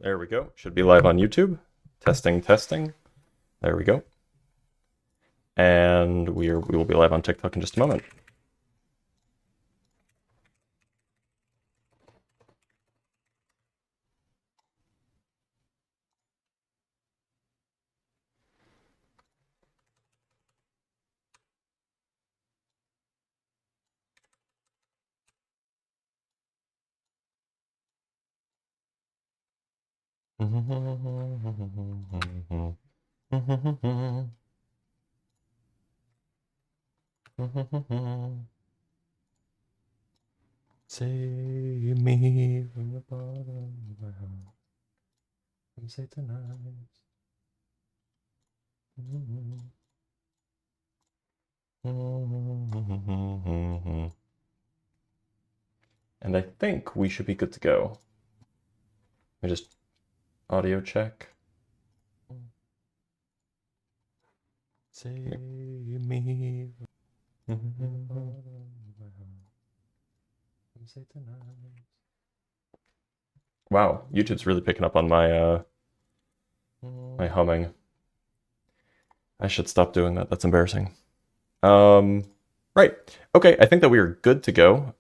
There we go. Should be live on YouTube. Testing, testing. There we go. And we will be live on TikTok in just a moment. Save me from the bottom of my heart, from Satan's. And I think we should be good to go. Let me just audio check. Save me from the bottom of my heart, from Satan's. Wow, YouTube's really picking up on my my humming. I should stop doing that. That's embarrassing. Right. Okay, I think that we are good to go.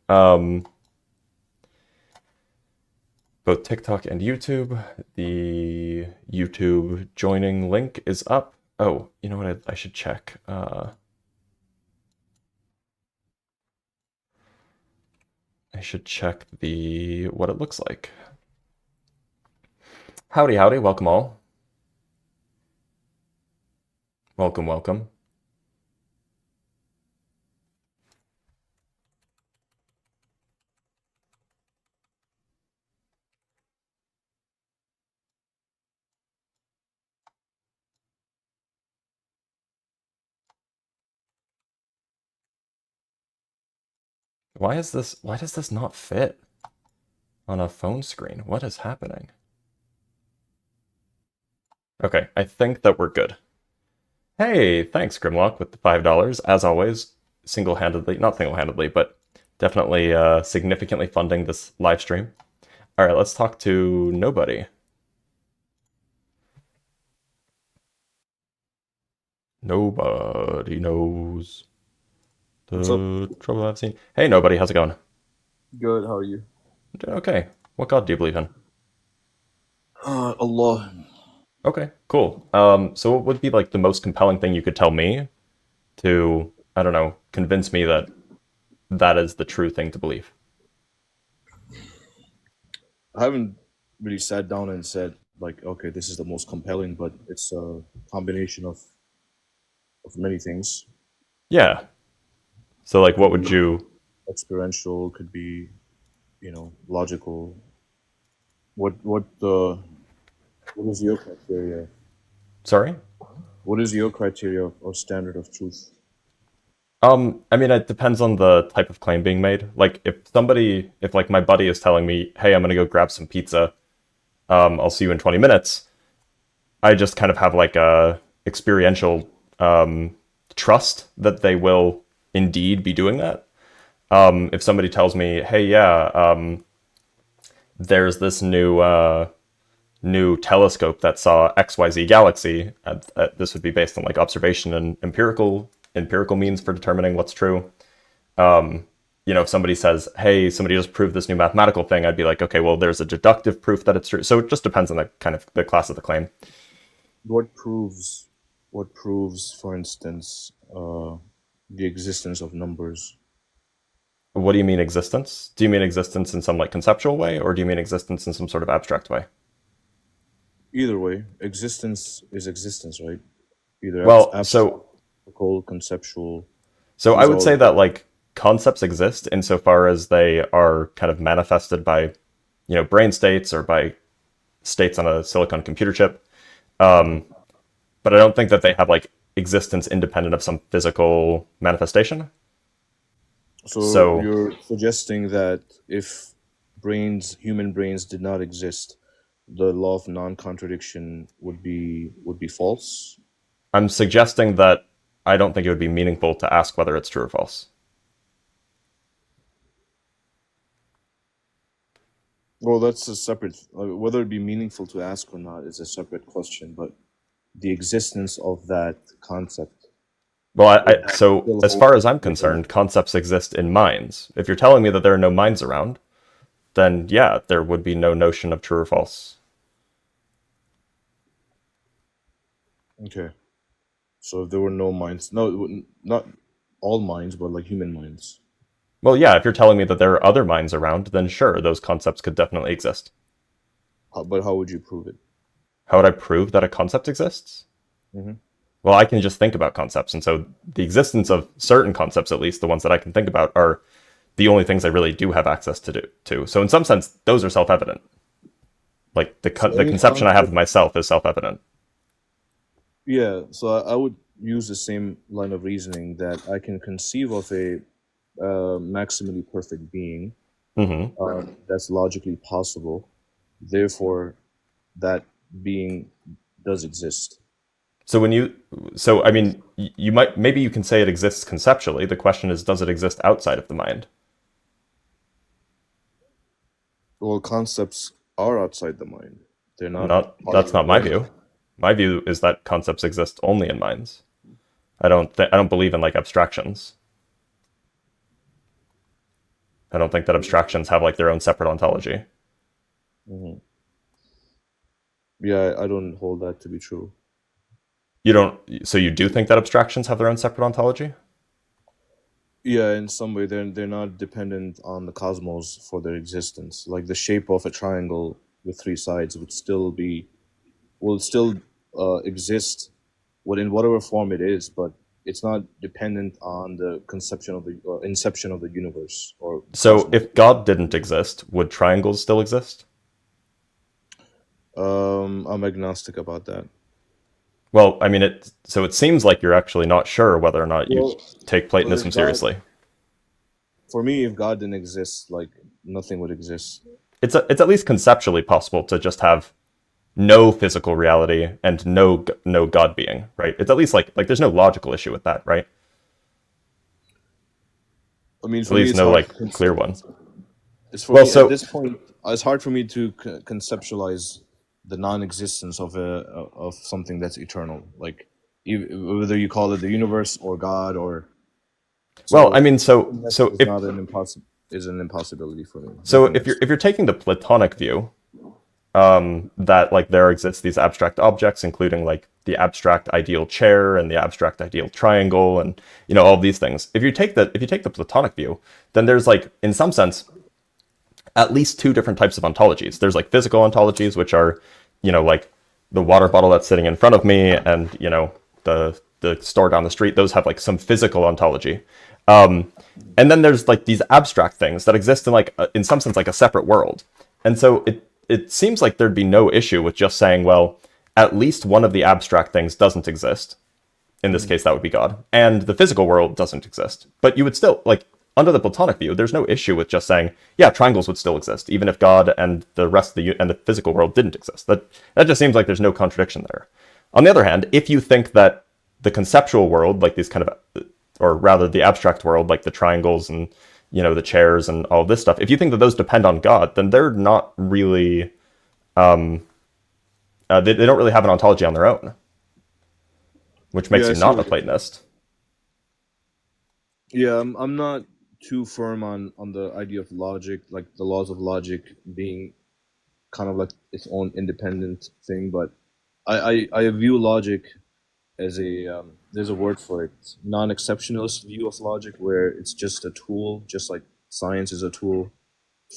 Both TikTok and YouTube. The YouTube joining link is up. Oh, you know what? I should check. I should check what it looks like. Howdy, howdy. Welcome all. Welcome, welcome. Why does this not fit on a phone screen? What is happening? Okay, I think that we're good. Hey, thanks, Grimlock, with the $5. As always, not single-handedly, but definitely significantly funding this live stream. All right, let's talk to nobody. Nobody knows the trouble I've seen. Hey, nobody, how's it going? Good, how are you? I'm doing okay. What god do you believe in? Allah. Okay, cool. So what would be like the most compelling thing you could tell me to, I don't know, convince me that that is the true thing to believe? I haven't really sat down and said, like, okay, this is the most compelling, but it's a combination of many things. Yeah. So like, what Could would be you? experiential, could be, logical. What is your criteria? Sorry? What is your criteria or standard of truth? I mean, it depends on the type of claim being made. Like, if like my buddy is telling me, "Hey, I'm gonna go grab some pizza. I'll see you in 20 minutes." I just kind of have like a experiential trust that they will indeed be doing that. If somebody tells me, "Hey, yeah, there's this new telescope that saw XYZ galaxy," this would be based on like observation and empirical means for determining what's true. If somebody says, "Hey, somebody just proved this new mathematical thing," I'd be like, "Okay, well, there's a deductive proof that it's true." So it just depends on the kind of the class of the claim. What proves, for instance, the existence of numbers? What do you mean existence? Do you mean existence in some like conceptual way, or do you mean existence in some sort of abstract way? Either way, existence is existence, right? Either Well, abstract, conceptual. so I These would all say that like concepts exist insofar as they are kind of manifested by, brain states or by states on a silicon computer chip. Um, but I don't think that they have like existence independent of some physical manifestation. So So you're suggesting that if human brains did not exist, the law of non-contradiction would be false? I'm suggesting that I don't think it would be meaningful to ask whether it's true or false. Well, that's a separate. Whether it be meaningful to ask or not is a separate question. But the existence of that concept Well, would that so still as hold? far as I'm Yeah. concerned, concepts exist in minds. If you're telling me that there are no minds around, then yeah, there would be no notion of true or false. Okay. So if there were no minds, no, not all minds, but like human minds. Well, yeah, if you're telling me that there are other minds around, then sure, those concepts could definitely exist. But how would you prove it? How would I prove that a concept exists? Hmm. Well, I can just think about concepts, and so the existence of certain concepts, at least the ones that I can think about, are the only things I really do have access to do to. So in some sense, those are self-evident. Like So the any conception I have concept, of myself is self-evident. yeah. So I would use the same line of reasoning that I can conceive of a maximally perfect being Hmm. that's logically possible. Therefore, that being does exist. So when you, so I mean, you might maybe you can say it exists conceptually. The question is, does it exist outside of the mind? Well, concepts are outside the mind. They're not Not part of that's the not my brain. view. My view is that concepts exist only in minds. I don't believe in like abstractions. I don't think that abstractions have like their own separate ontology. Hmm. Yeah, I don't hold that to be true. You don't. So you do think that abstractions have their own separate ontology? Yeah, in some way, they're not dependent on the cosmos for their existence. Like the shape of a triangle with three sides would still be will still exist, what in whatever form it is, but it's not dependent on the conception of the inception of the universe or So cosmos. if God didn't exist, would triangles still exist? I'm agnostic about that. Well, I mean, so it seems like you're actually not sure whether or not you Well, take well, Platonism if God, seriously. for me, if God didn't exist, like nothing would exist. It's at least conceptually possible to just have no physical reality and no God being, right? It's at least like there's no logical issue with that, right? I mean, At for me, least it's no hard to like clear one. it's for Well, me at so this point. It's hard for me to conceptualize the non-existence of something that's eternal. Like whether you call it the universe or God or well, I so, mean, nothingness is not an impossibility for me. so Nothingness. if you're taking the Platonic view, that like there exists these abstract objects, including like the abstract ideal chair and the abstract ideal triangle, and all of these things. If you take the Platonic view, then there's like in some sense at least two different types of ontologies. There's like physical ontologies, which are, like the water bottle that's sitting in front of me, and the store down the street. Those have like some physical ontology. And then there's like these abstract things that exist in like in some sense like a separate world. And so it seems like there'd be no issue with just saying, well, at least one of the abstract things doesn't exist. In this Mhm. case, that would be God, and the physical world doesn't exist. But you would still like under the Platonic view, there's no issue with just saying, yeah, triangles would still exist, even if God and the rest of and the physical world didn't exist. That just seems like there's no contradiction there. On the other hand, if you think that the conceptual world, like these kind of, or rather the abstract world, like the triangles and the chairs and all this stuff, if you think that those depend on God, then they're not really, they don't really have an ontology on their own, which makes Yeah, I you see not a what you're saying. Platonist. Yeah, I'm not too firm on the idea of logic, like the laws of logic being kind of like its own independent thing. But I view logic as a there's a word for it, non-exceptionalist view of logic, where it's just a tool, just like science is a tool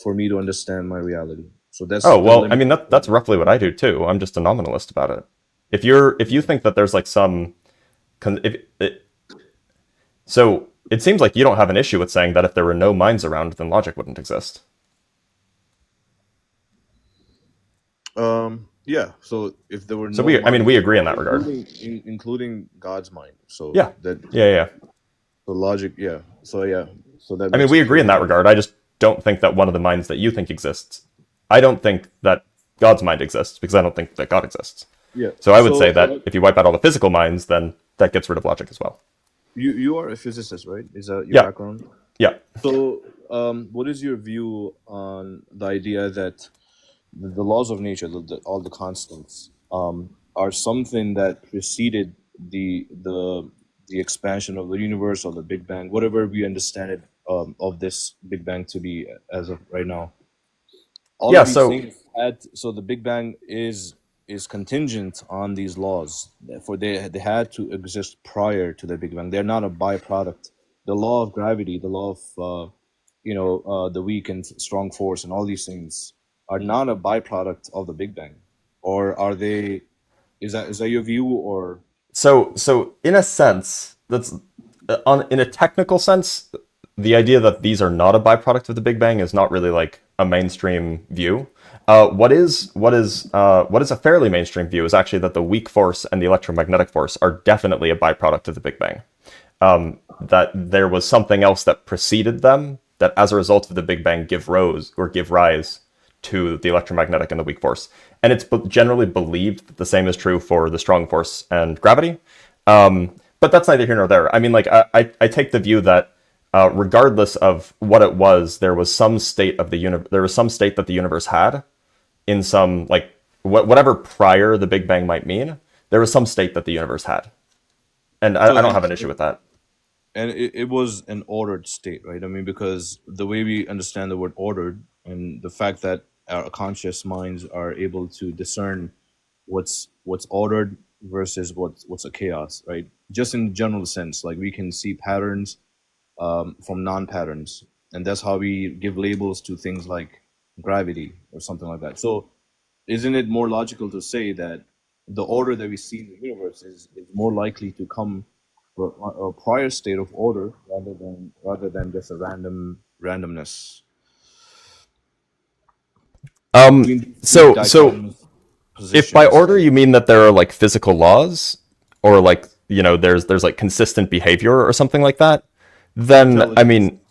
for me to understand my reality. So that's Oh, the well, I limit. mean that's roughly what I do too. I'm just a nominalist about it. If you think that there's like some if it, so it seems like you don't have an issue with saying that if there were no minds around, then logic wouldn't exist. Yeah. So if there were So no I mean we minds, agree in that regard. including God's mind, so Yeah. that Yeah, yeah. the logic, yeah. So yeah. So that I mean makes we it agree in clear. that regard. I just don't think that one of the minds that you think exists. I don't think that God's mind exists because I don't think that God exists. Yeah. So I would say So that if you wipe out all the physical minds, then that gets rid of logic as well. you are a physicist, right? Is that your Yeah. background? Yeah. So what is your view on the idea that the laws of nature, all the constants, are something that preceded the expansion of the universe or the Big Bang, whatever we understand it, of this Big Bang to be as of right now? All Yeah, of these so things had, so the Big Bang is contingent on these laws. Therefore, they had to exist prior to the Big Bang. They're not a byproduct. The law of gravity, the law of the weak and strong force, and all these things are not a byproduct of the Big Bang, or are they? Is that your view, or? so in a sense, that's on in a technical sense, the idea that these are not a byproduct of the Big Bang is not really like a mainstream view. What is a fairly mainstream view is actually that the weak force and the electromagnetic force are definitely a byproduct of the Big Bang. That there was something else that preceded them that, as a result of the Big Bang, give rise to the electromagnetic and the weak force. And it's generally believed that the same is true for the strong force and gravity. But that's neither here nor there. I mean, like I take the view that regardless of what it was, there was some state of the universe. There was some state that the universe had in some like whatever prior the Big Bang might mean. There was some state that the universe had, and So I don't have an issue with that. it was an ordered state, right? I mean, because the way we understand the word ordered, and the fact that our conscious minds are able to discern what's ordered versus what's a chaos, right? Just in general sense, like we can see patterns from non-patterns, and that's how we give labels to things like gravity or something like that. So, isn't it more logical to say that the order that we see in the universe is more likely to come from a prior state of order rather than just a randomness Um, between these two so dichotomous if by positions? order you mean that there are like physical laws, or like there's like consistent behavior or something like that, then I Intelligence. mean,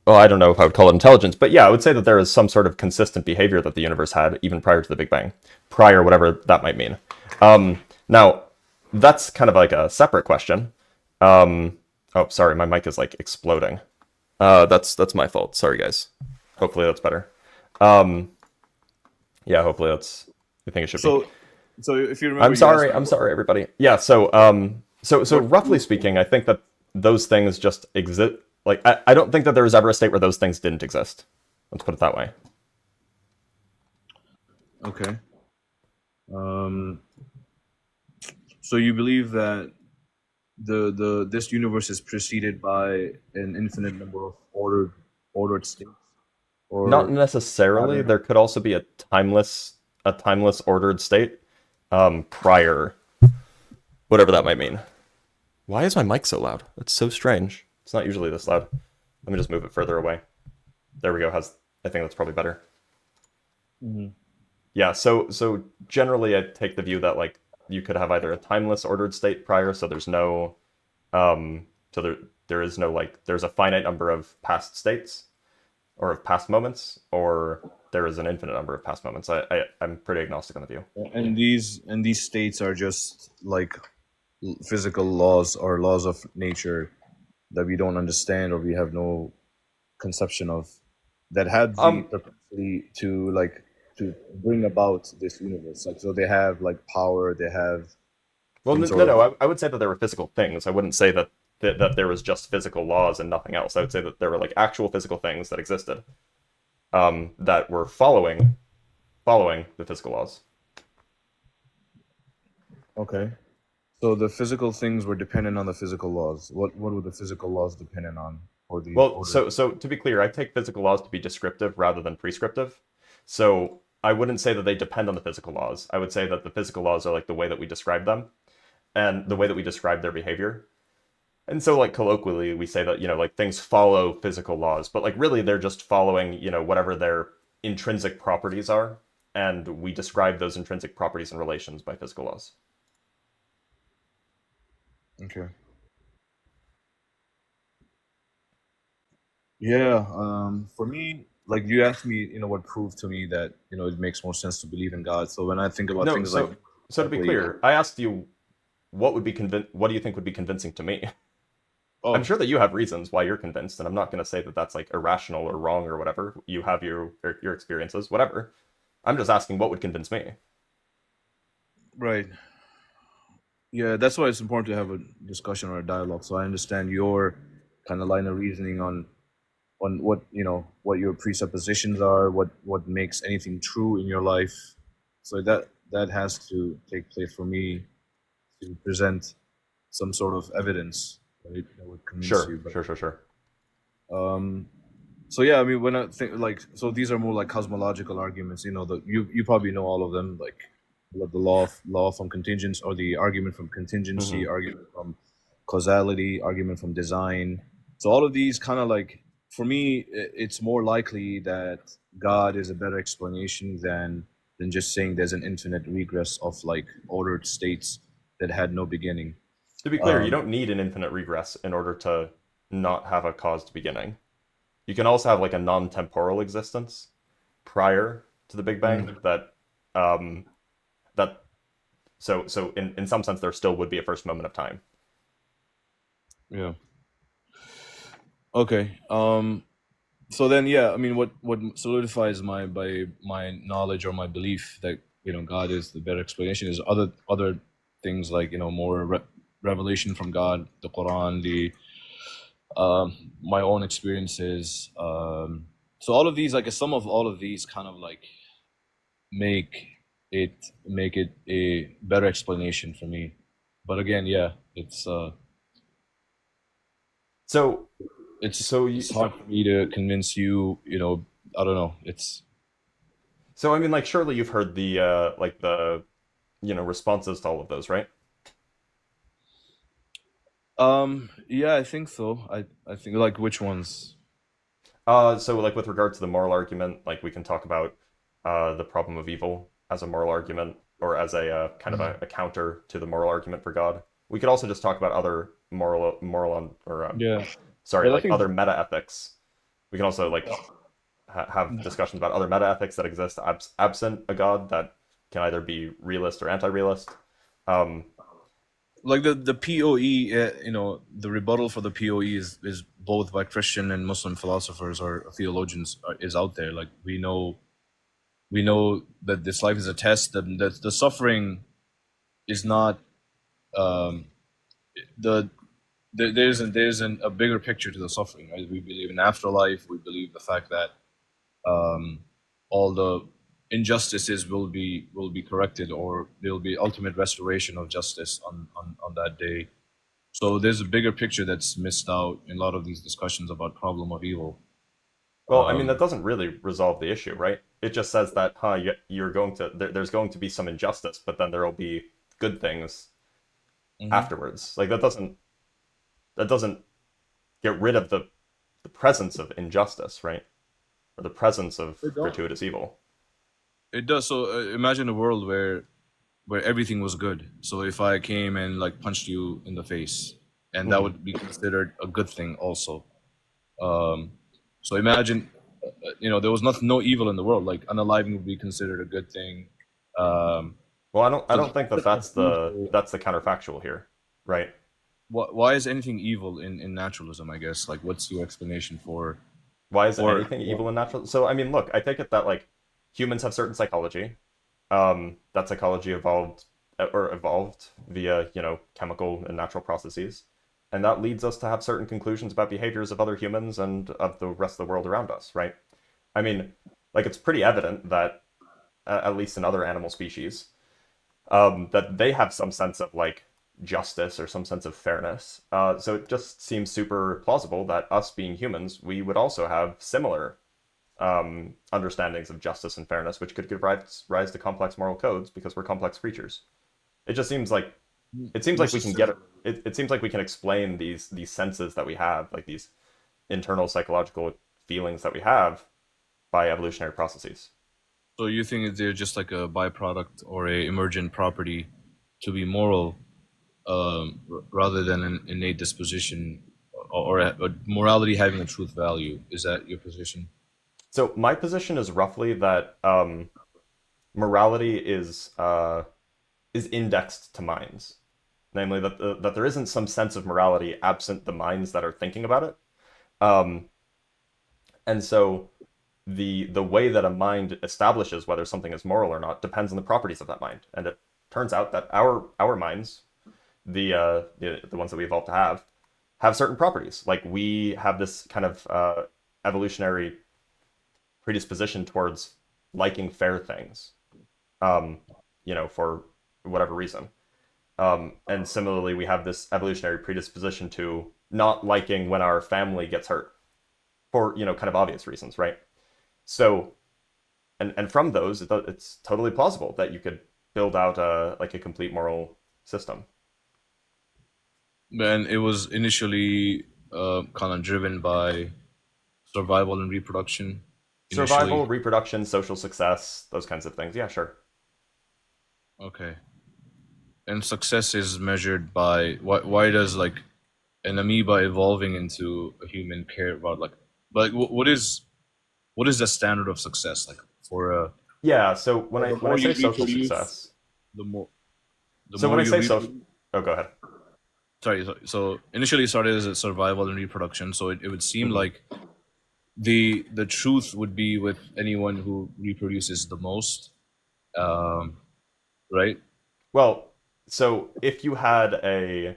well, I don't know if I would call it intelligence, but yeah, I would say that there is some sort of consistent behavior that the universe had even prior to the Big Bang, prior whatever that might mean. Now, that's kind of like a separate question. Oh, sorry, my mic is like exploding. That's my fault. Sorry, guys. Hopefully that's better. Um, yeah, hopefully that's. I think it should be. So, so if you remember, I'm you asked sorry. me I'm sorry, everybody. Yeah. So what roughly proof. speaking, I think that those things just exist. Like, I don't think that there was ever a state where those things didn't exist. Let's put it that way. Okay. Um, so you believe that this universe is preceded by an infinite number of ordered states Not or necessarily. pattern. There could also be a timeless ordered state prior, whatever that might mean. Why is my mic so loud? That's so strange. It's not usually this loud. Let me just move it further away. There we go. I think that's probably better. Mhm. Yeah, so generally I take the view that like you could have either a timeless ordered state prior, so there's no so there is no like there's a finite number of past states or of past moments, or there is an infinite number of past moments. I'm pretty agnostic on the view. And these states are just like physical laws or laws of nature that we don't understand or we have no conception of, that had the Um propensity to bring about this universe. Like, so they have like power, they have well some no sort of. no, I would say that there were physical things. I wouldn't say that there was just physical laws and nothing else. I would say that there were like actual physical things that existed that were following the physical laws. Okay. So the physical things were dependent on the physical laws. What were the physical laws dependent on for these Well, ordered? so to be clear, I take physical laws to be descriptive rather than prescriptive. So I wouldn't say that they depend on the physical laws. I would say that the physical laws are like the way that we describe them and the way that we describe their behavior. And so like colloquially we say that, like things follow physical laws, but like really they're just following, whatever their intrinsic properties are, and we describe those intrinsic properties and relations by physical laws. Okay. Yeah. For me, like you asked me, what proved to me that it makes more sense to believe in God. So when I think about No, things like so to be exactly, clear, I asked you what do you think would be convincing to me? I'm Oh, sure that you have reasons why you're convinced, and I'm not going to say that that's like irrational or wrong or whatever. You have your experiences, whatever. I'm just asking what would convince me. right. Yeah, that's why it's important to have a discussion or a dialogue. So I understand your kind of line of reasoning on what what your presuppositions are, what makes anything true in your life. So that has to take place for me to present some sort of evidence, right, that would convince Sure, you. But sure, sure, sure. so yeah, I mean, when I think like, so these are more like cosmological arguments. You probably know all of them, like the law from contingents, or the argument from contingency, Hmm. argument from causality, argument from design. So all of these kind of like, for me, it's more likely that God is a better explanation than just saying there's an infinite regress of like ordered states that had no beginning. To be clear, you Um, don't need an infinite regress in order to not have a caused beginning. You can also have like a non-temporal existence prior to the Big Bang mm, um that so in some sense there still would be a first moment of time. yeah. Okay. So then, yeah, I mean, what solidifies my knowledge or my belief that God is the better explanation is other things, like more revelation from God, the Quran, the my own experiences. So all of these, like a sum of all of these, kind of like make make it a better explanation for me. But again, yeah, So it's so it's you hard for me to convince you. I don't know. It's so I mean like surely you've heard the like the responses to all of those, right? Yeah, I think so. I think, like, which ones? So like with regard to the moral argument, like we can talk about the problem of evil as a moral argument or as a kind of a counter to the moral argument for God. We could also just talk about other or Yeah, sorry, but I like think other meta ethics. We can also like have discussions about other meta ethics that exist absent a God that can either be realist or anti-realist. Um, like the POE, the rebuttal for the POE is both by Christian and Muslim philosophers or theologians, is out there. Like, we know that this life is a test. That the suffering is not um the there's a bigger picture to the suffering, right? We believe in afterlife. We believe the fact that um, all the injustices will be corrected, or there will be ultimate restoration of justice on that day. So there's a bigger picture that's missed out in a lot of these discussions about problem of evil. well, I mean that Um, doesn't really resolve the issue, right? It just says that, you're going to there's going to be some injustice, but then there will be good things mhm. afterwards. Like that doesn't get rid of the presence of injustice, right? Or the presence of It don't. gratuitous evil. It does. So imagine a world where everything was good. So if I came and like punched you in the face, and that Hmm. would be considered a good thing also. Um, so imagine, there was no evil in the world. Like, unaliving would be considered a good thing. Um, Well, I so don't think that that's evil. that's the counterfactual here, right? Why is anything evil in naturalism? I guess, like, what's your explanation for Why is or anything evil and natural? So I mean, look, I take it that like humans have certain psychology. That psychology evolved via chemical and natural processes, and that leads us to have certain conclusions about behaviors of other humans and of the rest of the world around us, right? I mean, like it's pretty evident that at least in other animal species, that they have some sense of like justice or some sense of fairness. So it just seems super plausible that us being humans, we would also have similar understandings of justice and fairness, which could give rise to complex moral codes because we're complex creatures. It just seems like we can get necessarily? it seems like we can explain these senses that we have, like these internal psychological feelings that we have by evolutionary processes. So you think they're just like a byproduct or a emergent property to be moral, rather than an innate disposition, or a morality having a truth value? Is that your position? So my position is roughly that morality is indexed to minds. namely that there isn't some sense of morality absent the minds that are thinking about it. Um, and so the way that a mind establishes whether something is moral or not depends on the properties of that mind. And it turns out that our minds, the ones that we evolved to have certain properties. Like we have this kind of evolutionary predisposition towards liking fair things, um, for whatever reason. And similarly, we have this evolutionary predisposition to not liking when our family gets hurt for, kind of obvious reasons, right? So, and from those, it's totally plausible that you could build out a complete moral system. And it was initially kind of driven by survival and reproduction. Survival, Initially, reproduction, social success, those kinds of things. Yeah, sure. okay. And success is measured by why does like an amoeba evolving into a human care about but what is the standard of success like for a Yeah, so when or I the when I more say you social reproduce, success, the more the so when more I you say social, reproduce. oh, go ahead. So initially it started as a survival and reproduction. So it would seem Hmm. like the truth would be with anyone who reproduces the most, um, right? Well, so if you had an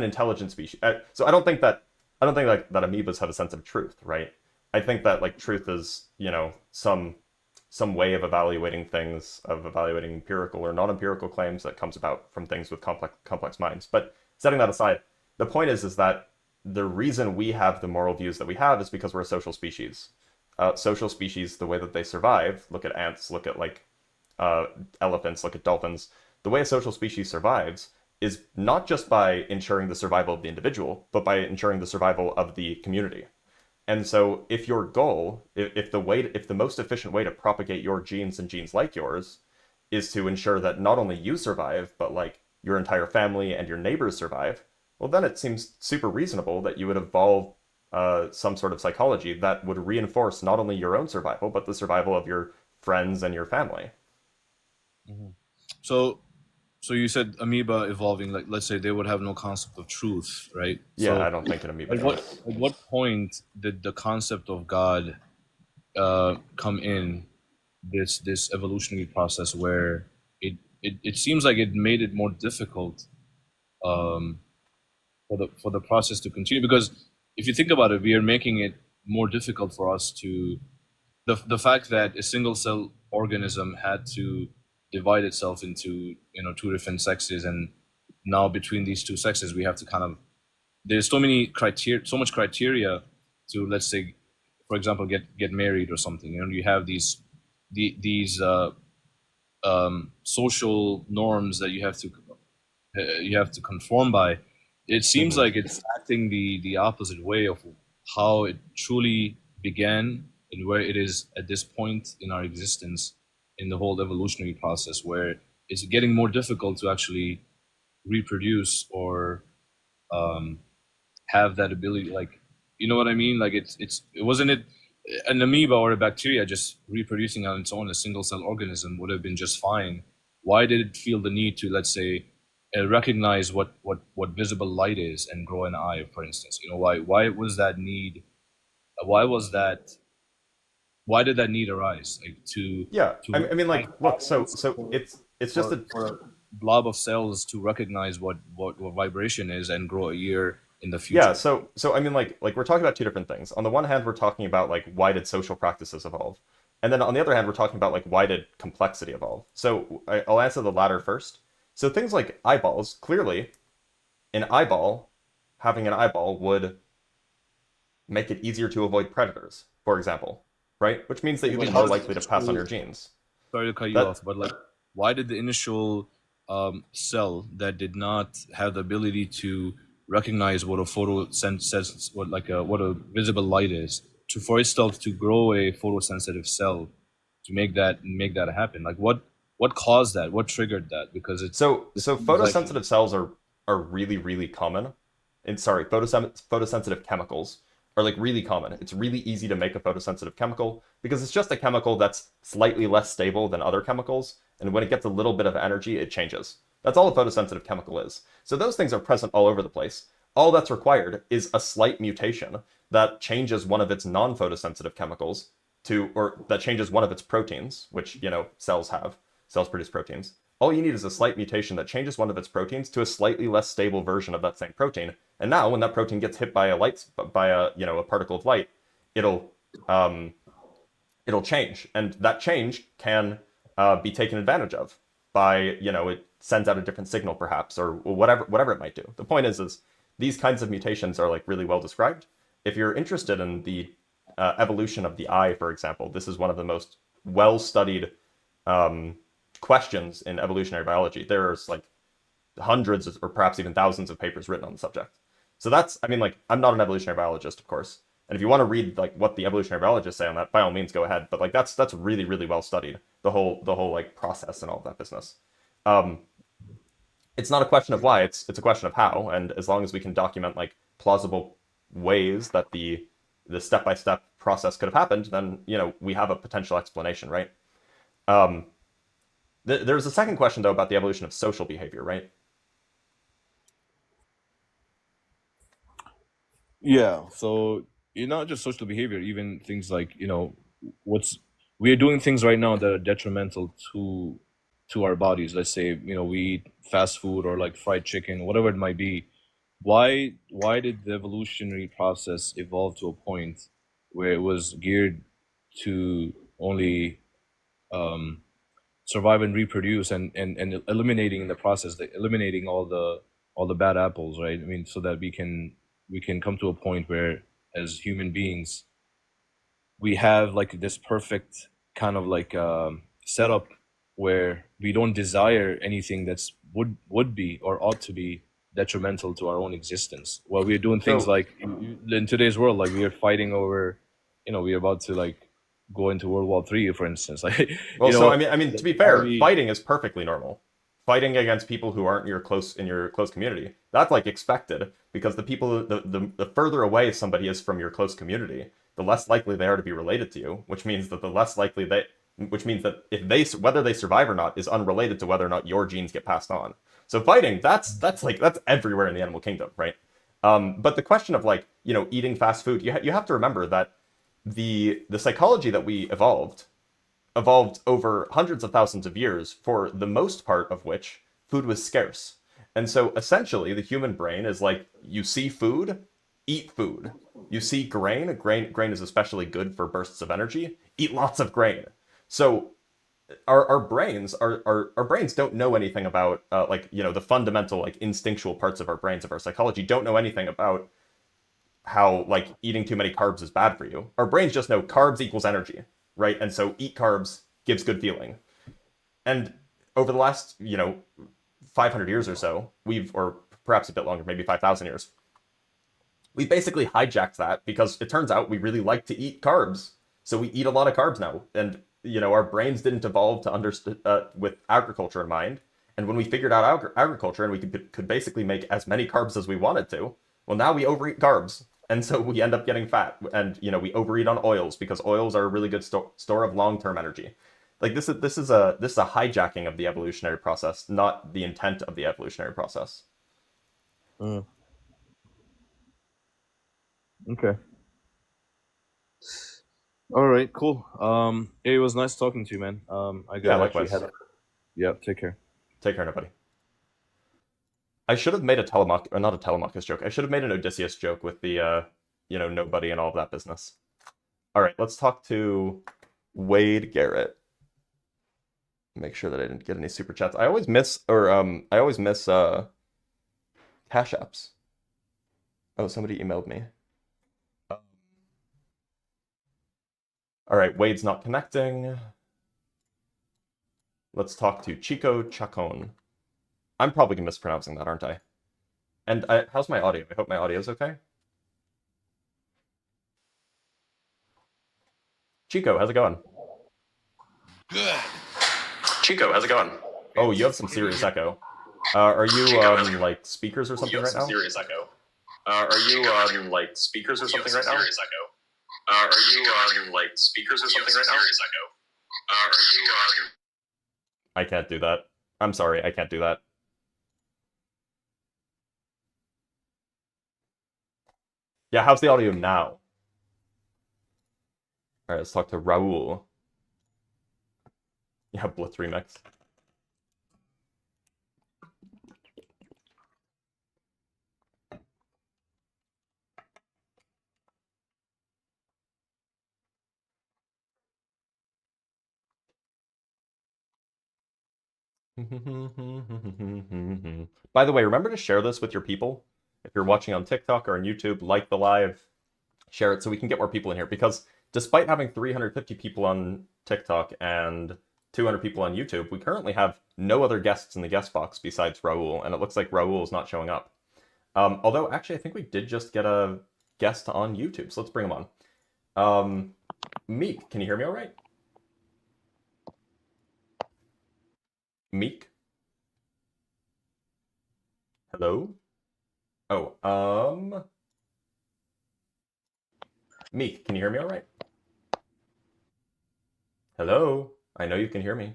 intelligent species, so I don't think that amoebas have a sense of truth, right? I think that like truth is, some way of evaluating things, of evaluating empirical or non-empirical claims that comes about from things with complex minds. But setting that aside, the point is that the reason we have the moral views that we have is because we're a social species. Social species, the way that they survive, look at ants, look at like uh, elephants, look at dolphins. The way a social species survives is not just by ensuring the survival of the individual, but by ensuring the survival of the community. And so, if your goal, if the most efficient way to propagate your genes and genes like yours is to ensure that not only you survive, but like your entire family and your neighbors survive, well, then it seems super reasonable that you would evolve some sort of psychology that would reinforce not only your own survival, but the survival of your friends and your family. Mhm. So so you said amoeba evolving, like let's say they would have no concept of truth, right? Yeah, I So don't think an amoeba does. at what point did the concept of God come in this evolutionary process where it seems like it made it more difficult um, for the process to continue because if you think about it, we are making it more difficult for us to the fact that a single cell organism had to divide itself into two different sexes, and now between these two sexes we have to kind of there's so much criteria to, let's say, for example, get married or something. You have these social norms that you have to conform by. It seems Hmm. like it's acting the opposite way of how it truly began and where it is at this point in our existence in the whole evolutionary process, where it's getting more difficult to actually reproduce or um, have that ability. Like, you know what I mean? Like, it wasn't it an amoeba or a bacteria just reproducing on its own, a single cell organism would have been just fine. Why did it feel the need to, let's say, recognize what visible light is and grow an eye, for instance? Why was that need? Why was that? Why did that need arise? Like Yeah, to I mean, recognize like, look, patterns it's just a for a blob of cells to recognize what vibration is and grow a year in the yeah. future. So I mean, like we're talking about two different things. On the one hand, we're talking about like why did social practices evolve, and then on the other hand, we're talking about like why did complexity evolve. So I'll answer the latter first. So things like eyeballs, clearly, an eyeball, having an eyeball would make it easier to avoid predators, for example, right? Which means that you'd But be how more did likely to pass on the your genes. sorry to cut you That off, but like, why did the initial cell that did not have the ability to recognize what a says what a visible light is, to for itself to grow a photosensitive cell to make that happen? Like, what caused that? What triggered that? Because it so seems like photosensitive cells are really common. And sorry, photosensitive chemicals are like really common. It's really easy to make a photosensitive chemical because it's just a chemical that's slightly less stable than other chemicals, and when it gets a little bit of energy, it changes. That's all a photosensitive chemical is. So those things are present all over the place. All that's required is a slight mutation that changes one of its non-photosensitive chemicals to, or that changes one of its proteins, which, cells have. Cells produce proteins. All you need is a slight mutation that changes one of its proteins to a slightly less stable version of that same protein. And now, when that protein gets hit by a particle of light, it'll um, it'll change, and that change can be taken advantage of by it sends out a different signal perhaps, or whatever it might do. The point is these kinds of mutations are like really well described. If you're interested in the evolution of the eye, for example, this is one of the most well studied questions in evolutionary biology. There's like hundreds or perhaps even thousands of papers written on the subject. So that's, I mean, like, I'm not an evolutionary biologist, of course. And if you want to read like what the evolutionary biologists say on that, by all means, go ahead. But like that's really, really well studied. The whole like process and all of that business. Um, it's not a question of why, it's a question of how. And as long as we can document like plausible ways that the step-by-step process could have happened, then we have a potential explanation, right? Um, there's a second question though about the evolution of social behavior, right? Yeah, so not just social behavior, even things like, what's we are doing things right now that are detrimental to our bodies. Let's say, we eat fast food or like fried chicken, whatever it might be. Why did the evolutionary process evolve to a point where it was geared to only um, survive and reproduce, and eliminating in the process, eliminating all the bad apples, right? I mean, so that we can come to a point where, as human beings, we have like this perfect kind of like setup where we don't desire anything that's would be or ought to be detrimental to our own existence. Well, we're doing things So, like in today's world, like we are fighting over, we're about to like go into World War III, for instance. Like, well, so I mean, to be how do fair, we? fighting is perfectly normal. Fighting against people who aren't in your close community, that's like expected because the people the further away somebody is from your close community, the less likely they are to be related to you, which means that which means that if they whether they survive or not is unrelated to whether or not your genes get passed on. So fighting, that's everywhere in the animal kingdom, right? But the question of like eating fast food, you have to remember that the psychology that we evolved over hundreds of thousands of years, for the most part of which food was scarce. And so essentially, the human brain is like, you see food, eat food. You see grain is especially good for bursts of energy, eat lots of grain. So our brains don't know anything about like the fundamental like instinctual parts of our brains, of our psychology, don't know anything about how like eating too many carbs is bad for you. Our brains just know carbs equals energy, right? And so eat carbs gives good feeling. And over the last 500 years or so, or perhaps a bit longer, maybe 5,000 years, we basically hijacked that because it turns out we really like to eat carbs. So we eat a lot of carbs now, and our brains didn't evolve to understand with agriculture in mind. And when we figured out agriculture and we could basically make as many carbs as we wanted to, well, now we overeat carbs, and so we end up getting fat. And we overeat on oils because oils are a really good store of long-term energy. Like this is a hijacking of the evolutionary process, not the intent of the evolutionary process. Mm, okay. All right. Cool. It was nice talking to you, man. I Yeah, gotta actually likewise. head. Yeah. Take care. Take care, nobody. I should have made a Telemach, or not a Telemachus joke. I should have made an Odysseus joke with the, nobody and all of that business. All right, let's talk to Wade Garrett. Make sure that I didn't get any super chats. I always miss Cash Apps. Oh, somebody emailed me. All right, Wade's not connecting. Let's talk to Chico Chacon. I'm probably mispronouncing that, aren't I? And how's my audio? I hope my audio is okay. Chico, how's it going? Good. Chico, how's it going? Oh, you have some serious echo. Are you Chico, how's it like speakers or going? You something have right some now? serious echo. Are you on like speakers or something right now? Are you on like speakers or something right now? Are you on? I can't do that. I'm sorry, I can't do that. Yeah, how's the audio now? Alright, let's talk to Raul. Yeah, Blitz remix. By the way, remember to share this with your people. If you're watching on TikTok or on YouTube, like the live, share it so we can get more people in here. Because despite having 350 people on TikTok and 200 people on YouTube, we currently have no other guests in the guest box besides Raul, and it looks like Raul is not showing up. Although, actually, I think we did just get a guest on YouTube, so let's bring him on. Meek, can you hear me all right? Meek? Hello? Oh, Meek, can you hear me all right? Hello? I know you can hear me.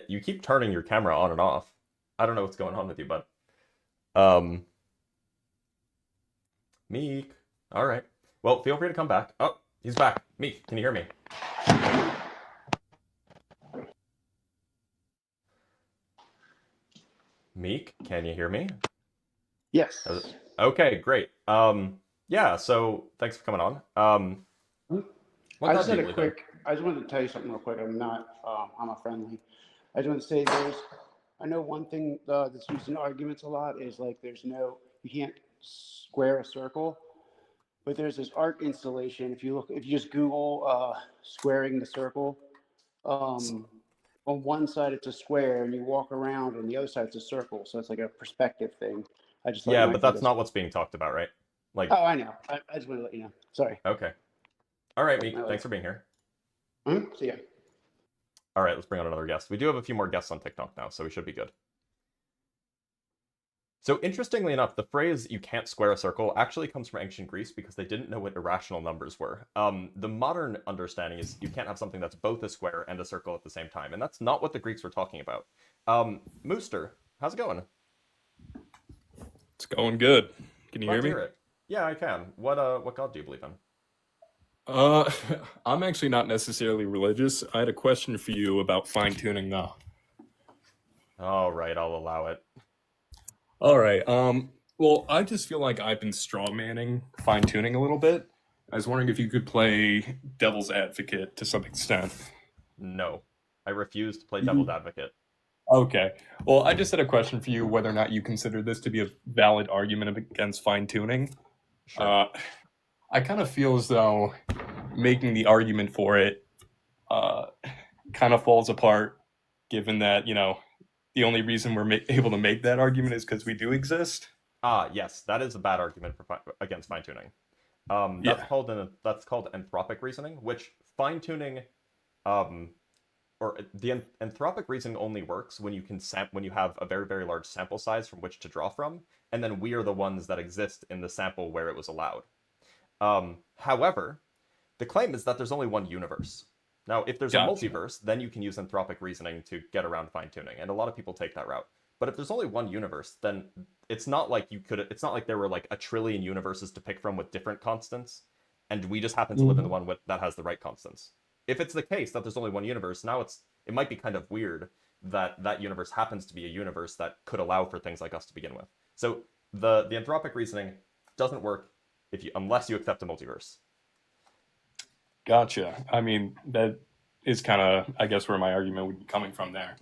You keep turning your camera on and off. I don't know what's going on with you, bud. Meek. All right. Well, feel free to come back. Oh, he's back. Meek, can you hear me? Meek, can you hear me? Yes. Okay, great. Yeah, so thanks for coming on. What I God just do had you a believe in? quick. I just wanted to tell you something real quick. I'm not. I'm a friendly. I just want to say I know one thing that's used in arguments a lot is like you can't square a circle, but there's this art installation. If you just Google squaring the circle, on one side it's a square and you walk around, and the other side it's a circle. So it's like a perspective thing. I just thought you Yeah, might but think that's that's. not what's being talked about, right? Like, Oh, I know. I just want to let you know. Sorry. okay. All right, I Meek, like. thanks for being here. So yeah. All right, let's bring on another guest. We do have a few more guests on TikTok now, so we should be good. So interestingly enough, the phrase "you can't square a circle" actually comes from ancient Greece because they didn't know what irrational numbers were. The modern understanding is you can't have something that's both a square and a circle at the same time, and that's not what the Greeks were talking about. Mooster, how's it going? It's going good. Can you Glad hear to me? hear it. Yeah, I can. What god do you believe in? Uh, I'm actually not necessarily religious. I had a question for you about fine tuning though. All right, I'll allow it. All right. Well, I just feel like I've been straw manning fine tuning a little bit. I was wondering if you could play devil's advocate to some extent. No, I refuse to play devil's advocate. Okay. Well, I just had a question for you whether or not you consider this to be a valid argument against fine tuning. Sure. I kind of feel as though making the argument for it kind of falls apart, given that, the only reason we're able to make that argument is because we do exist. Yes, that is a bad argument for against fine tuning. Yeah. That's called anthropic reasoning, which fine tuning, or the anthropic reasoning only works when when you have a very very large sample size from which to draw from, and then we are the ones that exist in the sample where it was allowed. However, the claim is that there's only one universe. Now, if there's a Gotcha. multiverse, then you can use anthropic reasoning to get around fine tuning, and a lot of people take that route. But if there's only one universe, then it's not like it's not like there were like a trillion universes to pick from with different constants, and we just happen to live in the one that has the right constants. If it's the case that there's only one universe, now it might be kind of weird that that universe happens to be a universe that could allow for things like us to begin with. So the anthropic reasoning doesn't work unless you accept a multiverse. Gotcha. I mean, that is kind of, I guess, where my argument would be coming from there.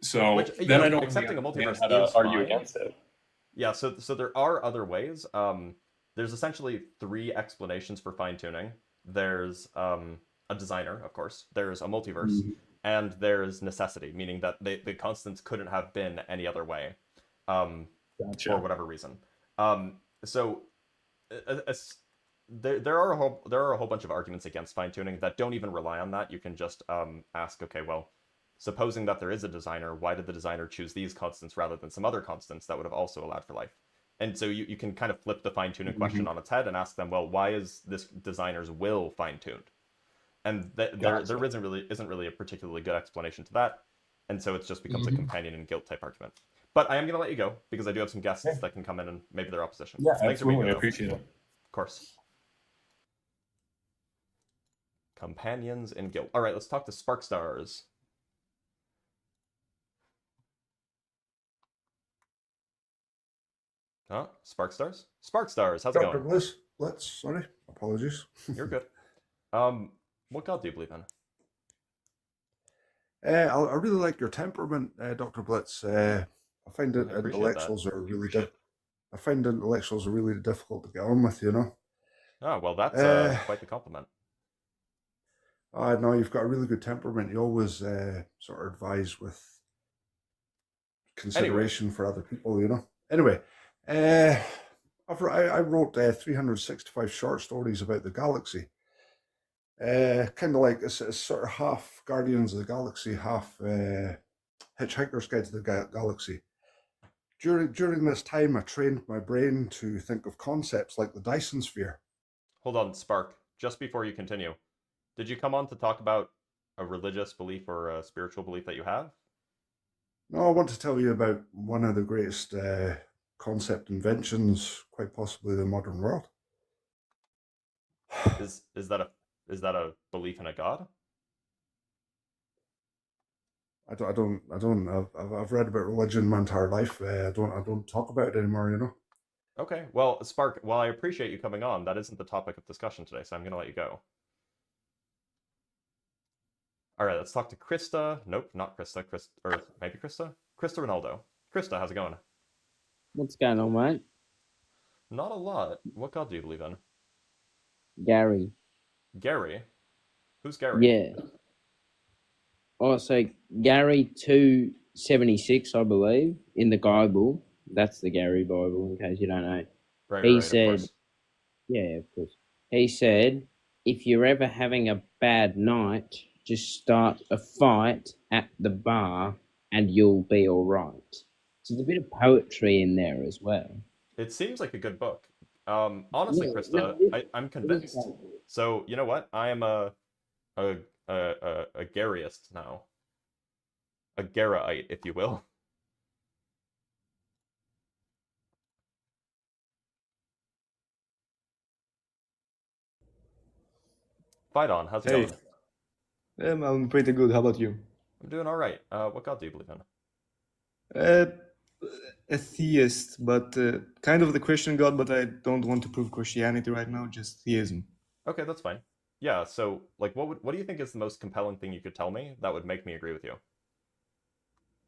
So Which, then I don't really accepting a understand multiverse how to is argue fine. against it. Yeah, so there are other ways. There's essentially three explanations for fine tuning. There's a designer, of course. There's a multiverse, and there's necessity, meaning that the constants couldn't have been any other way, for Gotcha. whatever reason. So there are a whole bunch of arguments against fine tuning that don't even rely on that. You can just ask, okay, well, supposing that there is a designer, why did the designer choose these constants rather than some other constants that would have also allowed for life? And so you can kind of flip the fine-tuning question Mhm. on its head and ask them, well, why is this designer's will fine-tuned? And there Gotcha. isn't really a particularly good explanation to that. And so it just becomes a Mhm. companion and guilt type argument. But I am going to let you go because I do have some guests Yeah. that can come in and maybe their opposition. Yeah, Thanks for being absolutely. here, I though. appreciate it. Of course. Companions and guilt. All right, let's talk to Spark Stars. Huh? Spark Stars? Spark Stars, how's it Dr. going? Blitz, sorry, apologies. You're good. What god do you believe in? I really like your temperament, Dr. Blitz. I find I that appreciate intellectuals are really I find intellectuals are really difficult to get on with, you know. Oh, well, that's quite the compliment. I know you've got a really good temperament. You always sort of advise with consideration for other people, you know. Anyway, I wrote 365 short stories about the galaxy. Kind of like it's sort of half Guardians of the Galaxy, half Hitchhiker's Guide to the Galaxy. During this time, I trained my brain to think of concepts like the Dyson sphere. Hold on, Spark. Just before you continue, did you come on to talk about a religious belief or a spiritual belief that you have? No, I want to tell you about one of the greatest concept inventions, quite possibly in the modern world. Is that a belief in a god? I've read about religion my entire life. I don't talk about it anymore, you know. Okay, well, Spark, while I appreciate you coming on, that isn't the topic of discussion today, so I'm going to let you go. All right, let's talk to Krista. Nope, not Krista. Or maybe Krista? Krista Ronaldo. Krista, how's it going? What's going on, mate? Not a lot. What god do you believe in? Gary. Gary? Who's Gary? Yeah. Oh, so Gary 276, I believe, in the Bible. That's the Gary Bible, in case you don't know. Right, He right, said, of course. yeah, of course. He said, if you're ever having a bad night, just start a fight at the bar and you'll be all right. So there's a bit of poetry in there as well. It seems like a good book. Honestly, Yeah, Krista, no, I'm it is convinced. poetry. So you know what? I am a Garyist now. A Garaite, if you will. Fight on. How's it Hey, going? I'm pretty good. How about you? I'm doing all right. What god do you believe in? Uh, atheist, but kind of the Christian God, but I don't want to prove Christianity right now, just theism. Okay, that's fine. Yeah, so like what do you think is the most compelling thing you could tell me that would make me agree with you?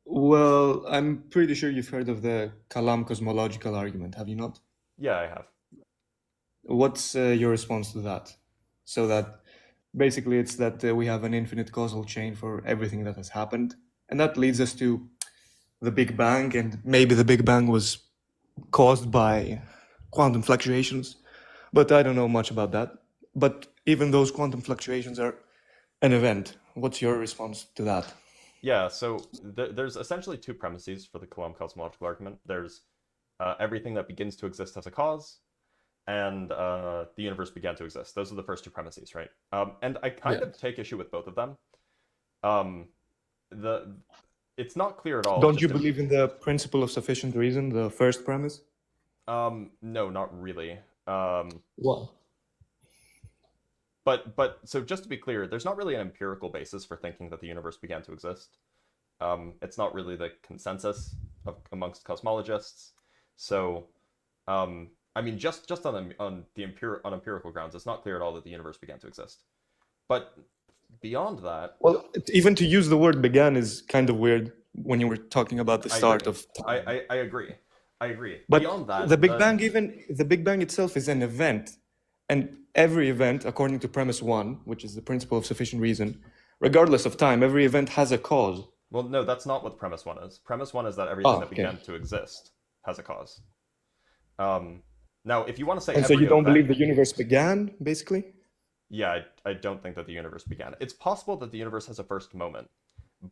Well, I'm pretty sure you've heard of the kalam cosmological argument, have you not? Yeah, I have. What's your response to that? So that basically it's that we have an infinite causal chain for everything that has happened, and that leads us to the Big Bang, and maybe the Big Bang was caused by quantum fluctuations, but I don't know much about that. But even those quantum fluctuations are an event. What's your response to that? Yeah, so there's essentially two premises for the Coulomb cosmological argument. There's everything that begins to exist has a cause, and the universe began to exist. Those are the first two premises, right? And I kind Yeah. of take issue with both of them. It's not clear at all. Don't you just believe in the principle of sufficient reason, the first premise? No, not really. What? But so just to be clear, there's not really an empirical basis for thinking that the universe began to exist. It's not really the consensus amongst cosmologists. So, I mean, just on empirical grounds, it's not clear at all that the universe began to exist. But beyond that, Well, even to use the word began is kind of weird when you were talking about the I start agree. of time. I agree. I agree. But Beyond that, the Big Bang, even the Big Bang itself is an event. And every event, according to premise one, which is the principle of sufficient reason, regardless of time, every event has a cause. Well, no, that's not what premise one is. Premise one is that everything that okay. began to exist has a cause. Now, if you want to say And so every you don't event, believe the universe began, basically? yeah, I don't think that the universe began. It's possible that the universe has a first moment,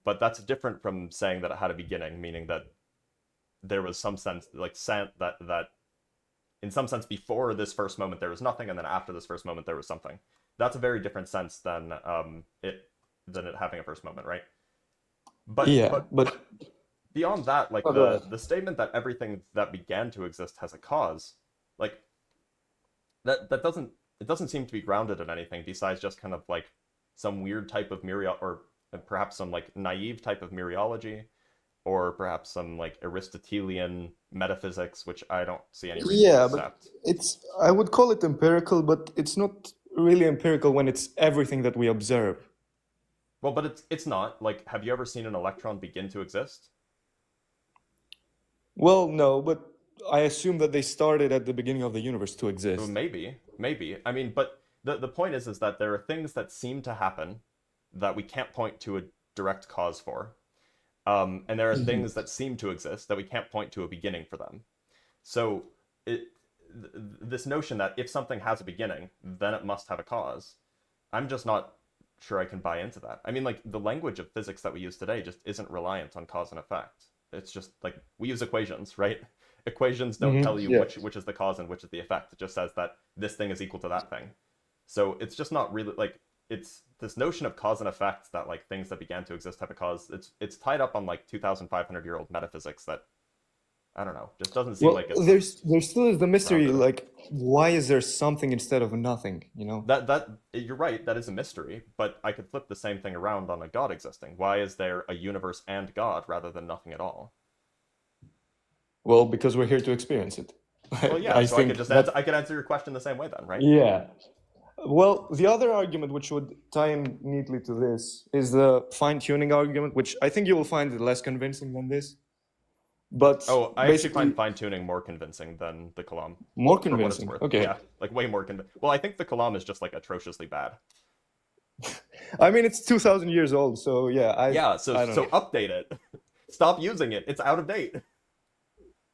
but that's different from saying that it had a beginning, meaning that there was some sense, like that in some sense, before this first moment there was nothing, and then after this first moment there was something. That's a very different sense than it having a first moment, right? But but beyond that, like oh, go ahead. the statement that everything that began to exist has a cause, like that doesn't seem to be grounded in anything besides just kind of like some weird type of or perhaps some like naive type of mereology, or perhaps some like Aristotelian metaphysics, which I don't see any reason to Yeah, but accept. I would call it empirical, but it's not really empirical when it's everything that we observe. Well, but it's not. Like, have you ever seen an electron begin to exist? Well, no, but I assume that they started at the beginning of the universe to exist. Maybe. I mean, but the point is that there are things that seem to happen that we can't point to a direct cause for. And there are things that seem to exist that we can't point to a beginning for them. So this notion that if something has a beginning, then it must have a cause, I'm just not sure I can buy into that. I mean, like, the language of physics that we use today just isn't reliant on cause and effect. It's just like we use equations, right? Equations don't tell you which is the cause and which is the effect. It just says that this thing is equal to that thing. So it's just not really like, it's this notion of cause and effect that like things that began to exist have a cause. It's tied up on like 2,500-year-old metaphysics that, I don't know, just doesn't seem like it's there still is the mystery, grounded. like why is there something instead of nothing, you know? That you're right, that is a mystery, but I could flip the same thing around on a God existing. Why is there a universe and God rather than nothing at all? Well, because we're here to experience it. Well, yeah, I so think I could answer your question the same way then, right? yeah. Well, the other argument which would tie in neatly to this is the fine-tuning argument, which I think you will find less convincing than this. But Oh, I actually basically find fine-tuning more convincing than the kalam. more For what it's convincing. worth. Okay. Yeah, like way more convincing. Well, I think the kalam is just like atrociously bad. I mean, it's 2,000 years old, so yeah. Yeah, I so don't know. update it. Stop using it. It's out of date.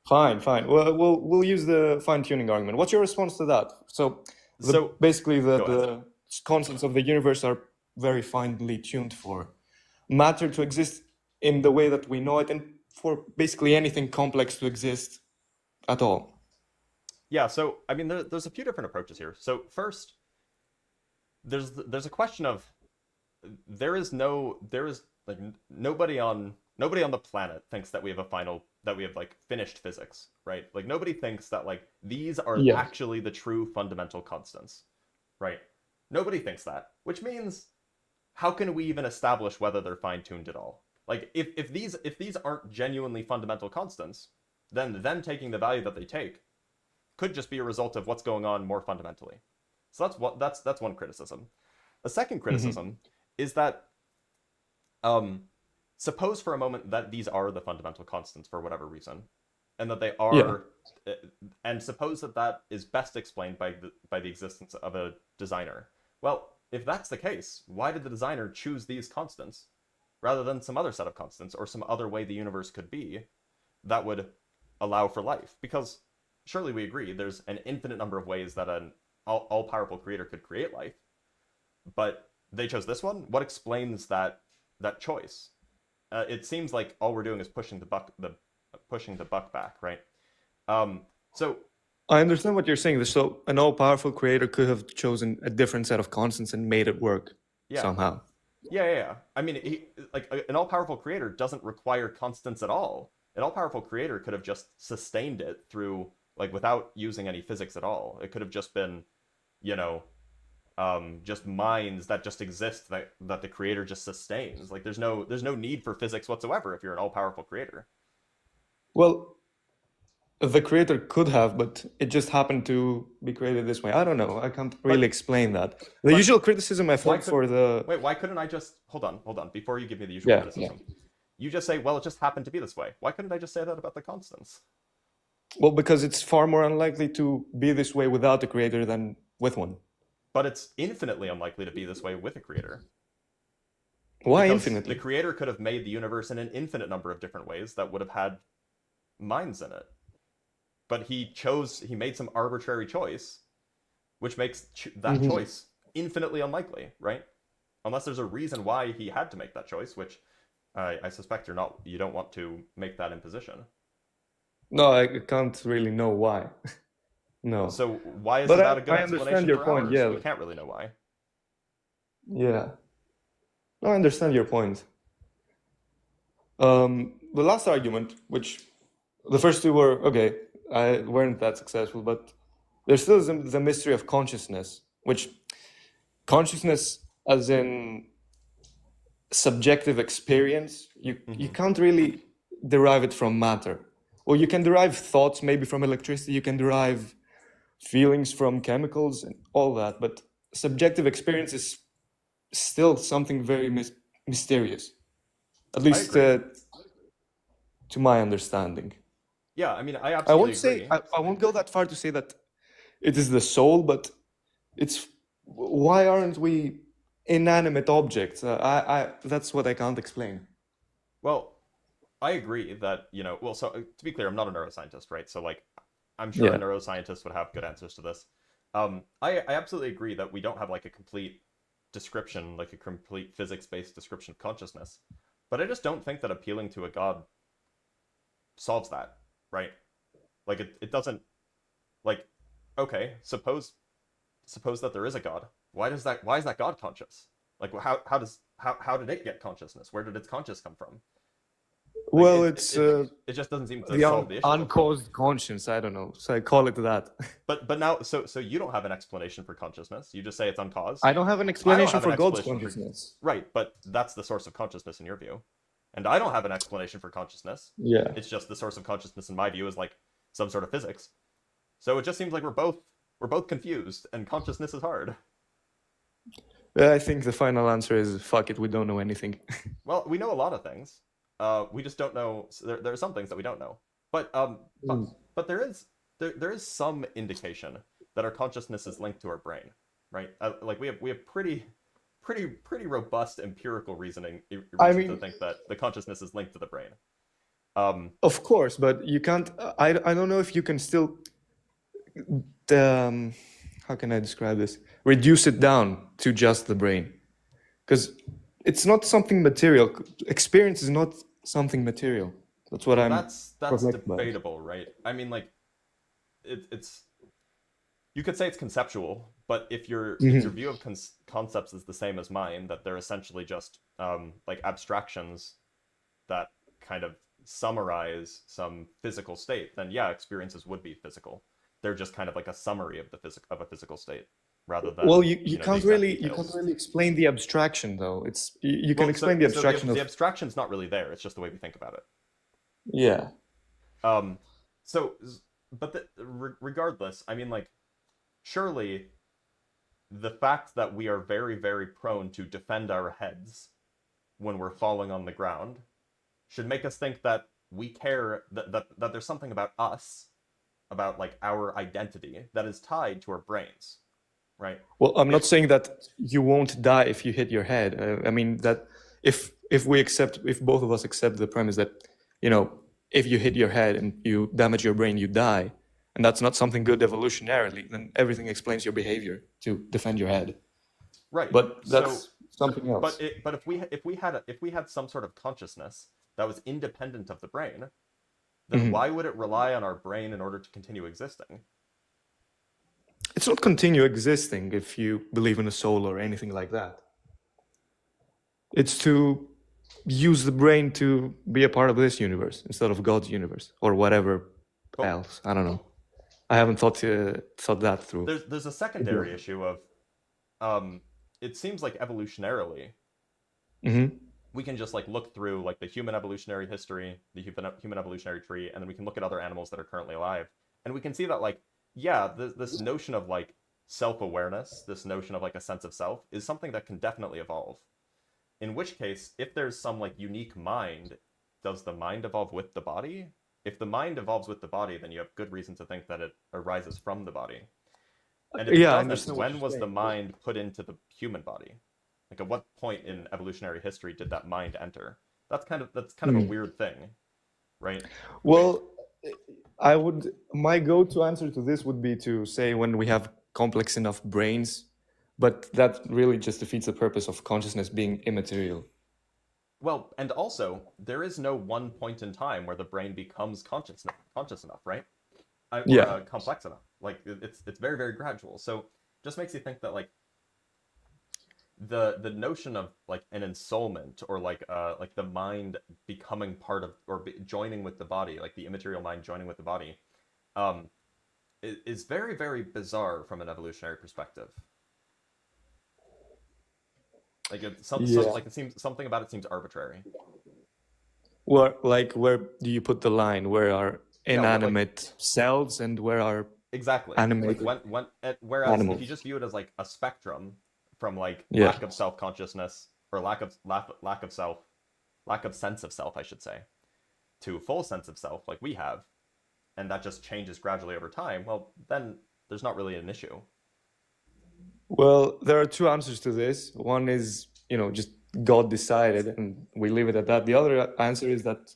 Fine. Well, we'll use the fine-tuning argument. What's your response to that? So basically, go ahead. the constants of the universe are very finely tuned for matter to exist in the way that we know it, and for basically anything complex to exist at all. Yeah, so I mean, there's a few different approaches here. So first, there's a question of there is like nobody on the planet thinks that we have like finished physics, right? Like nobody thinks that like these are Yeah. actually the true fundamental constants, right? Nobody thinks that, which means how can we even establish whether they're fine-tuned at all? Like if these aren't genuinely fundamental constants, then them taking the value that they take could just be a result of what's going on more fundamentally. So that's one criticism. A second criticism is that suppose for a moment that these are the fundamental constants for whatever reason, and that they are, and suppose that is best explained by the existence of a designer. Well, if that's the case, why did the designer choose these constants rather than some other set of constants or some other way the universe could be that would allow for life? Because surely we agree there's an infinite number of ways that an all-powerful creator could create life, but they chose this one. What explains that choice? It seems like all we're doing is pushing the buck back, right? So I understand what you're saying. So an all-powerful creator could have chosen a different set of constants and made it work somehow. Yeah. I mean, an all-powerful creator doesn't require constants at all. An all-powerful creator could have just sustained it through, like, without using any physics at all. It could have just been, just minds that just exist that the creator just sustains. Like, there's no need for physics whatsoever if you're an all-powerful creator. Well, the creator could have, but it just happened to be created this way. I don't know. I can't really explain that. The usual criticism I've heard for the... Wait, why couldn't I just... Hold on. Before you give me the usual criticism. Yeah. You just say, well, it just happened to be this way. Why couldn't I just say that about the constants? Well, because it's far more unlikely to be this way without a creator than with one. But it's infinitely unlikely to be this way with a creator. Why Because infinitely? the creator could have made the universe in an infinite number of different ways that would have had minds in it. But he made some arbitrary choice, which makes that choice infinitely unlikely, right? Unless there's a reason why he had to make that choice, which I suspect you don't want to make that imposition. No, I can't really know why. No. So why isn't But that a good I understand explanation your for point, ours? yeah. We can't really know why. Yeah. No, I understand your point. The last argument, which the first two were okay, weren't that successful, but there's still the mystery of consciousness, which consciousness, as in subjective experience, you can't really derive it from matter. Well, you can derive thoughts maybe from electricity, you can derive feelings from chemicals and all that, but subjective experience is still something very mysterious, at least agree. to my understanding. Yeah, I mean, I I absolutely won't say agree. I won't go that far to say that it is the soul, but it's why aren't we inanimate objects? That's what I can't explain. Well, I agree that, well, so to be clear, I'm not a neuroscientist, right? So, like, I'm sure a Yeah. neuroscientist would have good answers to this. I absolutely agree that we don't have, like, a complete description, like a complete physics-based description of consciousness. But I just don't think that appealing to a god solves that, right? Like, it doesn't, like, okay, suppose that there is a god. Why is that god conscious? Like, how did it get consciousness? Where did its conscious come from? Like, Well, it's it just doesn't seem to the solve the issue. uncaused conscience. I don't know, so I call it that. But now, so you don't have an explanation for consciousness. You just say it's uncaused. I don't have an I don't explanation have for an God's explanation for- consciousness. Right, but that's the source of consciousness in your view. And I don't have an explanation for consciousness. Yeah. It's just the source of consciousness in my view is like some sort of physics. So it just seems like we're both confused, and consciousness is hard. I think the final answer is fuck it. We don't know anything. Well, we know a lot of things. We just don't know. There are some things that we don't know. But but there is some indication that our consciousness is linked to our brain, right? Like we have pretty robust empirical reason to think that the consciousness is linked to the brain. Of course, but you can't. I don't know if you can still. How can I describe this? Reduce it down to just the brain, because it's not something material. Experience is not something material. That's what I'm. That's perplexed by. debatable, right? I mean, like, it's you could say it's conceptual, but if your view of concepts is the same as mine, that they're essentially just like abstractions that kind of summarize some physical state, then yeah, experiences would be physical. They're just kind of like a summary of a physical state, rather than Well, you know, can't the really exact details. explain the abstraction though. It's you can Well, explain the abstraction the of abstraction's not really there. It's just the way we think about it. yeah. So, but regardless, I mean, like, surely the fact that we are very, very prone to defend our heads when we're falling on the ground should make us think that we care, that there's something about us, about, like, our identity, that is tied to our brains, right? Well, I'm not saying that you won't die if you hit your head. I mean that if both of us accept the premise that, you know, if you hit your head and you damage your brain, you die, and that's not something good evolutionarily, then everything explains your behavior to defend your head. Right. But that's something else. But if we had some sort of consciousness that was independent of the brain, then why would it rely on our brain in order to continue existing? It's not continue existing if you believe in a soul or anything like that. It's to use the brain to be a part of this universe instead of God's universe or whatever else. I don't know. I haven't thought that through. There's a secondary issue of, it seems like evolutionarily, we can just, like, look through, like, the human evolutionary history, the human evolutionary tree, and then we can look at other animals that are currently alive, and we can see that, like, yeah, this notion of, like, self-awareness, this notion of, like, a sense of self, is something that can definitely evolve. In which case, if there's some, like, unique mind, does the mind evolve with the body? If the mind evolves with the body, then you have good reason to think that it arises from the body. And if it doesn't, when was the mind put into the human body? Like, at what point in evolutionary history did that mind enter? That's kind of a weird thing, right? Well, my go-to answer to this would be to say when we have complex enough brains, but that really just defeats the purpose of consciousness being immaterial. Well, and also, there is no one point in time where the brain becomes conscious enough, right? Yeah. Complex enough. Like it's very, very gradual. So just makes you think that like the notion of like an ensoulment or like the mind becoming part of or joining with the body, like the immaterial mind joining with the body, um, is very, very bizarre from an evolutionary perspective. Like like it seems something about it seems arbitrary. Where do you put the line? Where are Yeah, inanimate cells and where are Exactly. animated Like whereas animals? if you just view it as like a spectrum from like Yeah. lack of self consciousness or lack of sense of self, I should say, to full sense of self like we have, and that just changes gradually over time, well, then there's not really an issue. Well, there are two answers to this. One is, just God decided and we leave it at that. The other answer is that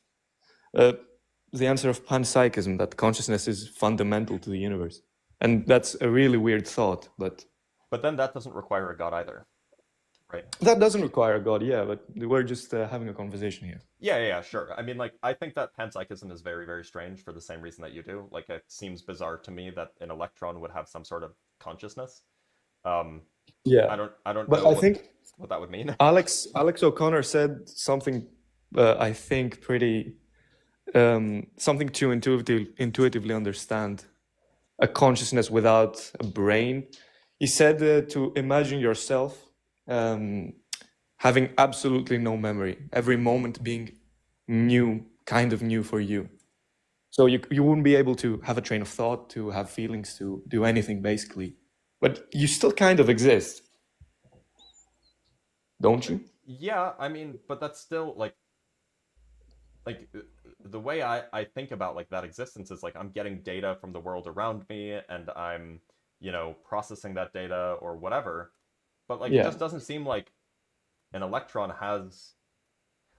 the answer of panpsychism, that consciousness is fundamental to the universe. And that's a really weird thought, but then that doesn't require a god either, right? that doesn't require a God, yeah, but we're just having a conversation here. Yeah, sure. I mean, like, I think that panpsychism is very, very strange for the same reason that you do. Like, it seems bizarre to me that an electron would have some sort of consciousness. Yeah. I don't But know I think what that would mean. Alex O'Connor said something, I think, pretty something to intuitively understand a consciousness without a brain. He said to imagine yourself having absolutely no memory, every moment being new, kind of new for you. So you wouldn't be able to have a train of thought, to have feelings, to do anything basically. But you still kind of exist, don't you? Yeah, I mean, but that's still like the way I think about like that existence is like I'm getting data from the world around me and I'm, processing that data or whatever. But like it Yeah. just doesn't seem like an electron has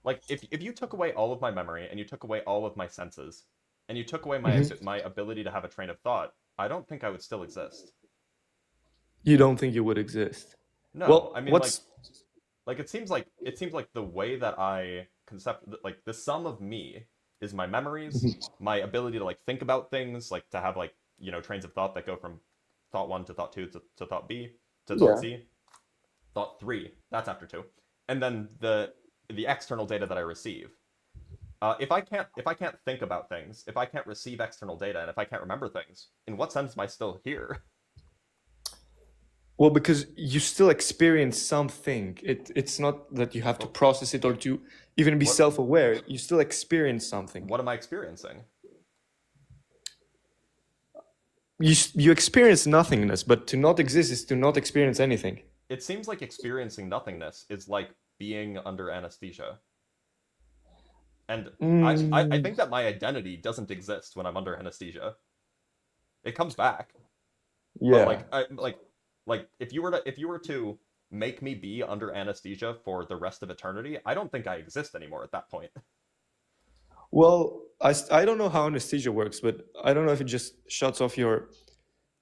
like if you took away all of my memory and you took away all of my senses and you took away my ability to have a train of thought, I don't think I would still exist. You don't think you would exist? No, Well, I mean what's like it seems like the way that I like the sum of me is my memories, my ability to like think about things, like to have like, trains of thought that go from thought 1 to thought 2 to thought B to thought C, thought 3, that's after 2. And then the external data that I receive. If I can't think about things, if I can't receive external data, and if I can't remember things, in what sense am I still here? Well, because you still experience something. It's not that you have to process it or to even be What- self-aware. You still experience something. What am I experiencing? You experience nothingness, but to not exist is to not experience anything. It seems like experiencing nothingness is like being under anesthesia. And I think that my identity doesn't exist when I'm under anesthesia. It comes back. Yeah. But like if you were to make me be under anesthesia for the rest of eternity, I don't think I exist anymore at that point. Well, I don't know how anesthesia works, but I don't know if it just shuts off your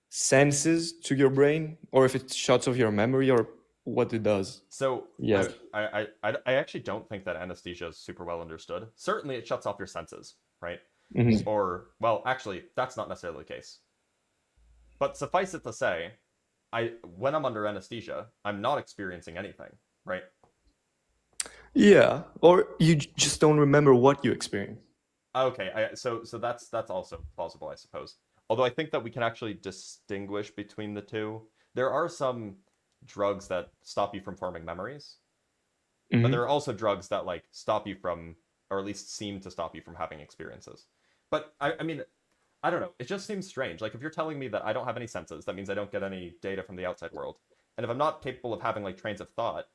senses to your brain or if it shuts off your memory or what it does. So Yeah. I actually don't think that anesthesia is super well understood. Certainly it shuts off your senses, right? Mhm. Or, well, actually, that's not necessarily the case. But suffice it to say, when I'm under anesthesia, I'm not experiencing anything, right? Yeah, or you just don't remember what you experienced. Okay, so that's also plausible, I suppose. Although I think that we can actually distinguish between the two. There are some drugs that stop you from forming memories, but Mhm. there are also drugs that like stop you from, or at least seem to stop you from having experiences. But I mean, I don't know. It just seems strange. Like if you're telling me that I don't have any senses, that means I don't get any data from the outside world. And if I'm not capable of having like trains of thought,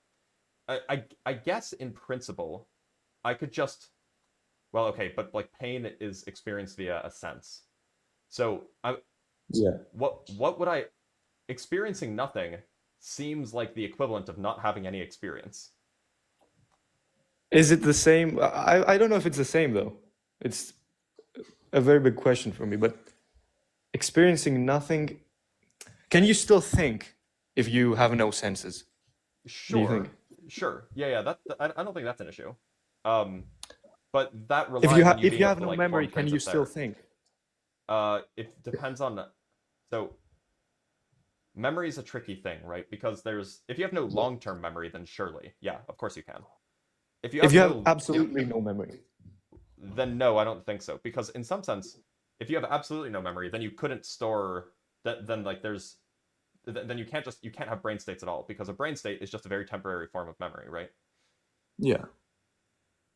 I guess in principle, I could just, well, okay, but like pain is experienced via a sense. So what would I, experiencing nothing seems like the equivalent of not having any experience. Is it the same? I don't know if it's the same though. It's a very big question for me, but experiencing nothing, can you still think if you have no senses? Do you Sure, think? sure, yeah. I don't think that's an issue. But that relies If you on you if being you able have to no like memory, form can trains you of still thought. think? It depends on. So memory is a tricky thing, right? Because if you have no long-term memory, then surely, yeah, of course you can. If you If have you have no, absolutely no memory. then no, I don't think so. Because in some sense, if you have absolutely no memory, then you couldn't store that. Then like then you can't have brain states at all, because a brain state is just a very temporary form of memory, right? Yeah.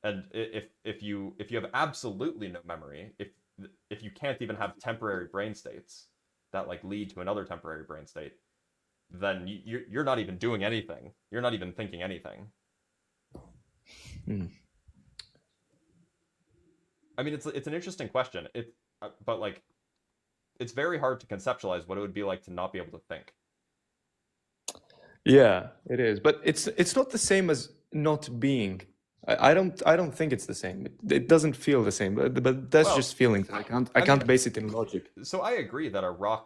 And if you have absolutely no memory, if you can't even have temporary brain states that like lead to another temporary brain state, then you're not even doing anything. You're not even thinking anything. Hmm. I mean, it's an interesting question. But like, it's very hard to conceptualize what it would be like to not be able to think. Yeah, it is. But it's not the same as not being. I don't think it's the same. It doesn't feel the same. But that's Well, just feelings. I I can't mean, base it in logic. so I agree that a rock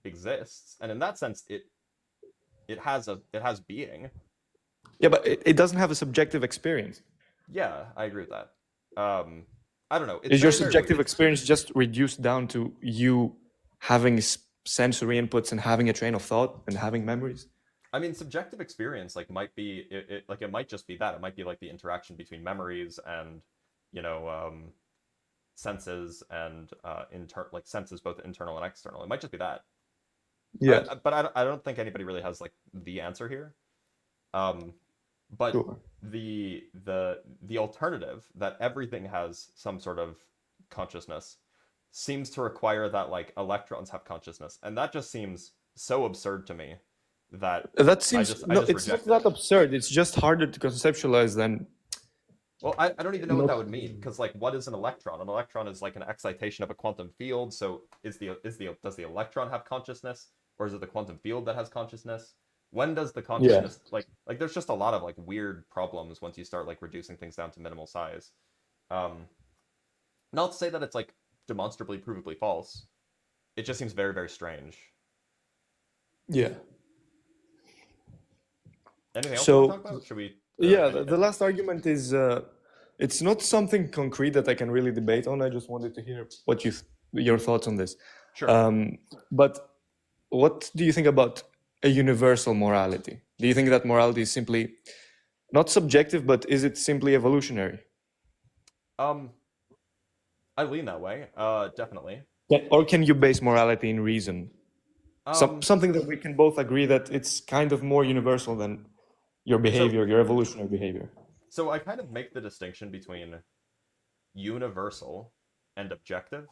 exists, and in that sense, it has being. Yeah, but it doesn't have a subjective experience. Yeah, I agree with that. I don't know. It's Is your very, very subjective weird. experience just reduced down to you having sensory inputs and having a train of thought and having memories? I mean, subjective experience like might be it might just be that. It might be like the interaction between memories and, you know, senses and like senses both internal and external. It might just be that. Yeah, But I don't think anybody really has like the answer here. But sure. the alternative that everything has some sort of consciousness seems to require that like electrons have consciousness, and that just seems so absurd to me that That seems I just it's not reject that it. absurd. It's just harder to conceptualize than Well, I don't even know what that not. would mean, because like what is an electron? An electron is like an excitation of a quantum field. So does the electron have consciousness, or is it the quantum field that has consciousness? When does the Yeah. consciousness like there's just a lot of like weird problems once you start like reducing things down to minimal size. Not to say that it's like demonstrably provably false. It just seems very, very strange. Yeah. Anything else you want to So talk about? Should we yeah, the last argument is it's not something concrete that I can really debate on. I just wanted to hear what your thoughts on this. Sure. But what do you think about a universal morality? Do you think that morality is simply not subjective, but is it simply evolutionary? I lean that way. Definitely. Or can you base morality in reason? Um, Something that we can both agree that it's kind of more universal than your so behavior, your evolutionary behavior. so I kind of make the distinction between universal and objective.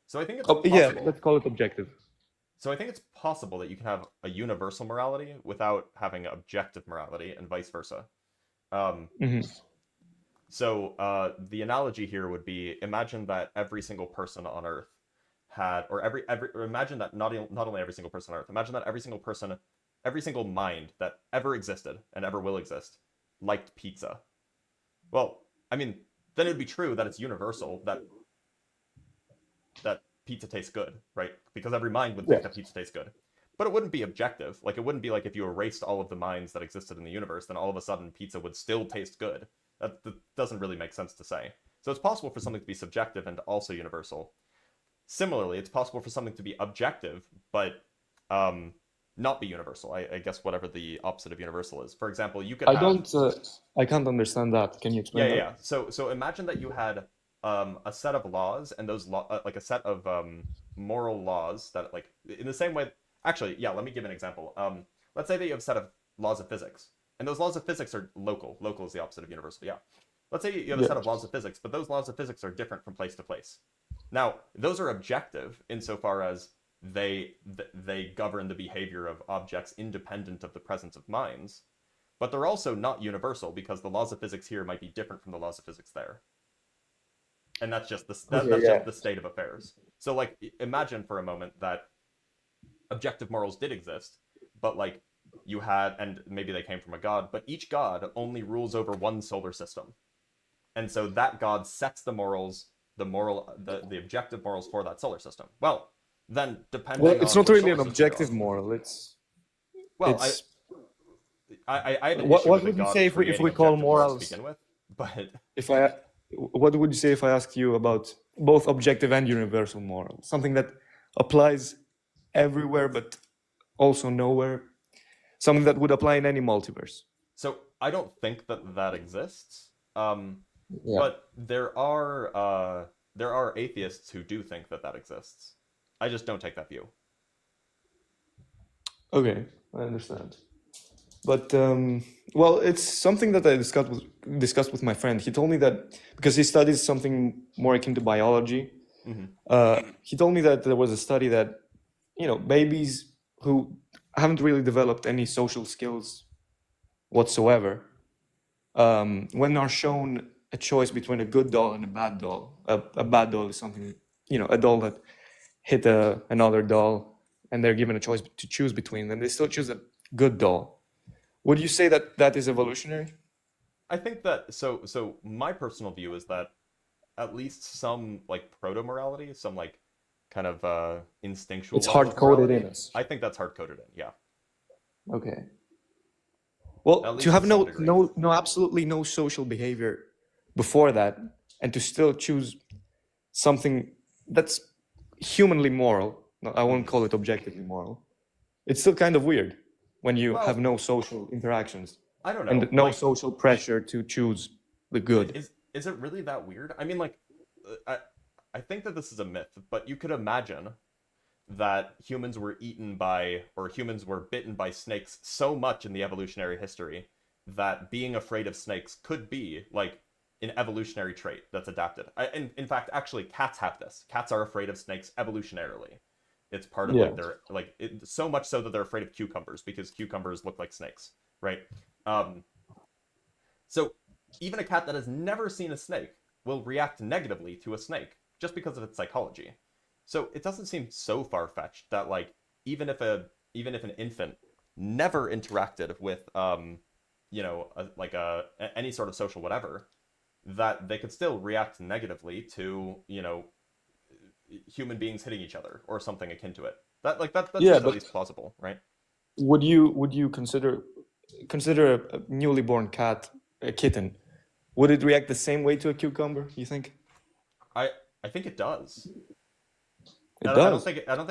So I think it's Oh, yeah, possible. let's call it objective. So I think it's possible that you can have a universal morality without having objective morality, and vice versa. Um, Hmm. so the analogy here would be, imagine that every single person on Earth had, or or imagine that not only every single person on Earth, imagine that every single person, every single mind that ever existed and ever will exist liked pizza. Well, I mean, then it would be true that it's universal that pizza tastes good, right? Because every mind would think that pizza tastes good. But it wouldn't be objective. Like, it wouldn't be like if you erased all of the minds that existed in the universe, then all of a sudden pizza would still taste good. That doesn't really make sense to say. So it's possible for something to be subjective and also universal. Similarly, it's possible for something to be objective, but not be universal. I guess whatever the opposite of universal is. For example, you could have... I can't understand that. Can you explain that? Yeah. So imagine that you had a set of laws, and those like a set of moral laws that, like, in the same way. Actually, yeah. Let me give an example. Let's say that you have a set of laws of physics, and those laws of physics are local. Local is the opposite of universal. Yeah. Let's say you have a set of laws of physics, but those laws of physics are different from place to place. Now, those are objective insofar as they govern the behavior of objects independent of the presence of minds. But they're also not universal, because the laws of physics here might be different from the laws of physics there. And that's just just the state of affairs. So, like, imagine for a moment that objective morals did exist, but like you had, and maybe they came from a god, but each god only rules over one solar system. And so that god sets the morals, the objective morals for that solar system. Well, then depending Well, it's on not which really an solar system you're objective on- moral. It's Well, it's I have an what issue with would a you god say if we creating call objective morals morals? to begin with, but If I what would you say if I asked you about both objective and universal moral? Something that applies everywhere but also nowhere, something that would apply in any multiverse. So I don't think that that exists. Yeah. But there are atheists who do think that that exists. I just don't take that view. Okay, I understand. But well, it's something that I discussed with my friend. He told me that because he studies something more akin to biology, he told me that there was a study that, you know, babies who haven't really developed any social skills whatsoever, when are shown a choice between a good doll and a bad doll. A bad doll is something, you know, a doll that hit another doll, and they're given a choice to choose between them. They still choose a good doll. Would you say that that is evolutionary? I think that so my personal view is that at least some like proto-morality, some like kind of instinctual It's level of hard-coded morality, in us. I think that's hard-coded in, yeah. Okay. Well, At to least have to some no degree. absolutely no social behavior before that, and to still choose something that's humanly moral. No, I won't call it objectively moral. It's still kind of weird when you have Well, no social interactions I don't know. and no Like, social pressure to choose the good. is it really that weird? I mean, like, I think that this is a myth, but you could imagine that humans were eaten by, or humans were bitten by snakes so much in the evolutionary history that being afraid of snakes could be like an evolutionary trait that's adapted. In fact, actually, cats have this. Cats are afraid of snakes evolutionarily. It's part of Yeah. like their like so much so that they're afraid of cucumbers because cucumbers look like snakes, right? Um, so even a cat that has never seen a snake will react negatively to a snake just because of its psychology. So it doesn't seem so far-fetched that like even if an infant never interacted with you know any sort of social whatever, that they could still react negatively to, you know, human beings hitting each other or something akin to it. That Yeah, seems at but least plausible, right? would you consider a newly born cat, a kitten, would it react the same way to a cucumber, you think? I I think it does. It does. I don't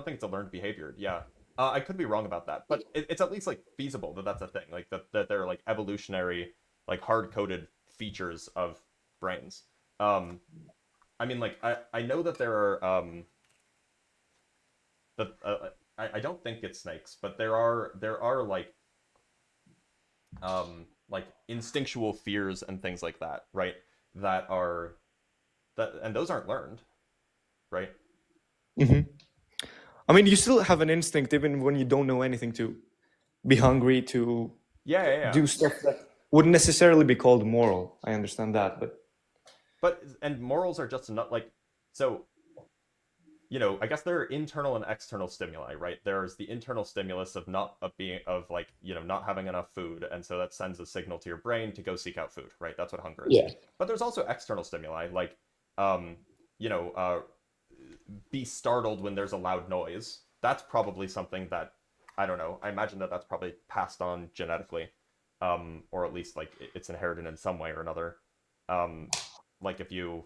think it's a learned behavior. Yeah. I could be wrong about that, but it's at least like feasible that that's a thing. Like that there are like evolutionary, like hard-coded features of brains. Um, I mean, like I know that there are that I don't think it's snakes, but there are like instinctual fears and things like that, right? That are that and those aren't learned, right? Hmm. I mean, you still have an instinct even when you don't know anything to be hungry, to Yeah, yeah, yeah. do stuff that wouldn't necessarily be called moral. I understand that, but But and morals are just not like so. You know, I guess there are internal and external stimuli, right? There's the internal stimulus of not of being of like, you know, not having enough food, and so that sends a signal to your brain to go seek out food, right? That's what hunger is. yeah. But there's also external stimuli, like um, you know, be startled when there's a loud noise. That's probably something that I don't know. I imagine that that's probably passed on genetically, or at least like it's inherited in some way or another. Um, like if you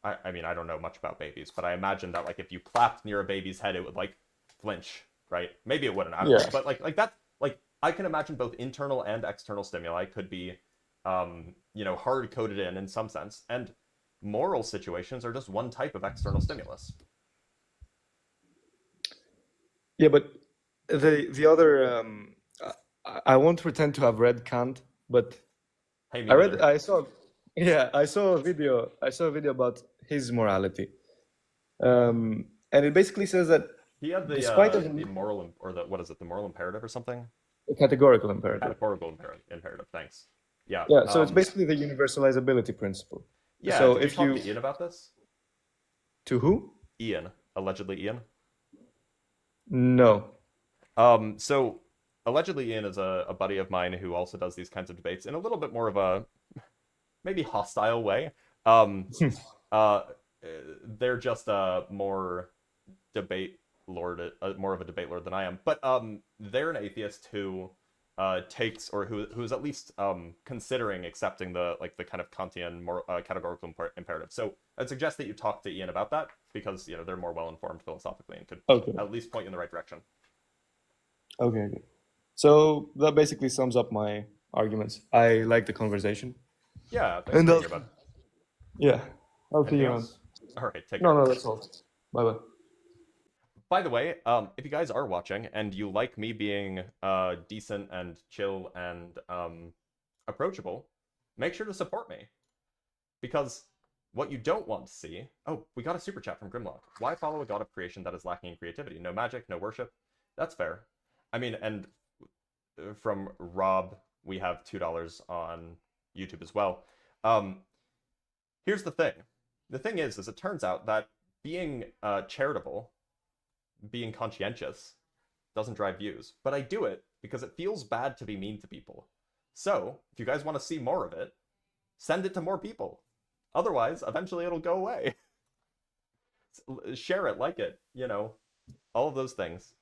I mean, I don't know much about babies, but I imagine that like if you clapped near a baby's head, it would like flinch, right? Maybe it wouldn't, I don't know. Yeah. But like that, like I can imagine both internal and external stimuli could be, you know, hard coded in some sense, and moral situations are just one type of external stimulus. Yeah, but the other I won't pretend to have read Kant, but Hey, me I read neither. I saw yeah, I saw a video about his morality. And it basically says that He had despite the moral or the what is it, the moral imperative or something? a categorical imperative. Categorical imperative. Thanks. Yeah. Yeah, so it's basically the universalizability principle. Yeah. So Did you if talk you to Ian about this? to who? Ian, allegedly Ian. No. So allegedly Ian is a buddy of mine who also does these kinds of debates in a little bit more of a maybe hostile way. Um, uh, they're just more debate lord, more of a debate lord than I am. But they're an atheist who takes or who's at least considering accepting the like the kind of Kantian more categorical imperative. So I'd suggest that you talk to Ian about that. because they're more well informed philosophically and could Okay. at least point you in the right direction. Okay. So that basically sums up my arguments. I like the conversation. Yeah, thanks And for being here, bud. yeah, I'll see Anything you around. else? All right, take No, care. no, that's all. Bye bye. By the way, if you guys are watching and you like me being decent and chill and approachable, make sure to support me. Because what you don't want to see... Oh, we got a super chat from Grimlock. Why follow a god of creation that is lacking in creativity? No magic, no worship? That's fair. I mean, and from Rob, we have $2 on YouTube as well. Here's the thing. The thing is it turns out that being charitable, being conscientious, doesn't drive views. But I do it because it feels bad to be mean to people. So, if you guys want to see more of it, send it to more people. Otherwise, eventually it'll go away. Share it, like it, all of those things.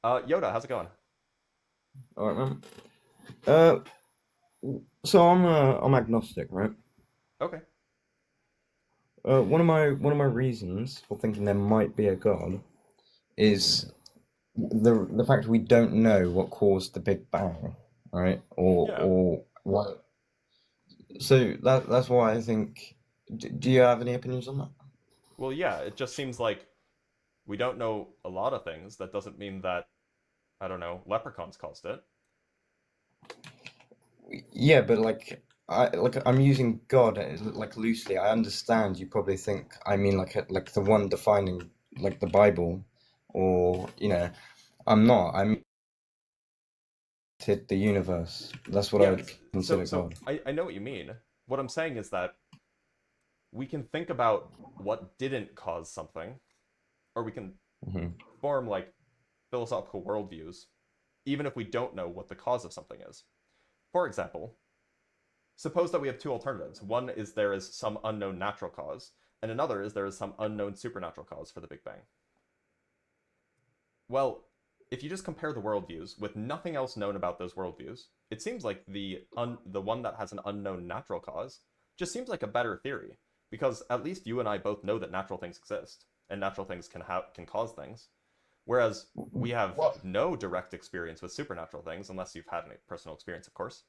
Yoda, how's it going? All right, man. So I'm agnostic, right? Okay. One of my reasons for thinking there might be a god is the fact we don't know what caused the Big Bang, right? Or what. So that's why I think. Do you have any opinions on that? Well, yeah, it just seems like we don't know a lot of things. That doesn't mean that, I don't know, leprechauns caused it. Yeah, but I'm using God loosely. I understand you probably think I mean like the one defining like the Bible, or I'm not. I'm the universe. That's what I would consider God. I know what you mean. What I'm saying is that we can think about what didn't cause something, or we can form like philosophical worldviews, even if we don't know what the cause of something is. For example, suppose that we have two alternatives. One is there is some unknown natural cause, and another is there is some unknown supernatural cause for the Big Bang. Well, if you just compare the worldviews with nothing else known about those worldviews, it seems like the one that has an unknown natural cause just seems like a better theory, because at least you and I both know that natural things exist, and natural things can cause things. Whereas we have no direct experience with supernatural things, unless you've had any personal experience, of course.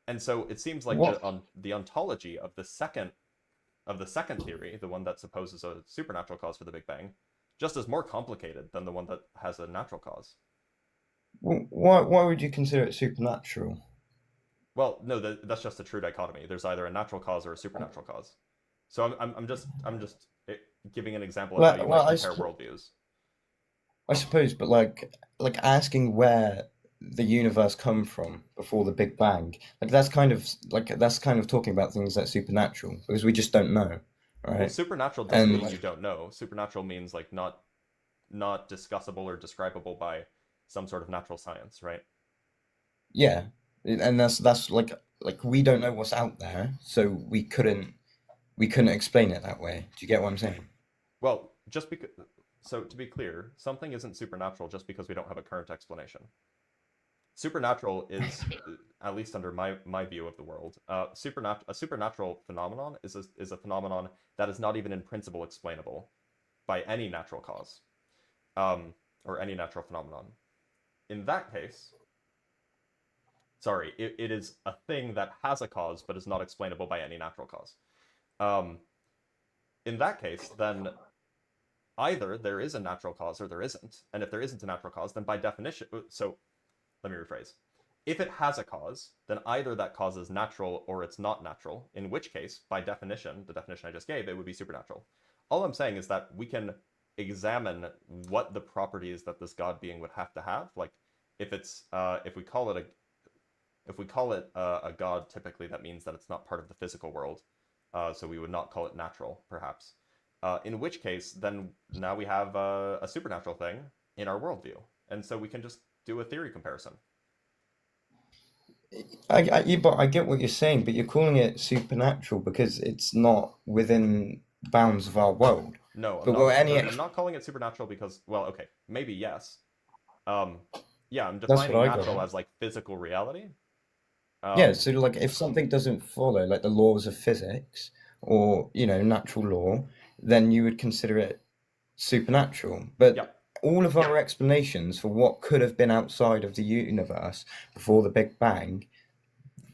And so it seems like the ontology of the second theory, the one that supposes a supernatural cause for the Big Bang, just is more complicated than the one that has a natural cause. Well, why would you consider it supernatural? Well, no, that's just a true dichotomy. There's either a natural cause or a supernatural cause. So I'm just giving an example of how you might compare worldviews. I suppose, but like asking where the universe come from before the Big Bang, that's kind of talking about things that's supernatural, because we just don't know, right? Well, supernatural doesn't mean you don't know. Supernatural means like not discussable or describable by some sort of natural science, right? Yeah, and that's like we don't know what's out there, so we couldn't explain it that way. Do you get what I'm saying? Well, so to be clear, something isn't supernatural just because we don't have a current explanation. Supernatural is, at least under my view of the world, a supernatural phenomenon is a phenomenon that is not even in principle explainable by any natural cause, or any natural phenomenon. In that case, sorry, it is a thing that has a cause but is not explainable by any natural cause. In that case, then either there is a natural cause or there isn't. And if there isn't a natural cause, then by definition... So, let me rephrase. If it has a cause, then either that cause is natural or it's not natural, in which case, by definition, the definition I just gave, it would be supernatural. All I'm saying is that we can examine what the properties that this God being would have to have. Like, if it's if we call it a God, typically that means that it's not part of the physical world. So we would not call it natural, perhaps. In which case, then now we have a supernatural thing in our worldview. And so we can just do a theory comparison. I get what you're saying, but you're calling it supernatural because it's not within bounds of our world. No, I'm not calling it supernatural because, well, okay, maybe yes. Yeah, I'm defining natural as like physical reality. Yeah, so like if something doesn't follow like the laws of physics or natural law, then you would consider it supernatural, but Yep. all of our explanations for what could have been outside of the universe before the Big Bang,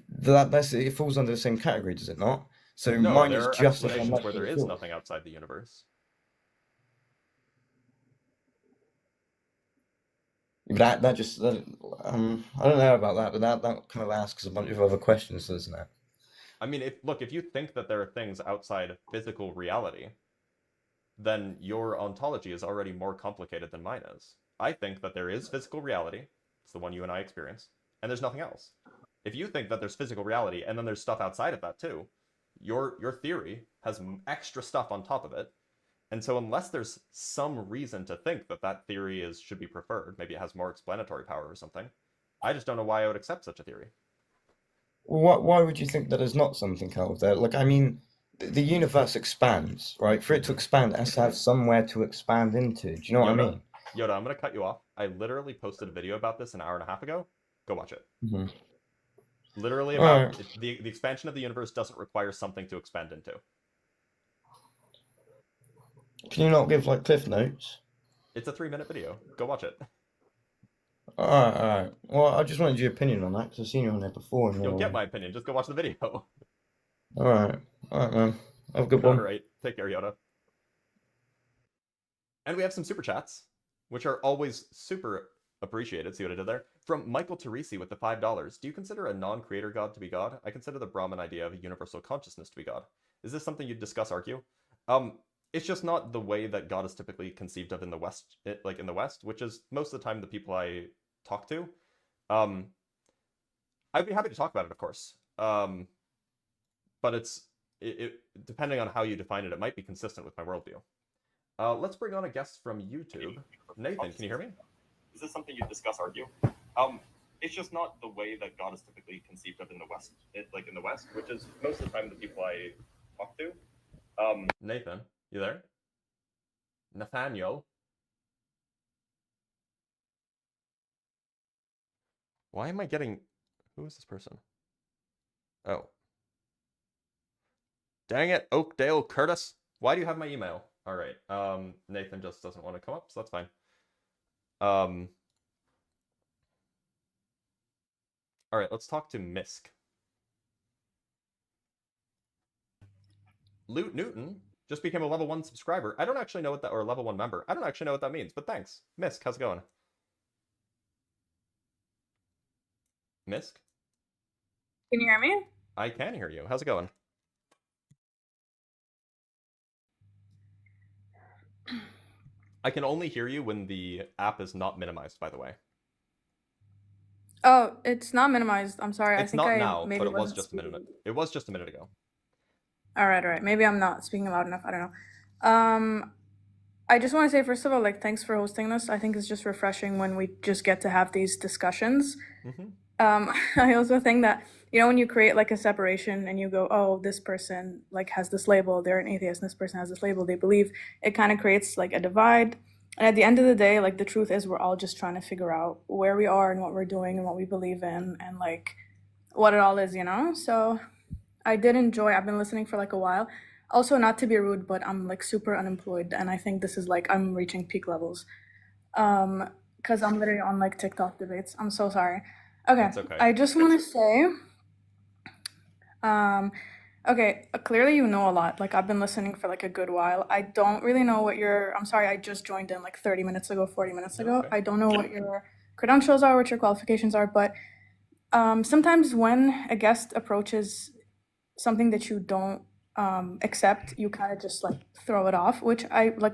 it falls under the same category, does it not? So No, mine there is are just as explanations unlikely where there as is yours. nothing outside the universe. That just I don't know about that, but that kind of asks a bunch of other questions, doesn't it? I mean, if you think that there are things outside physical reality, then your ontology is already more complicated than mine is. I think that there is physical reality. It's the one you and I experience, and there's nothing else. If you think that there's physical reality and then there's stuff outside of that too, your theory has extra stuff on top of it. And so unless there's some reason to think that that theory should be preferred, maybe it has more explanatory power or something, I just don't know why I would accept such a theory. Why would you think that there's not something out there? Like, I mean, the universe expands, right? For it to expand, it has to have somewhere to expand into. Do you know what I mean? Yoda, I'm going to cut you off. I literally posted a video about this an hour and a half ago. Go watch it. Mm-hmm. Literally All about right. the expansion of the universe doesn't require something to expand into. Can you not give like cliff notes? It's a 3-minute video. Go watch it. All right, all right. Well, I just wanted your opinion on that because I've seen you on there before. And You'll get my opinion. Just go watch the video. All right, man. Have a good one. All right. Take care, Yoda. And we have some super chats, which are always super appreciated. See what I did there? From Michael Teresi with the $5. Do you consider a non-creator God to be God? I consider the Brahman idea of a universal consciousness to be God. Is this something you'd discuss, argue? It's just not the way that God is typically conceived of in the West, in the West, which is most of the time the people I talk to. I'd be happy to talk about it, of course. But it depending on how you define it, it might be consistent with my worldview. Let's bring on a guest from YouTube. Nathan, can you hear me? Is this something you'd discuss, argue? It's just not the way that God is typically conceived of in the West, in the West, which is most of the time the people I talk to. Nathan, you there? Nathaniel? Why am I getting... Who is this person? Oh. Dang it, Oakdale Curtis. Why do you have my email? All right. Nathan just doesn't want to come up, so that's fine. All right, let's talk to Misk. Loot Newton just became a level 1 subscriber. I don't actually know what that, or a level 1 member. I don't actually know what that means, but thanks. Misk, how's it going? Misk? Can you hear me? I can hear you. How's it going? I can only hear you when the app is not minimized, by the way. Oh, it's not minimized. I'm sorry. It's not now, maybe but it was wasn't just a minute. speaking. It was just a minute ago. All right. Maybe I'm not speaking loud enough. I don't know. I just want to say, first of all, like, thanks for hosting this. I think it's just refreshing when we just get to have these discussions. Mm-hmm. I also think that, when you create like a separation and you go, oh, this person like has this label, they're an atheist, and this person has this label, they believe, it kind of creates like a divide. And at the end of the day, like, the truth is we're all just trying to figure out where we are and what we're doing and what we believe in and like what it all is, So I did enjoy, I've been listening for like a while. Also, not to be rude, but I'm like super unemployed, and I think this is like I'm reaching peak levels. Because I'm literally on like TikTok debates. I'm so sorry. Okay. It's okay. I just want to say, okay, clearly you know a lot. Like, I've been listening for like a good while. I don't really know what I'm sorry, I just joined in like 30 minutes ago, 40 minutes ago. Okay. I don't know what your credentials are, what your qualifications are, but sometimes when a guest approaches something that you don't accept, you kind of just like throw it off, which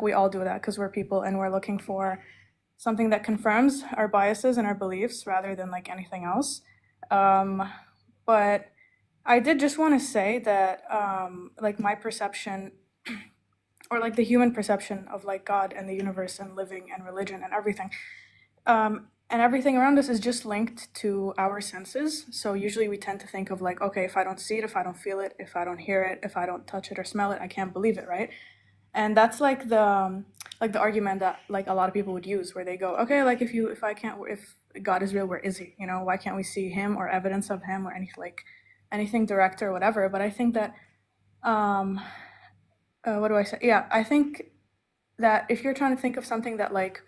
we all do that because we're people and we're looking for something that confirms our biases and our beliefs rather than like anything else. But I did just want to say that like my perception or like the human perception of like God and the universe and living and religion and everything around us is just linked to our senses. So usually we tend to think of like, okay, if I don't see it, if I don't feel it, if I don't hear it, if I don't touch it or smell it, I can't believe it, right? And that's like the argument that like a lot of people would use, where they go, okay, like if God is real, where is he? Why can't we see him or evidence of him or anything direct or whatever? But I think that what do I say? Yeah, I think that if you're trying to think of something that like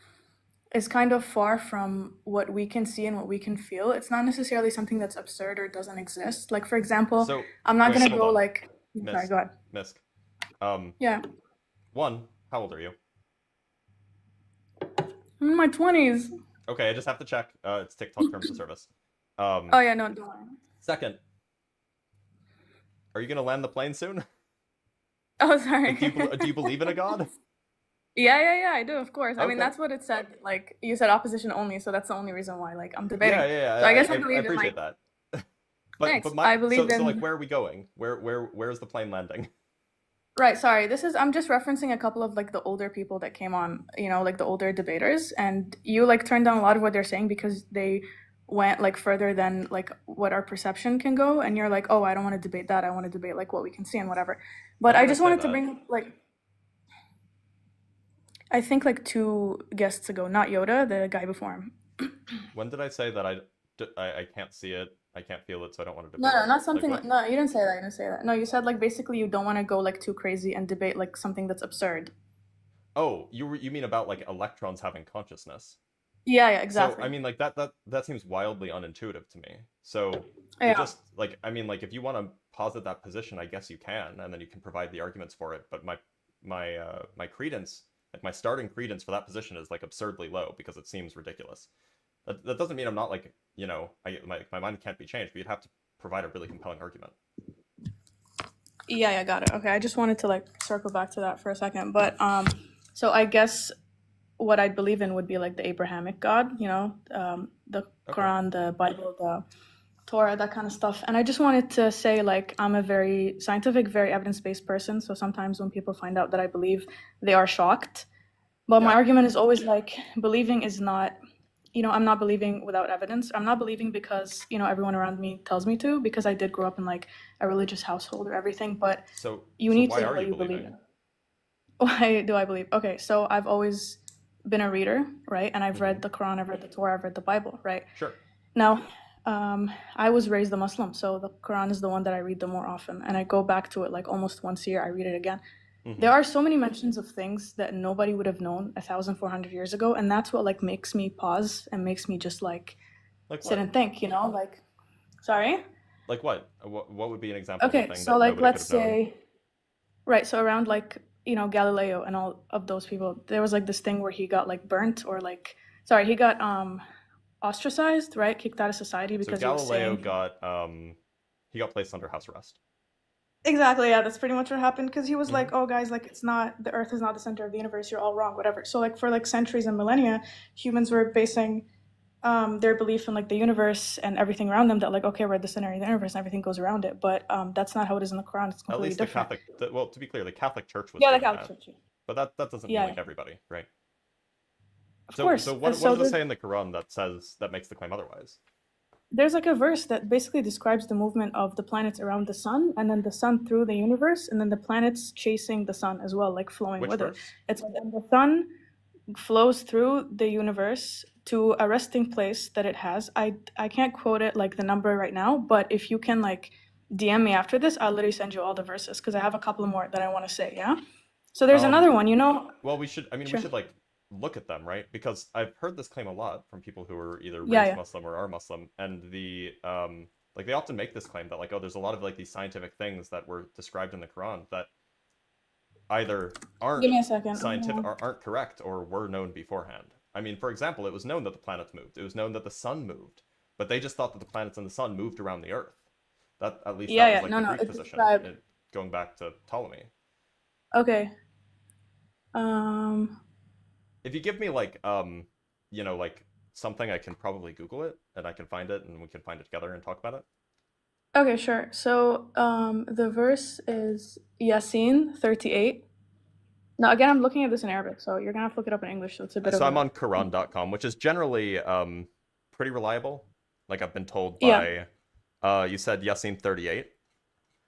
is kind of far from what we can see and what we can feel, it's not necessarily something that's absurd or doesn't exist. Like for example, So I'm not wait, gonna hold go on. like. Sorry, Misk. go ahead. Misk. Yeah, One, how old are you? I'm in my 20s. Okay, I just have to check. It's TikTok terms of service. Oh yeah, no, don't worry. Second, are you gonna land the plane soon? Oh, sorry. Do you believe in a god? Yeah, I do, of course. I mean, Okay. that's what it said. Like, you said opposition only, so that's the only reason why, like, I'm Yeah, debating. yeah, So I guess I I believe in, appreciate like, that. thanks. But I believe so like in, where are we going? Where's the plane landing? right, sorry. I'm just referencing a couple of, like, the older people that came on, like, the older debaters, and you, like, turned down a lot of what they're saying because they went, like, further than, like, what our perception can go, and you're like, oh, I don't want to debate that. I want to debate, like, what we can see and whatever. But When I did I just say wanted to that? bring, up, like, I think, like, 2 guests ago, not Yoda, the guy before him. When did I say that I can't see it, I can't feel it, so I don't want to No, debate no, it? not Like something what? like, no, you didn't say that. You didn't say that. No, you said like basically you don't want to go like too crazy and debate like something that's absurd. Oh, you mean about like electrons having consciousness? Yeah, So I exactly. mean like that seems wildly unintuitive to me. So you Yeah. just like I mean like if you want to posit that position, I guess you can, and then you can provide the arguments for it. But my credence, like my starting credence for that position is like absurdly low because it seems ridiculous. That doesn't mean I'm not like my mind can't be changed, but you'd have to provide a really compelling argument. Yeah, got it. Okay, I just wanted to like circle back to that for a second. But so I guess what I believe in would be like the Abrahamic God, the Okay. Quran, the Bible, the Torah, that kind of stuff. And I just wanted to say like I'm a very scientific, very evidence-based person. So sometimes when people find out that I believe, they are shocked. But my Yeah. argument is always like believing is not, I'm not believing without evidence. I'm not believing because, everyone around me tells me to, because I did grow up in like a religious household or everything, but So you so need why to know are what you you believe believing? in. Why do I believe? Okay, so I've always been a reader, right? And I've read the Quran, I've read the Torah, I've read the Bible, right? Sure. Now, I was raised a Muslim, so the Quran is the one that I read the more often, and I go back to it like almost once a year. I read it again. There are so many mentions of things that nobody would have known 1,400 years ago, and that's what like makes me pause and makes me just like Like sit what? and think, like, sorry. Like what? What would be an example of a Okay, thing so that like nobody could let's have known? say, right, so around like Galileo and all of those people, there was like this thing where he got like burnt or like, sorry, he got ostracized, right, kicked out of society So because he was Galileo saying. he got placed under house arrest. Exactly, yeah, that's pretty much what happened because he was like, oh guys, like it's not, the earth is not the center of the universe, you're all wrong, whatever. So like for like centuries and millennia, humans were basing their belief in like the universe and everything around them that like, okay, we're at the center of the universe and everything goes around it, but that's not how it is in the Quran. It's At completely least the different. well, to be clear, the Catholic Church was Yeah, like doing Alex that. Ritchie. But that doesn't mean Yeah, like everybody, right? of So course. what So does it say in the Quran that makes the claim otherwise? there's like a verse that basically describes the movement of the planets around the sun and then the sun through the universe and then the planets chasing the sun as well, like flowing Which with it. verse? It's like the sun flows through the universe to a resting place that it has. I can't quote it like the number right now, but if you can like DM me after this, I'll literally send you all the verses because I have a couple more that I want to say, yeah? So there's another one, Well, we should Sure. like look at them, right? Because I've heard this claim a lot from people who are either Yeah, raised yeah. Muslim or are Muslim, and like they often make this claim that like, oh, there's a lot of like these scientific things that were described in the Quran that either aren't Give me a second. scientific or aren't correct or were known beforehand. I mean, for example, it was known that the planets moved. It was known that the sun moved, but they just thought that the planets and the sun moved around the Earth. That at least Yeah, that was yeah. like No, the no, Greek it's position, described. going back to Ptolemy. Okay. If you give me like like something, I can probably Google it and I can find it and we can find it together and talk about it. Okay, sure. So the verse is Yasin 38. Now again, I'm looking at this in Arabic, so you're gonna have to look it up in English. So it's a bit So of I'm a on Quran.com, which is generally pretty reliable. Like I've been told yeah. by you said Yasin 38.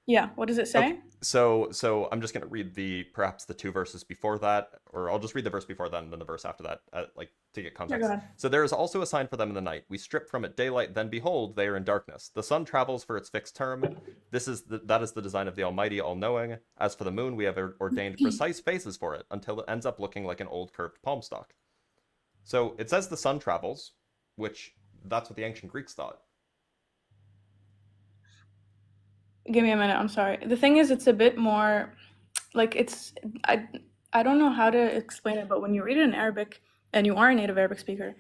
Yeah, what does it say? Okay, so I'm just gonna read perhaps the two verses before that, or I'll just read the verse before that and then the verse after that, like to get Yeah, context. go ahead. So there is also a sign for them in the night. We strip from it daylight, then behold, they are in darkness. The sun travels for its fixed term. That is the design of the Almighty, all-knowing. As for the moon, we have ordained precise phases for it until it ends up looking like an old curved palm stalk. So it says the sun travels, which that's what the ancient Greeks thought. Give me a minute, I'm sorry. The thing is, it's a bit more like I I don't know how to explain it, but when you read it in Arabic and you are a native Arabic speaker,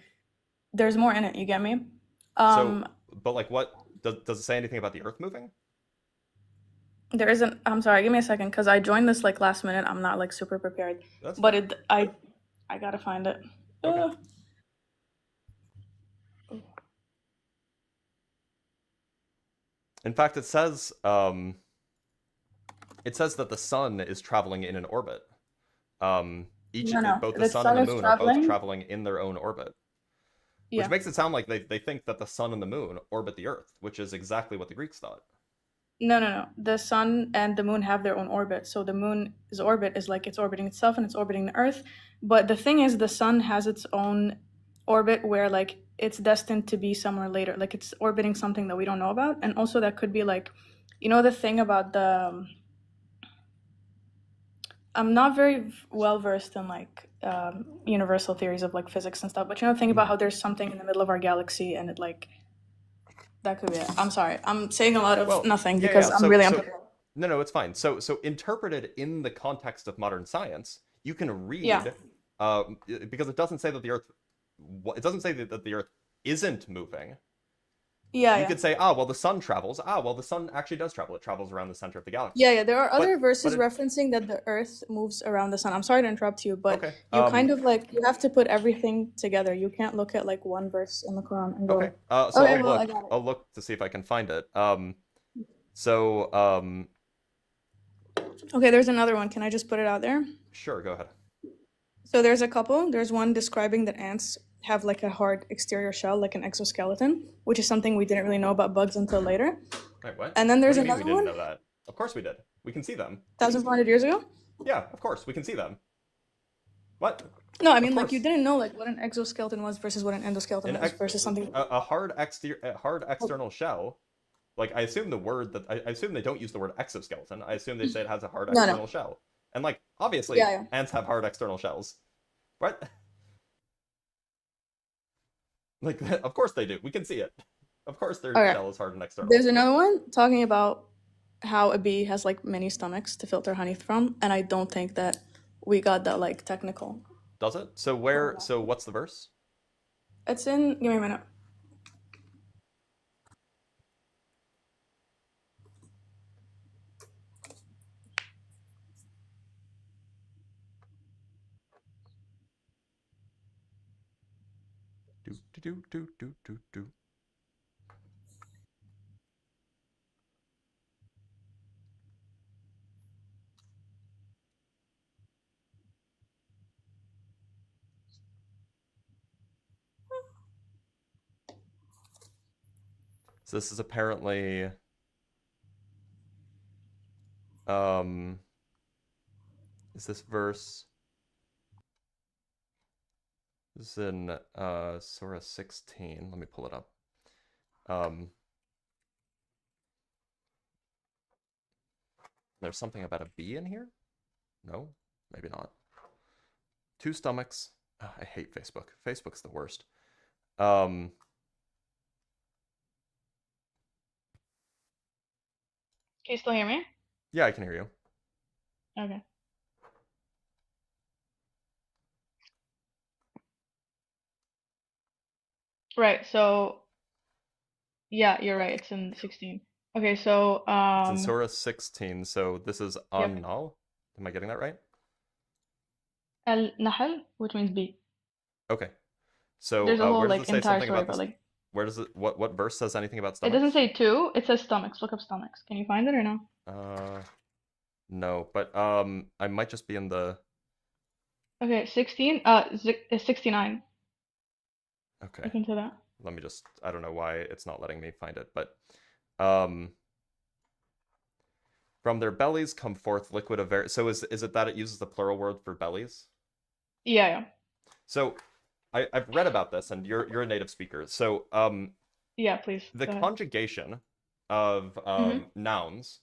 there's more in it, you get me? So, but like, what does it say anything about the Earth moving? There isn't, I'm sorry, give me a second, because I joined this like last minute. I'm not like super prepared. That's But fine. I gotta find it. Okay. In fact, it says that the sun is traveling in an orbit. No, Both the the sun sun and the is moon are both traveling. traveling in their own orbit, which Yeah. makes it sound like they think that the sun and the moon orbit the Earth, which is exactly what the Greeks thought. No. The sun and the moon have their own orbit. So the moon's orbit is like it's orbiting itself and it's orbiting the Earth. But the thing is, the sun has its own orbit where like it's destined to be somewhere later. Like it's orbiting something that we don't know about. And also that could be like, you know, the thing about the I'm not very well versed in like universal theories of like physics and stuff, but you know, think about how there's something in the middle of our galaxy and it like that could be it. I'm sorry, I'm saying a lot of nothing because I'm really unprepared. No, it's fine. So interpreted in the context of modern science, you can read Yeah. Because it doesn't say that the Earth, it doesn't say that the Earth isn't moving. Yeah, You could say, well, the sun travels. Well, the sun actually does travel. It travels around the center of the galaxy. Yeah. There are other But verses it- referencing that the Earth moves around the sun. I'm sorry to interrupt you, but Okay. you kind of like you have to put everything together. You can't look at like one verse in the Quran and go, Okay. So okay, well, I got it. I'll look to see if I can find it. Okay, there's another one. Can I just put it out there? Sure, go ahead. So there's a couple. There's one describing that ants have like a hard exterior shell, like an exoskeleton, which is something we didn't really know about bugs until later. Wait, what? And then there's What do you mean another we didn't one. know that? Of course we did. We can see them. 1,400 years ago? Yeah, of course we can see them. What? No, I mean Of like you course. didn't know like what an exoskeleton was versus what an endoskeleton was versus something. A hard external shell. Like I assume I assume they don't use the word exoskeleton. I assume they say it has a hard No. external shell. And like obviously Yeah. ants have hard external shells. What? Like of course they do. We can see it. Of course their Okay. shell is hard and external. There's another one talking about how a bee has like many stomachs to filter honey from, and I don't think that we got that like technical. Does it? So what's the verse? It's in. Give me a minute. Do. So this is apparently is this verse this is in Surah 16. Let me pull it up. There's something about a bee in here? No, maybe not. Two stomachs. I hate Facebook. Facebook's the worst. Can you still hear me? Yeah, I can hear you. Okay. Right. So, yeah, you're right. It's in 16. Okay. So, It's in Surah 16. So this is An-Nahl. Am I getting that right? Al-Nahl, which means bee. Okay. So There's a whole where does like it say entire something story, about but this? like Where does it? What verse says anything about it stomachs? doesn't say two. It says stomachs. Look up stomachs. Can you find it or no? No, but I might just be in the. Okay, 16. 69. Okay. Look into that. Let me just. I don't know why it's not letting me find it, but um. From their bellies come forth liquid of air. So is it that it uses the plural word for bellies? Yeah. So I've read about this, and you're a native speaker. So Yeah, please. the Go ahead. conjugation of nouns.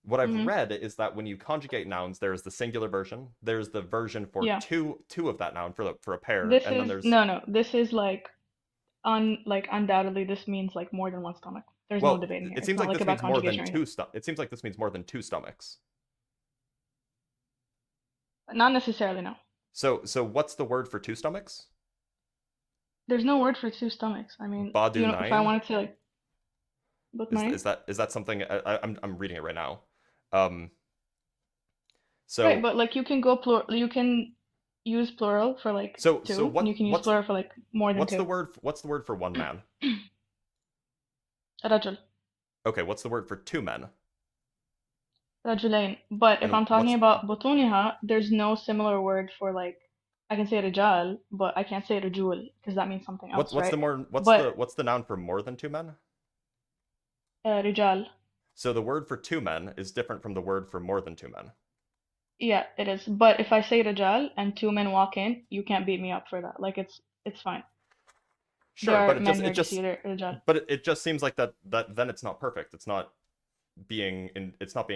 What I've read is that when you conjugate nouns, there's the singular version. There's the version for Yeah. two of that noun for a pair, This and then is there's no. This is like undoubtedly this means like more than one stomach. There's no debating here. it It's seems not like like this about means more conjugation than or anything. It seems like this means more than two stomachs. Not necessarily, no. So what's the word for two stomachs? There's no word for two stomachs. I mean, Badu you know, if I nine? wanted to like book mine. Is that something? I'm reading it right now. So Right, but like you can go plural. You can use plural for like so two, what and you can use plural for like more than two. what's the word for one man? رجل. Okay, what's the word for two men? رجلين. But if And I'm talking what's about بطونها, there's no similar word for like I can say رجال, but I can't say رجول because that means something else, what's right? the more But what's the noun for more than two men? رجال. So the word for two men is different from the word for more than two men. Yeah, it is. But if I say رجال and two men walk in, you can't beat me up for that. Like it's fine. Sure, There but are men here to see their رجال. but it just seems like that then it's not perfect. It's not being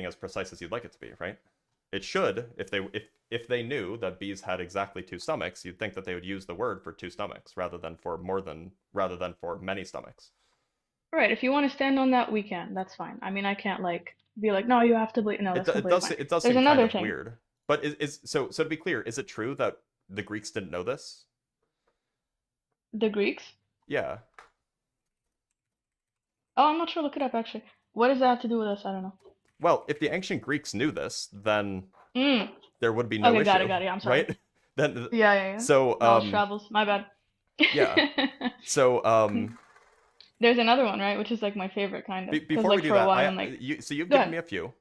as precise as you'd like it to be, right? It should, if they knew that bees had exactly two stomachs, you'd think that they would use the word for two stomachs rather than for many stomachs. Right, if you want to stand on that, we can. That's fine. I mean, I can't like be like, no, you have to believe. No, that's completely fine. It does There's seem kind another of thing. weird. But so to be clear, is it true that the Greeks didn't know this? The Greeks? Yeah. Oh, I'm not sure. Look it up actually. What does that have to do with us? I don't know. Well, if the ancient Greeks knew this, then Mm. there would be no Okay, issue. got it. Yeah, I'm sorry. Right? Then Yeah. So Knowledge travels. My bad. yeah. So There's another one, right? Which is like my favorite kind of. Because before like we do for a that, while, I'm like, so you've go given ahead. me a few.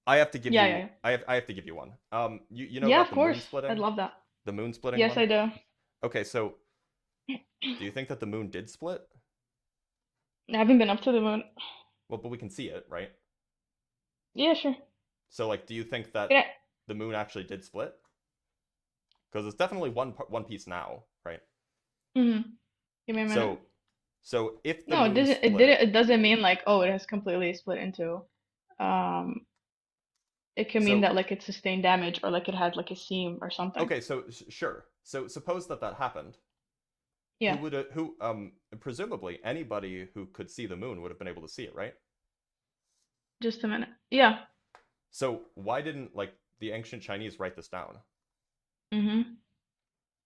I have to give you. Yeah. I have to give you one. You know Yeah, about of the moon course. splitting? I'd love that. The moon splitting Yes, one? I do. Okay, so do you think that the moon did split? I haven't been up to the moon. Well, but we can see it, right? Yeah, sure. So like, do you think that Yeah. the moon actually did split? Because it's definitely one piece now, right? Mm-hmm. Give me a minute. So if the No, it moon doesn't. split, It doesn't mean like, oh, it has completely split into. It can mean So- that like it sustained damage or like it had like a seam or something. okay, so sure. So suppose that happened. Yeah. Presumably anybody who could see the moon would have been able to see it, right? Just a minute. Yeah. So why didn't like the ancient Chinese write this down? Mm-hmm.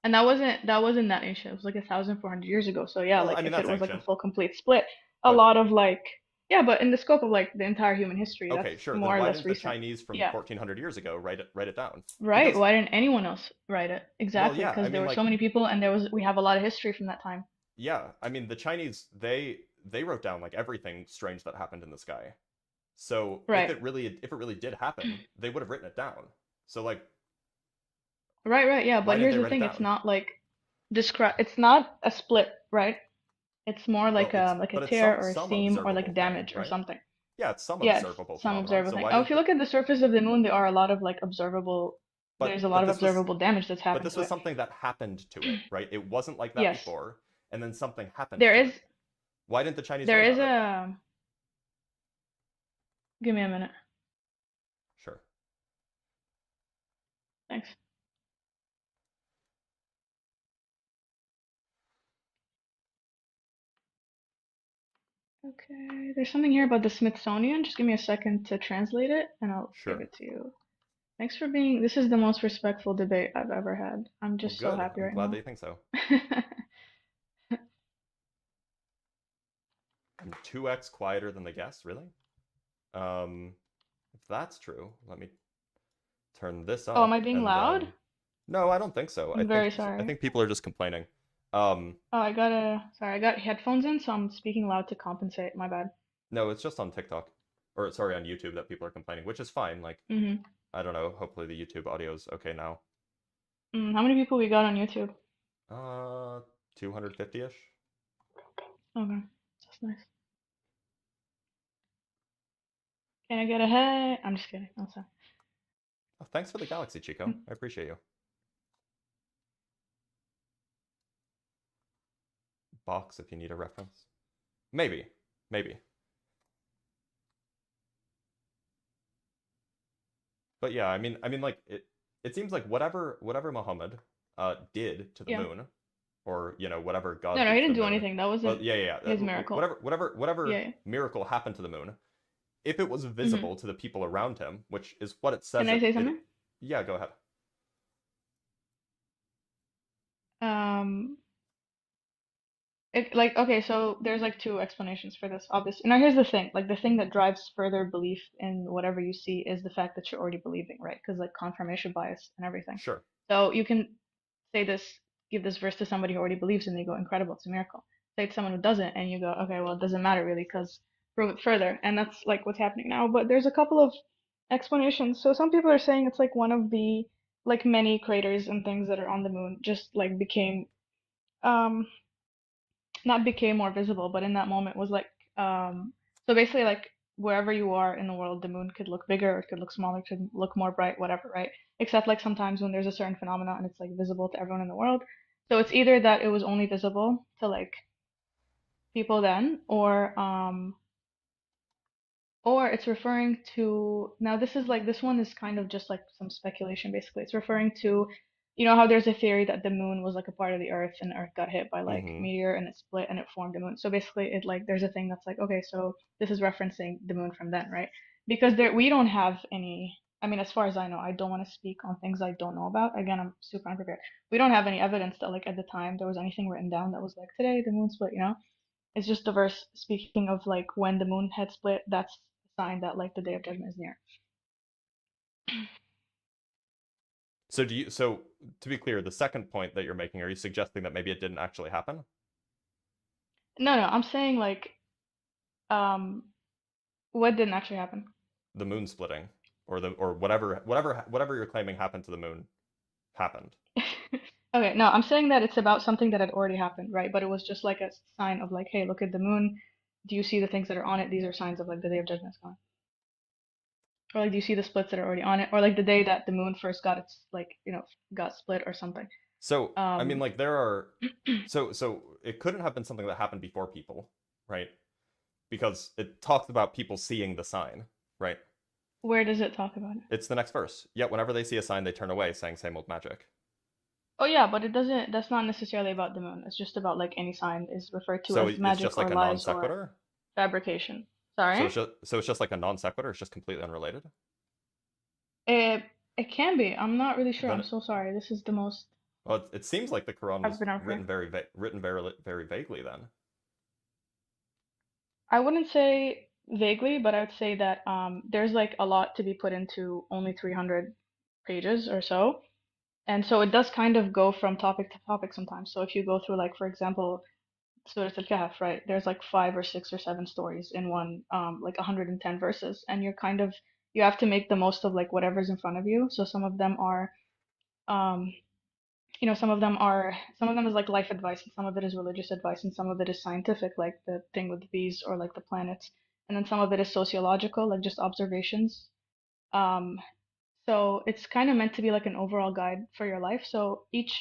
And that wasn't that ancient. It was like 1,400 years ago. So yeah, Well, like I mean, if it that's was like a ancient. full complete split, a But- lot of like yeah, but in the scope of like the entire human history, Okay, that's sure. more Then or why less didn't the recent. Chinese from Yeah. 1400 years ago write it down? Right? Because- Why didn't anyone else write it? Exactly, yeah, I because there mean, were like- so many people, and we have a lot of history from that time. Yeah, I mean the Chinese they wrote down like everything strange that happened in the sky. So Right. if it really did happen, they would have written it down. So like Right, yeah. Why But didn't here's they the write it thing: it's down? not like it's not a split, right? It's more like Well, like a it's tear some- or a some seam or observable like thing, damage or right? something. yeah, it's some Yeah, observable it's some phenomenon. observable So thing. why Oh, did if you look at the surface of the moon, there are a lot of like observable. But- There's a but lot of this was- observable damage that's but happened this to was it. something that happened to it, right? It wasn't like that Yes. before, and then something happened. There to is it. Why didn't the Chinese there write is about it? a. Give me a minute. Sure. Thanks. Okay, there's something here about the Smithsonian. Just give me a second to translate it, and I'll Sure. give it to you. Thanks for being. This is the most respectful debate I've ever had. I'm just Well, so good. happy I'm right glad now. they think so. I'm 2x quieter than the guests, really? If that's true, let me turn this up. Oh, am I being and loud? then- No, I don't think so. I'm very sorry. I think people are just complaining. Oh, I got headphones in, so I'm speaking loud to compensate. My bad. No, it's just on TikTok, or sorry, on YouTube that people are complaining, which is fine. Like, Mm-hmm. I don't know. Hopefully the YouTube audio's okay now. How many people we got on YouTube? 250-ish. Okay, that's nice. Can I get a hey? I'm just kidding. I'm sorry. Oh, thanks for the galaxy, Chico. I appreciate you. Box if you need a reference. Maybe. But yeah, I mean, like it seems like whatever Muhammad did to the Yeah. moon, or whatever God No, did he to didn't the do moon. anything. That was Well, yeah. his miracle. Whatever Yeah. miracle happened to the moon, if it was visible to the people around him, which is what it says. Can I say something? Yeah, go ahead. Okay, so there's like two explanations for this, obviously. Now here's the thing, like the thing that drives further belief in whatever you see is the fact that you're already believing, right? Because like confirmation bias and everything. Sure. So you can say this, give this verse to somebody who already believes and they go, incredible, it's a miracle. Say it to someone who doesn't and you go, okay, well, it doesn't matter really because prove it further. And that's like what's happening now. But there's a couple of explanations. So some people are saying it's like one of the like many craters and things that are on the moon just like became um not became more visible, but in that moment was like so basically like wherever you are in the world, the moon could look bigger, or it could look smaller, it could look more bright, whatever, right? Except like sometimes when there's a certain phenomenon and it's like visible to everyone in the world. So it's either that it was only visible to like people then, or it's referring to, now this is like, this one is kind of just like some speculation basically. It's referring to, how there's a theory that the moon was like a part of the Earth and Earth got hit by like meteor and it split and it formed a moon. So basically it like, there's a thing that's like, okay, so this is referencing the moon from then, right? Because we don't have any, I mean, as far as I know, I don't want to speak on things I don't know about. Again, I'm super unprepared. We don't have any evidence that like at the time there was anything written down that was like, today the moon split, It's just the verse speaking of like when the moon had split, that's a sign that like the day of judgment is near. So to be clear, the second point that you're making, are you suggesting that maybe it didn't actually happen? No, I'm saying like what didn't actually happen? The moon splitting, or whatever you're claiming happened to the moon happened. Okay, no, I'm saying that it's about something that had already happened, right? But it was just like a sign of like, hey, look at the moon. Do you see the things that are on it? These are signs of like the day of judgment is coming. Or like, do you see the splits that are already on it? Or like the day that the moon first got its like, got split or something. So I mean, like there are, so it couldn't have been something that happened before people, right? Because it talks about people seeing the sign, right? Where does it talk about it? It's the next verse. Yet whenever they see a sign, they turn away, saying same old magic. Oh yeah, but it doesn't. That's not necessarily about the moon. It's just about like any sign is referred to So as it's magic just like or a non lies or sequitur. fabrication. Sorry. So it's just like a non sequitur. It's just completely unrelated. It can be. I'm not really sure. Then I'm so sorry. This is the most well, it seems like the Quran I've was been written unfair. very vaguely then. I wouldn't say vaguely, but I would say that there's like a lot to be put into only 300 pages or so. And so it does kind of go from topic to topic sometimes. So if you go through like, for example, Surah Al-Kahf, right? There's like 5 or 6 or 7 stories in one, like 110 verses, and you have to make the most of like whatever's in front of you. So some of them are, um, some of them is like life advice, and some of it is religious advice, and some of it is scientific, like the thing with the bees or like the planets, and then some of it is sociological, like just observations. Um, so it's kind of meant to be like an overall guide for your life. So each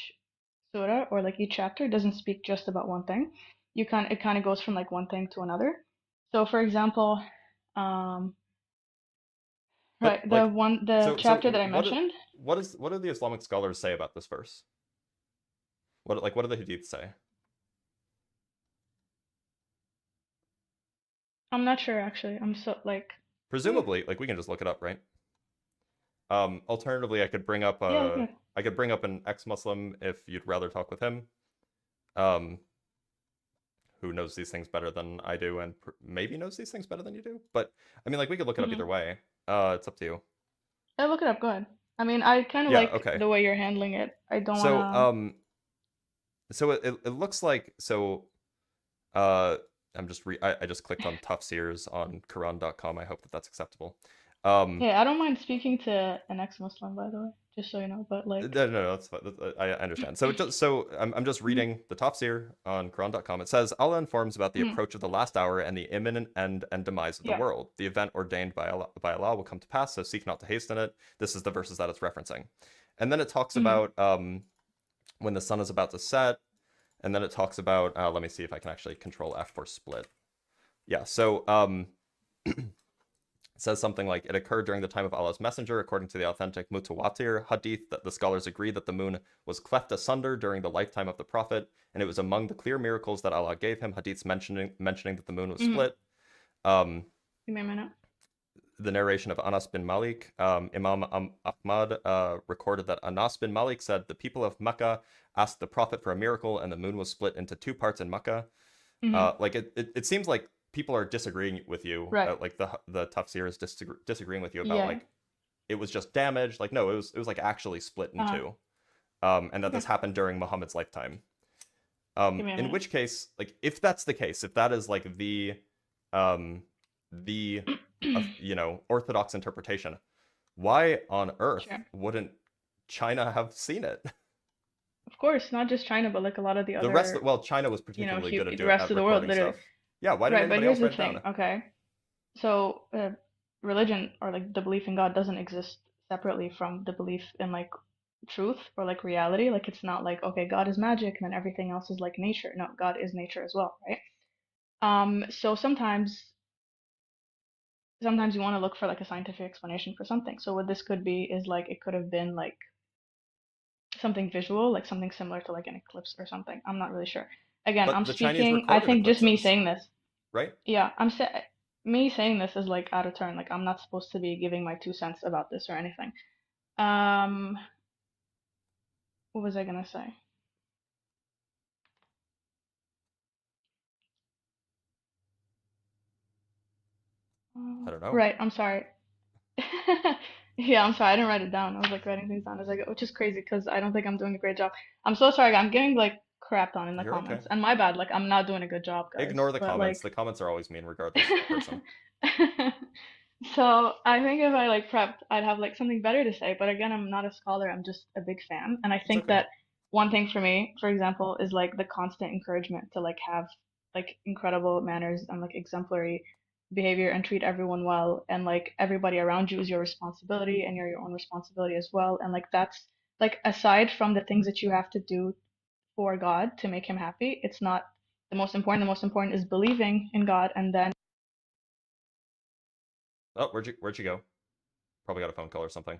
surah or like each chapter doesn't speak just about one thing. It kind of goes from like one thing to another. So for example, um, But right, like, the chapter that I mentioned. What do the Islamic scholars say about this verse? What do the Hadith say? I'm not sure actually. I'm so like. Presumably, like we can just look it up, right? Alternatively, I could bring up Yeah. an ex-Muslim if you'd rather talk with him, who knows these things better than I do and maybe knows these things better than you do. But I mean, like we could look it up either way. It's up to you. Yeah, look it up. Go ahead. I mean, I kind of Yeah, like okay. the way you're handling it. I don't So wanna. so it looks like I just clicked on Tafsirs on Quran.com. I hope that's acceptable. Hey, I don't mind speaking to an ex-Muslim, by the way. just so you know. But like, No, that's fine. I understand. So I'm just reading the Tafsir on Quran.com. It says Allah informs about the approach of the last hour and the imminent end and demise of the Yeah. world. The event ordained by Allah will come to pass, so seek not to hasten it. This is the verses that it's referencing. And then it talks about when the sun is about to set, and then it talks about let me see if I can actually control F for split. Yeah, so it says something like, it occurred during the time of Allah's messenger, according to the authentic Mutawatir hadith, that the scholars agree that the moon was cleft asunder during the lifetime of the Prophet, and it was among the clear miracles that Allah gave him, hadiths mentioning that the moon was split. Give me a minute. The narration of Anas bin Malik, Imam Ahmad recorded that Anas bin Malik said, the people of Mecca asked the Prophet for a miracle, and the moon was split into two parts in Mecca. Like it seems like people are disagreeing with you, right? Like the Tafsir is disagreeing with you about like it was just damaged. Like no, it was like actually split in two, and that this happened during Muhammad's lifetime. In which case, like if that's the case, if that is like the you know, orthodox interpretation, why on earth wouldn't China have seen it? Of course, not just China, but like a lot of the other. The rest, well, China was particularly good at doing the rest of the world, literally. Stuff. Yeah, why didn't anybody else write it down? Okay, so religion or like the belief in God doesn't exist separately from the belief in like truth or like reality. Like it's not like, okay, God is magic and then everything else is like nature. No, God is nature as well, right? So sometimes you want to look for like a scientific explanation for something. So what this could be is like, it could have been like something visual, like something similar to like an eclipse or something. I'm not really sure. Again, I'm speaking, I think just me saying this. Right? Yeah, me saying this is like out of turn. Like I'm not supposed to be giving my 2 cents about this or anything. What was I gonna say? I don't know. Right, I'm sorry. Yeah, I'm sorry, I didn't write it down. I was like writing things down as I go, which is crazy because I don't think I'm doing a great job. I'm so sorry, I'm getting like crapped on in the comments. Okay. And my bad, like I'm not doing a good job, guys. Ignore the comments. Like... The comments are always mean regardless of the person. So I think if I like prepped, I'd have like something better to say. But again, I'm not a scholar, I'm just a big fan. And I think that one thing for me, for example, is like the constant encouragement to like have like incredible manners and like exemplary behavior and treat everyone well, and like everybody around you is your responsibility and you're your own responsibility as well. And like that's like, aside from the things that you have to do for God to make him happy, it's not the most important. The most important is believing in God. And then oh, where'd you go? Probably got a phone call or something.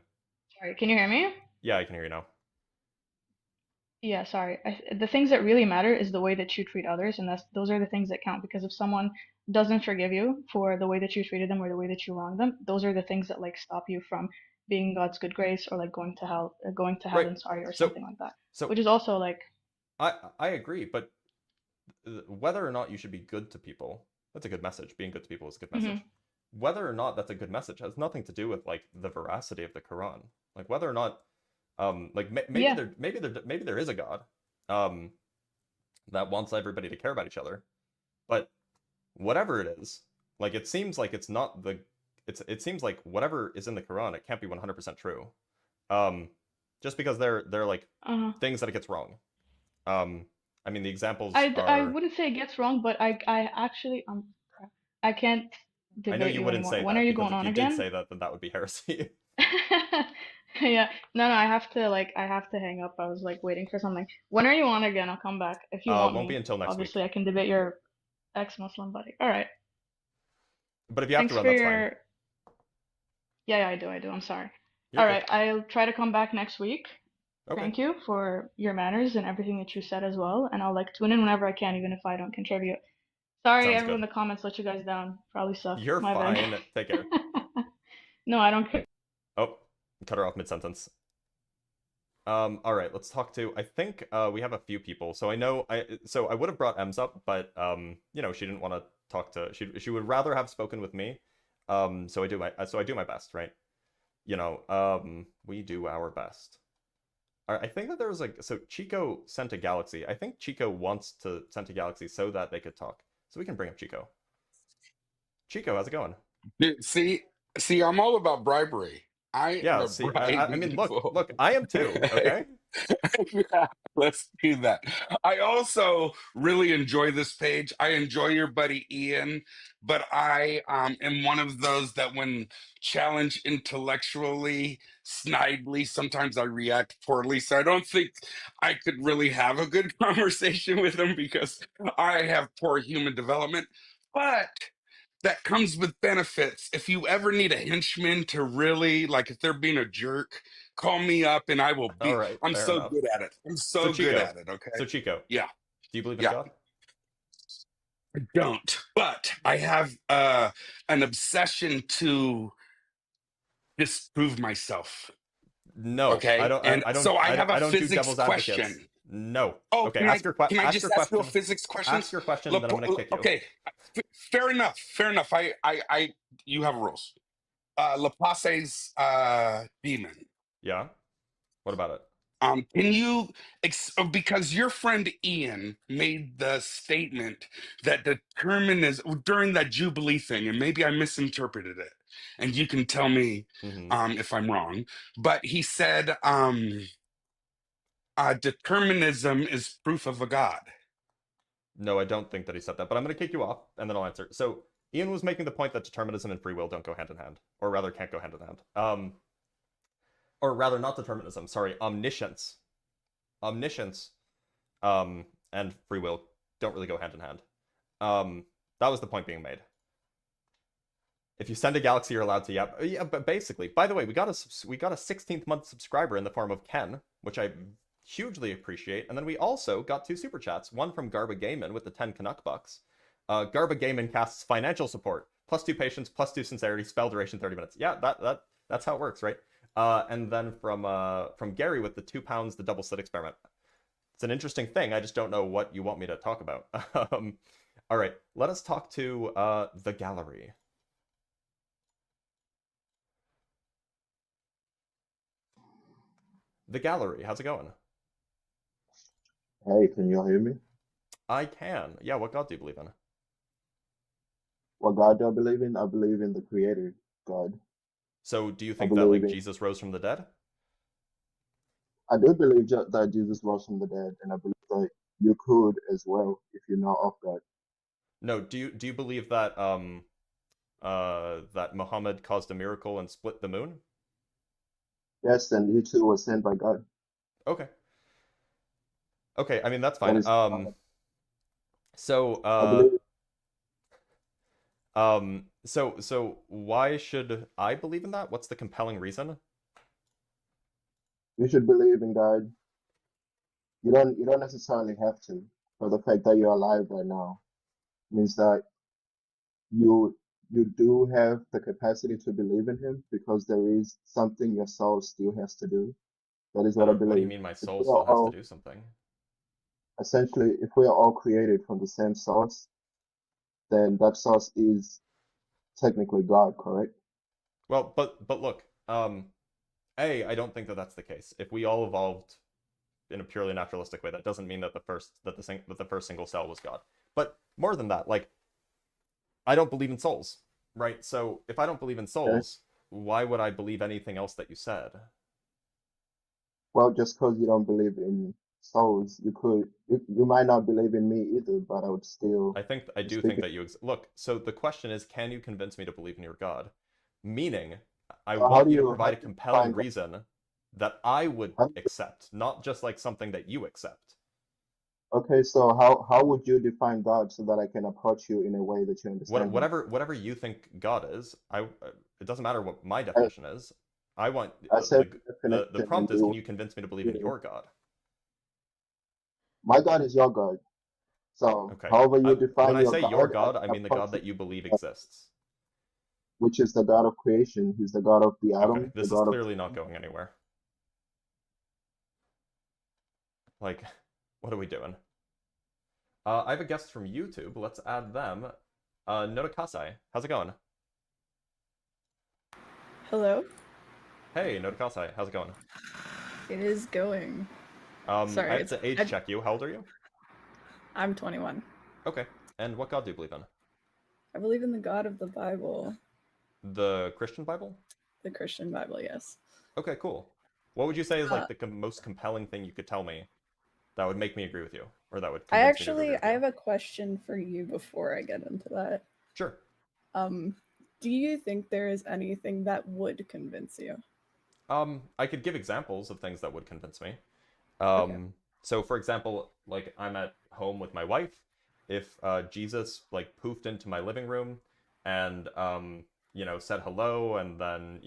Sorry, can you hear me? Yeah, I can hear you now. Yeah, sorry. The things that really matter is the way that you treat others, and those are the things that count. Because if someone doesn't forgive you for the way that you treated them or the way that you wronged them, those are the things that like stop you from being God's good grace or like going to hell, heaven, sorry, or something like that. So, which is also like, I agree, but whether or not you should be good to people, that's a good message. Being good to people is a good message. Whether or not that's a good message has nothing to do with like the veracity of the Quran. Like whether or not like maybe there is a God that wants everybody to care about each other, but whatever it is, like it seems like it's not the it seems like whatever is in the Quran, it can't be 100% true, just because they're like things that it gets wrong. I mean the examples I wouldn't say it gets wrong, but I actually I can't debate I know you wouldn't anymore. Say when that, are you going on again? If you did say that, then that would be heresy. Yeah, no, I have to hang up. I was like waiting for something. When are you on again? I'll come back if you want me. Won't be until next Obviously, week. I can debate your ex-Muslim buddy. All right. But if you have to run, that's fine. Yeah, I do. I'm sorry. All right, I'll try to come back next week. Okay. Thank you for your manners and everything that you said as well. And I'll like tune in whenever I can, even if I don't contribute. Sorry, everyone in the comments let you guys down. Probably suck. You're fine. Take care. No, I don't care. Oh, cut her off mid-sentence. All right, let's talk to, I think we have a few people. So I know, I would have brought Ems up, but you know, she didn't want to talk to, she would rather have spoken with me. So I do my best, right? You know, we do our best. All right, I think that there was like, so Chico sent a Galaxy. I think Chico wants to send a Galaxy so that they could talk. So we can bring up Chico. Chico, how's it going? See, I'm all about bribery. I am Yeah, a see, bright, I mean, look, beautiful. I am too, okay? Yeah, let's do that. I also really enjoy this page. I enjoy your buddy Ian, but I am one of those that when challenged intellectually, snidely, sometimes I react poorly. So I don't think I could really have a good conversation with him because I have poor human development. But that comes with benefits. If you ever need a henchman to really, like, if they're being a jerk, call me up and I will All be. right, I'm fair so enough. good at it. I'm So so good Chico, at it. Okay. so Chico, Yeah. do you believe in a Yeah. god? I don't, but I have an obsession to disprove myself. No, I Okay. don't. And I don't. so I have a I don't do physics devil's advocates. question. No. Oh, Okay, can I ask your just ask you a question. physics question? Ask your question, then Look, I'm gonna kick you. okay. Fair enough. Fair enough. You have rules. Laplace's demon. Yeah. What about it? Can you, because your friend Ian made the statement that determinism during that Jubilee thing, and maybe I misinterpreted it, and you can tell me if I'm wrong, but he said determinism is proof of a God. No, I don't think that he said that, but I'm gonna kick you off, and then I'll answer. So Ian was making the point that determinism and free will don't go hand in hand, or rather, can't go hand in hand. Or rather, not determinism. Sorry, omniscience. Omniscience, and free will don't really go hand in hand. That was the point being made. If you send a galaxy, you're allowed to. Yeah, but basically, by the way, we got a 16th month subscriber in the form of Ken, which I hugely appreciate, and then we also got 2 super chats. One from Garba Gaiman with the 10 Canuck bucks. Garba Gaiman casts financial support, +2 patience, +2 sincerity, spell duration 30 minutes. Yeah, that's how it works, right? And then from Gary with the £2, the double slit experiment. It's an interesting thing. I just don't know what you want me to talk about. All right, let us talk to the gallery. The gallery, how's it going? Hey, can you all hear me? I can. Yeah, what god do you believe in? What God do I believe in? I believe in the Creator, God. So do you I think that, believe like, in. Jesus rose from the dead? I do believe that Jesus rose from the dead, and I believe that you could as well if you're not of God. No, do you believe that that Muhammad caused a miracle and split the moon? Yes, and you too were sent by God. Okay. Okay, I mean that's That fine. is, So I believe so why should I believe in that? What's the compelling reason? you should believe in God. You don't necessarily have to, but the fact that you're alive right now means that you you do have the capacity to believe in Him because there is something your soul still has to do. That is I what I don't, what do you believe. mean my If soul we are still has to all do something? essentially, if we are all created from the same source, then that source is technically God, correct? Well, but look, I don't think that that's the case. If we all evolved in a purely naturalistic way, that doesn't mean that the first single cell was God. But more than that, like, I don't believe in souls, right? So if I don't believe in Okay. souls, why would I believe anything else that you said? Well, just because you don't believe in souls, you might not believe in me either, but I would still I be do think speaking. that look. So the question is, can you convince me to believe in your God? Meaning, I So how want do you to you provide a define compelling God? reason that I would How, accept, not just like something that you accept. okay, so how would you define God so that I can approach you in a way that you understand Him? Whatever you think God is, it doesn't matter what my I, definition is. I want I said the definition, and prompt is, can you convince me to believe in you your God? my God is your God. So Okay. however you When define I your say your God, I God, I can mean the approach God you, that you believe uh, exists. which is the God of creation. He's the God of the Okay, atom, the this is God of. clearly not going anywhere. Like, what are we doing? I have a guest from YouTube. Let's add them. Notakasai, how's it going? Hello? Hey, Notakasai, how's it going? It is going. I Sorry, have to age check you. How old are you? I'm 21. Okay. And what God do you believe in? I believe in the God of the Bible. The Christian Bible? the Christian Bible, yes. Okay, cool. What would you say is Uh, like the most compelling thing you could tell me that would make me agree with you, or that would I convince me to agree with I you? have a question for you before I get into that. Sure. Do you think there is anything that would convince you? I could give examples of things that would convince me. Okay. So for example, like I'm at home with my wife. If Jesus like poofed into my living room and said hello and then,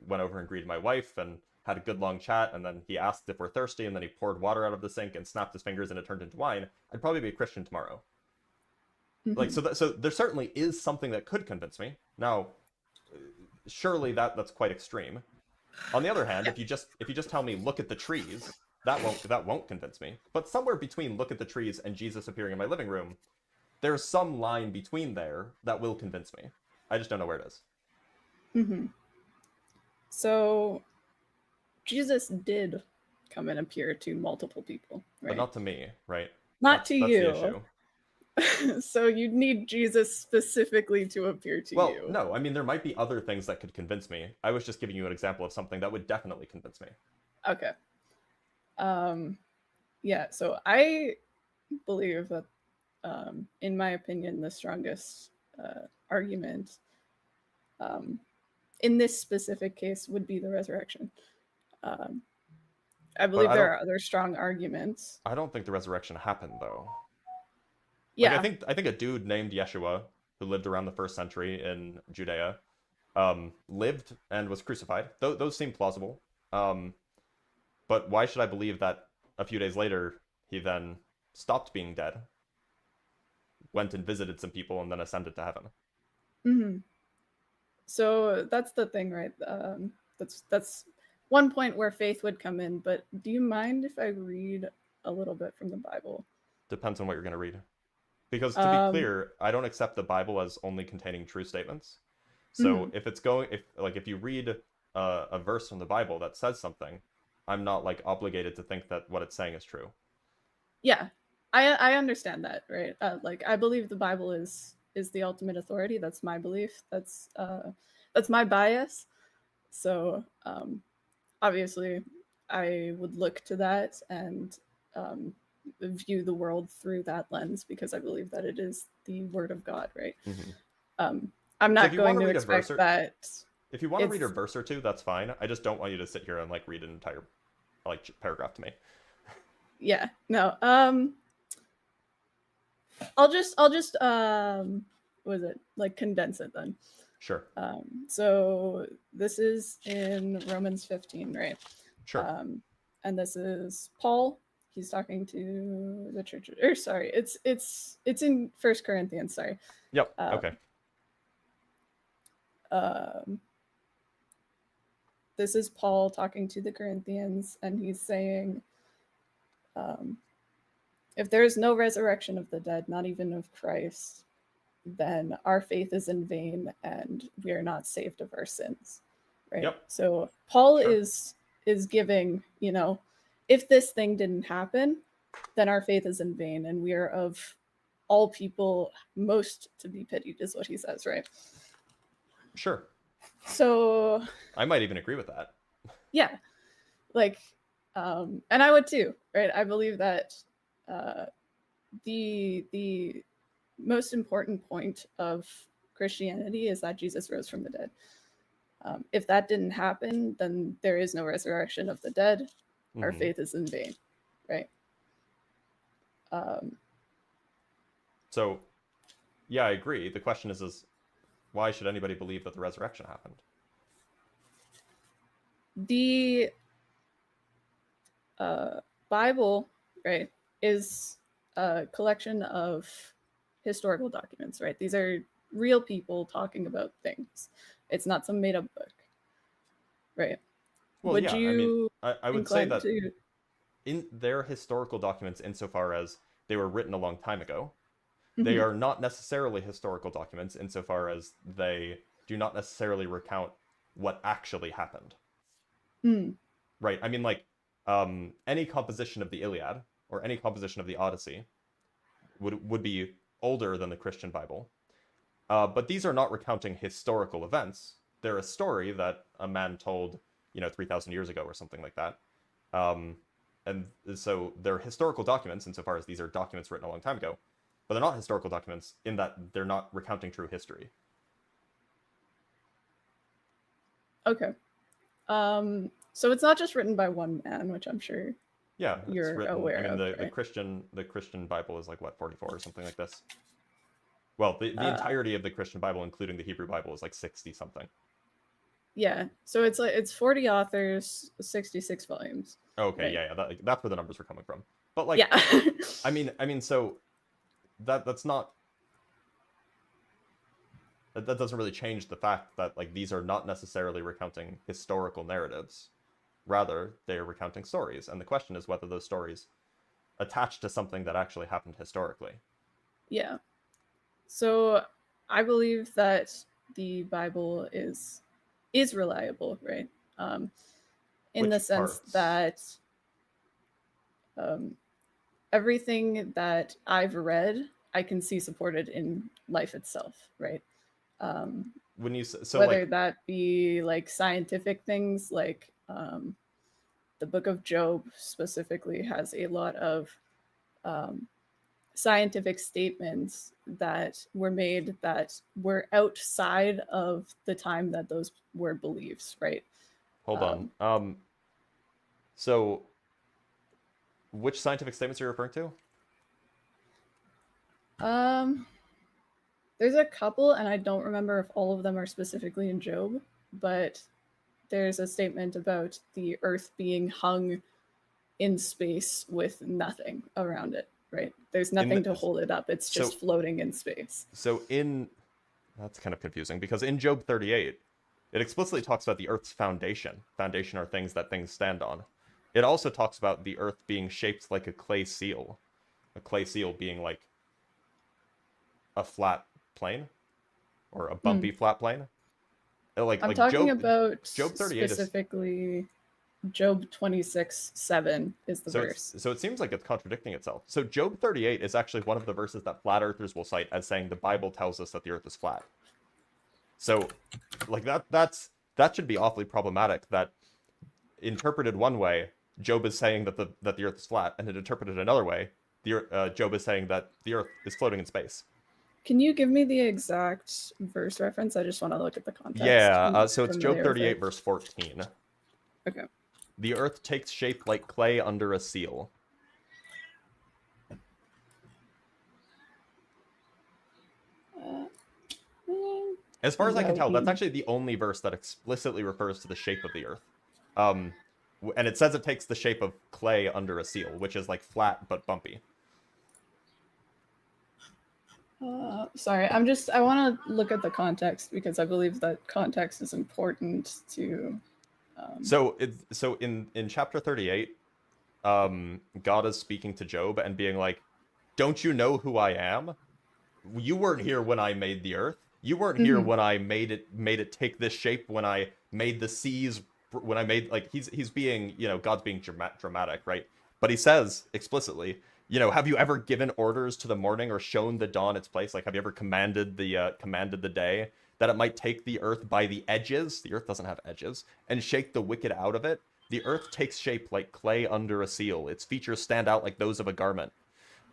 went over and greeted my wife and had a good long chat and then he asked if we're thirsty and then he poured water out of the sink and snapped his fingers and it turned into wine, I'd probably be a Christian tomorrow. Like Mhm. so there certainly is something that could convince me. Now, surely that's quite extreme. On the other hand, if you just tell me look at the trees, that won't convince me. But somewhere between look at the trees and Jesus appearing in my living room, there's some line between there that will convince me. I just don't know where it is. Mhm. So Jesus did come and appear to multiple people, But right? not to me, right? Not to That's the you. issue. So you'd need Jesus specifically to appear to Well, you. no, I mean there might be other things that could convince me. I was just giving you an example of something that would definitely convince me. Okay. Yeah, so I believe that, in my opinion, the strongest argument in this specific case would be the resurrection. Um, I But believe I there don't are other strong arguments. I don't think the resurrection happened though. Like Yeah. I think a dude named Yeshua who lived around the first century in Judea lived and was crucified. Those seem plausible. Um, but why should I believe that a few days later he then stopped being dead, went and visited some people, and then ascended to heaven? Hmm. So that's the thing, right? That's one point where faith would come in. But do you mind if I read a little bit from the Bible? Depends on what you're going to read. Because to be Um, clear, I don't accept the Bible as only containing true statements. So mhm. if you read a verse from the Bible that says something, I'm not like obligated to think that what it's saying is true. Yeah, I understand that, right? Like I believe the Bible is the ultimate authority. That's my belief. That's my bias. So obviously, I would look to that and um, view the world through that lens because I believe that it is the Word of God, right? Mhm. I'm So if not you want going to to read a verse expect or that if you want to read a it's verse or two, that's fine. I just don't want you to sit here and like read an entire like paragraph to me. yeah, no. I'll just what is it, like, condense it then. Sure. So this is in Romans 15, right? Sure. And this is Paul. He's talking to the church. Or sorry, it's in First Corinthians. Sorry. Yep. Um, Okay. um, this is Paul talking to the Corinthians, and he's saying, if there is no resurrection of the dead, not even of Christ, then our faith is in vain and we are not saved of our sins, right? Yep. So Paul Sure. is giving, if this thing didn't happen, then our faith is in vain and we are of all people most to be pitied, is what he says, right? Sure. So I might even agree with that. yeah, like, and I would too, right? I believe that the most important point of Christianity is that Jesus rose from the dead. If that didn't happen, then there is no resurrection of the dead. Our Mhm. faith is in vain, right? So, yeah, I agree. The question is why should anybody believe that the resurrection happened? The Bible, right, is a collection of historical documents, right? These are real people talking about things. It's not some made up book, right? Well, Would yeah, I mean, you I would say incline that to? in their historical documents, insofar as they were written a long time ago, they Mhm. are not necessarily historical documents insofar as they do not necessarily recount what actually happened. Mm. Right? I mean, like, any composition of the Iliad or any composition of the Odyssey would be older than the Christian Bible. But these are not recounting historical events. they're a story that a man told, 3,000 years ago or something like that. And so they're historical documents insofar as these are documents written a long time ago, but they're not historical documents in that they're not recounting true history. Okay. So it's not just written by one man, which I'm sure Yeah, you're it's written. aware I mean, of, the right? Christian Bible is like what, 44 or something like this. Well, the entirety of the Christian Bible, including the Hebrew Bible, is like 60 something. Yeah. So it's 40 authors, 66 volumes. Okay, right? yeah, that's where the numbers were coming from. But like, Yeah. I mean, so that's not. That doesn't really change the fact that like these are not necessarily recounting historical narratives. Rather, they are recounting stories, and the question is whether those stories attach to something that actually happened historically. Yeah. So I believe that the Bible is reliable, right? In Which the sense parts? that everything that I've read, I can see supported in life itself, right? When you so Whether like that be like scientific things, like the Book of Job specifically has a lot of scientific statements that were made that were outside of the time that those were beliefs, right? hold on. So which scientific statements are you referring to? There's a couple, and I don't remember if all of them are specifically in Job, but there's a statement about the Earth being hung in space with nothing around it, right? There's nothing to hold it up. It's just floating in space. So that's kind of confusing because in Job 38, it explicitly talks about the Earth's foundation. Foundation are things that things stand on. It also talks about the Earth being shaped like a clay seal. A clay seal being like a flat plane or a bumpy flat plane. I'm talking about Job 38 specifically Job 26:7 is the verse. So it seems like it's contradicting itself. So Job 38 is actually one of the verses that flat earthers will cite as saying the Bible tells us that the Earth is flat. So, like that should be awfully problematic. That interpreted one way, Job is saying that the Earth is flat, and it interpreted another way, Job is saying that the Earth is floating in space. Can you give me the exact verse reference? I just want to look at the context. Yeah, so it's Job 38, verse 14. Okay. The earth takes shape like clay under a seal. As far as I can tell, that's actually the only verse that explicitly refers to the shape of the earth. And it says it takes the shape of clay under a seal, which is like flat but bumpy. Sorry, I want to look at the context because I believe that context is important to. So in chapter 38, God is speaking to Job and being like, "Don't you know who I am? You weren't here when I made the earth. You weren't here when I made it take this shape. When I made the seas. When I made like he's being God's being dramatic, right? But he says explicitly, have you ever given orders to the morning or shown the dawn its place? Like, have you ever commanded the day that it might take the earth by the edges? The earth doesn't have edges, and shake the wicked out of it. The earth takes shape like clay under a seal. Its features stand out like those of a garment.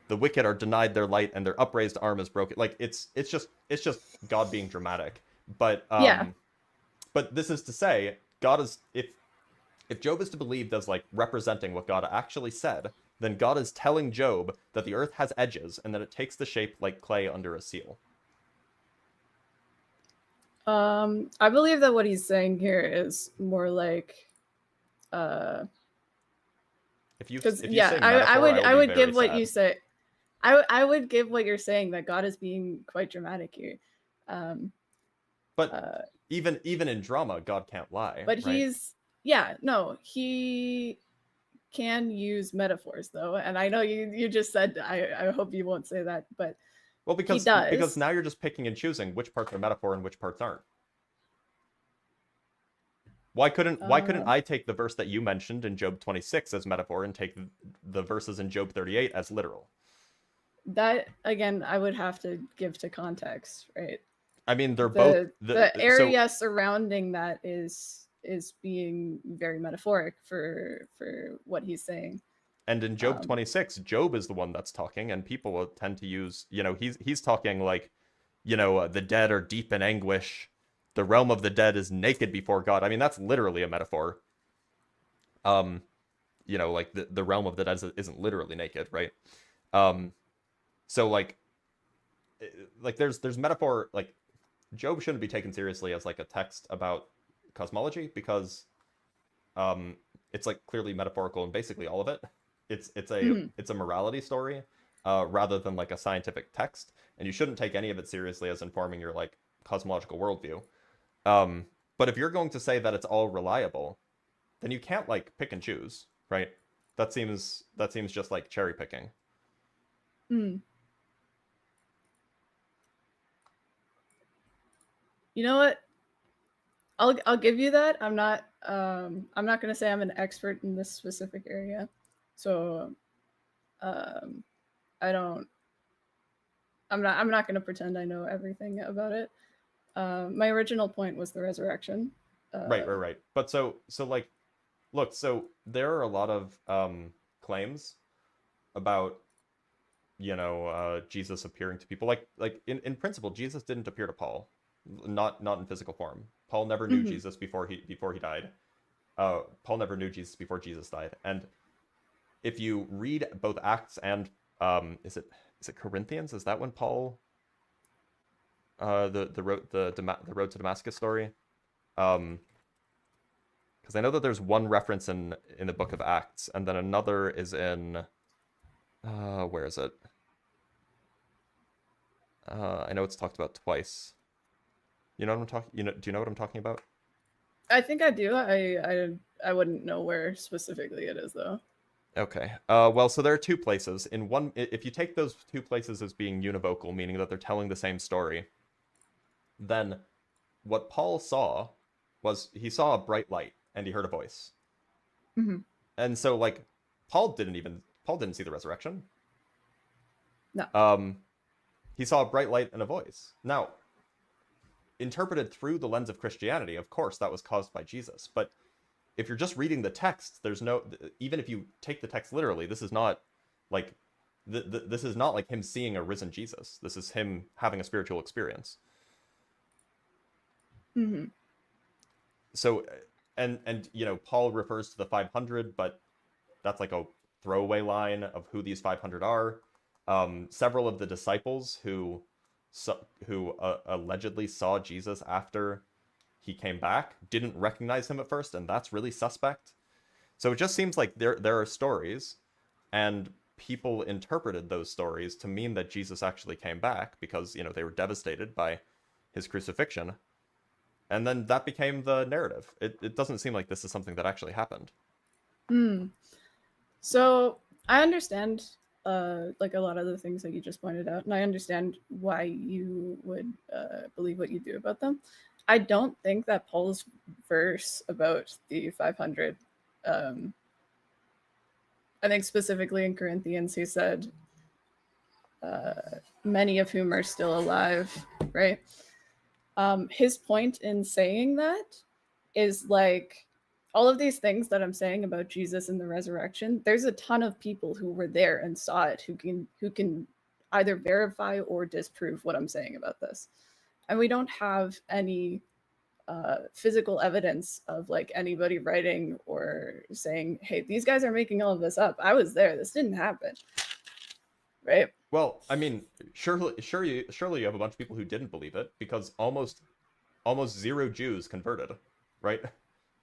The wicked are denied their light, and their upraised arm is broken." Like it's just God being dramatic. But yeah. But this is to say, God is if Job is to be believed as like representing what God actually said, then God is telling Job that the earth has edges and that it takes the shape like clay under a seal. I believe that what he's saying here is more like I would give what you say. I would give what you're saying, that God is being quite dramatic here. But even in drama, God can't lie. But right? he can use metaphors though, and I know you just said I hope you won't say that, but because he does. Because now you're just picking and choosing which parts are metaphor and which parts aren't. Why couldn't I take the verse that you mentioned in Job 26 as metaphor and take the verses in Job 38 as literal? That again, I would have to give to context, right? I mean, they're both The so area surrounding that is being very metaphoric for what he's saying. and in Job 26, Job is the one that's talking, and people will tend to use, he's talking like, the dead are deep in anguish. The realm of the dead is naked before God. I mean, that's literally a metaphor. Like the realm of the dead isn't literally naked, right? So like there's metaphor, like Job shouldn't be taken seriously as like a text about cosmology because it's like clearly metaphorical in basically all of it. It's a morality story rather than like a scientific text, and you shouldn't take any of it seriously as informing your like cosmological worldview. But if you're going to say that it's all reliable, then you can't like pick and choose, right? That seems just like cherry picking. You know what? I'll give you that. I'm not going to say I'm an expert in this specific area, so I'm not going to pretend I know everything about it. My original point was the resurrection. Right. But so like, look, so there are a lot of claims about Jesus appearing to people. Like in principle, Jesus didn't appear to Paul, not in physical form. Paul never knew Jesus before he died. Paul never knew Jesus before Jesus died. And if you read both Acts and is it Corinthians? Is that when Paul the road to Damascus story? Because I know that there's one reference in the book of Acts, and then another is in where is it? I know it's talked about twice. You know what I'm talking? Do you know what I'm talking about? I think I do. I wouldn't know where specifically it is though. Okay. Well, so there are two places. In one, if you take those two places as being univocal, meaning that they're telling the same story, then what Paul saw was he saw a bright light and he heard a voice. And so, like, Paul didn't see the resurrection. No. He saw a bright light and a voice. Now, interpreted through the lens of Christianity, of course, that was caused by Jesus. But if you're just reading the text, there's no, even if you take the text literally, this is not like, this is not like him seeing a risen Jesus. This is him having a spiritual experience. So, and Paul refers to the 500, but that's like a throwaway line of who these 500 are. Several of the disciples who allegedly saw Jesus after he came back didn't recognize him at first, and that's really suspect. So it just seems like there are stories, and people interpreted those stories to mean that Jesus actually came back because they were devastated by his crucifixion, and then that became the narrative. It doesn't seem like this is something that actually happened. So I understand like a lot of the things that you just pointed out, and I understand why you would believe what you do about them. I don't think that Paul's verse about the 500, I think specifically in Corinthians, he said, many of whom are still alive, right? His point in saying that is like, all of these things that I'm saying about Jesus and the resurrection, there's a ton of people who were there and saw it who can either verify or disprove what I'm saying about this. And we don't have any physical evidence of like anybody writing or saying, hey, these guys are making all of this up. I was there. This didn't happen. Right? Well, I mean, surely you have a bunch of people who didn't believe it, because almost zero Jews converted, right?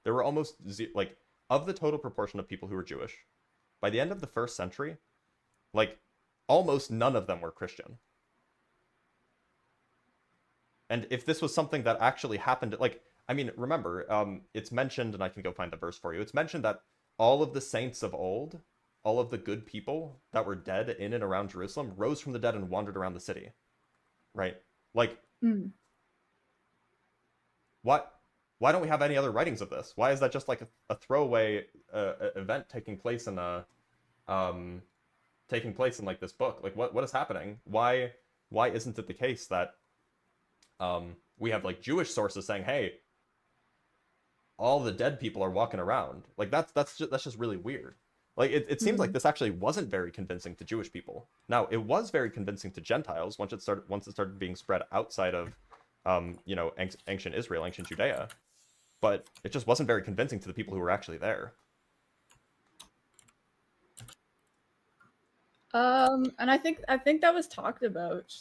There were almost like, of the total proportion of people who were Jewish, by the end of the 1st century, like almost none of them were Christian. And if this was something that actually happened, like, I mean, remember, it's mentioned, and I can go find the verse for you. It's mentioned that all of the saints of old, all of the good people that were dead in and around Jerusalem, rose from the dead and wandered around the city, right? Like, why don't we have any other writings of this? Why is that just like a throwaway event taking place in like this book? Like, what is happening? Why isn't it the case that We have like Jewish sources saying, hey, all the dead people are walking around. Like that's just really weird. Like it seems like this actually wasn't very convincing to Jewish people. Now it was very convincing to Gentiles once it started being spread outside of ancient Israel, ancient Judea, but it just wasn't very convincing to the people who were actually there. And I think that was talked about.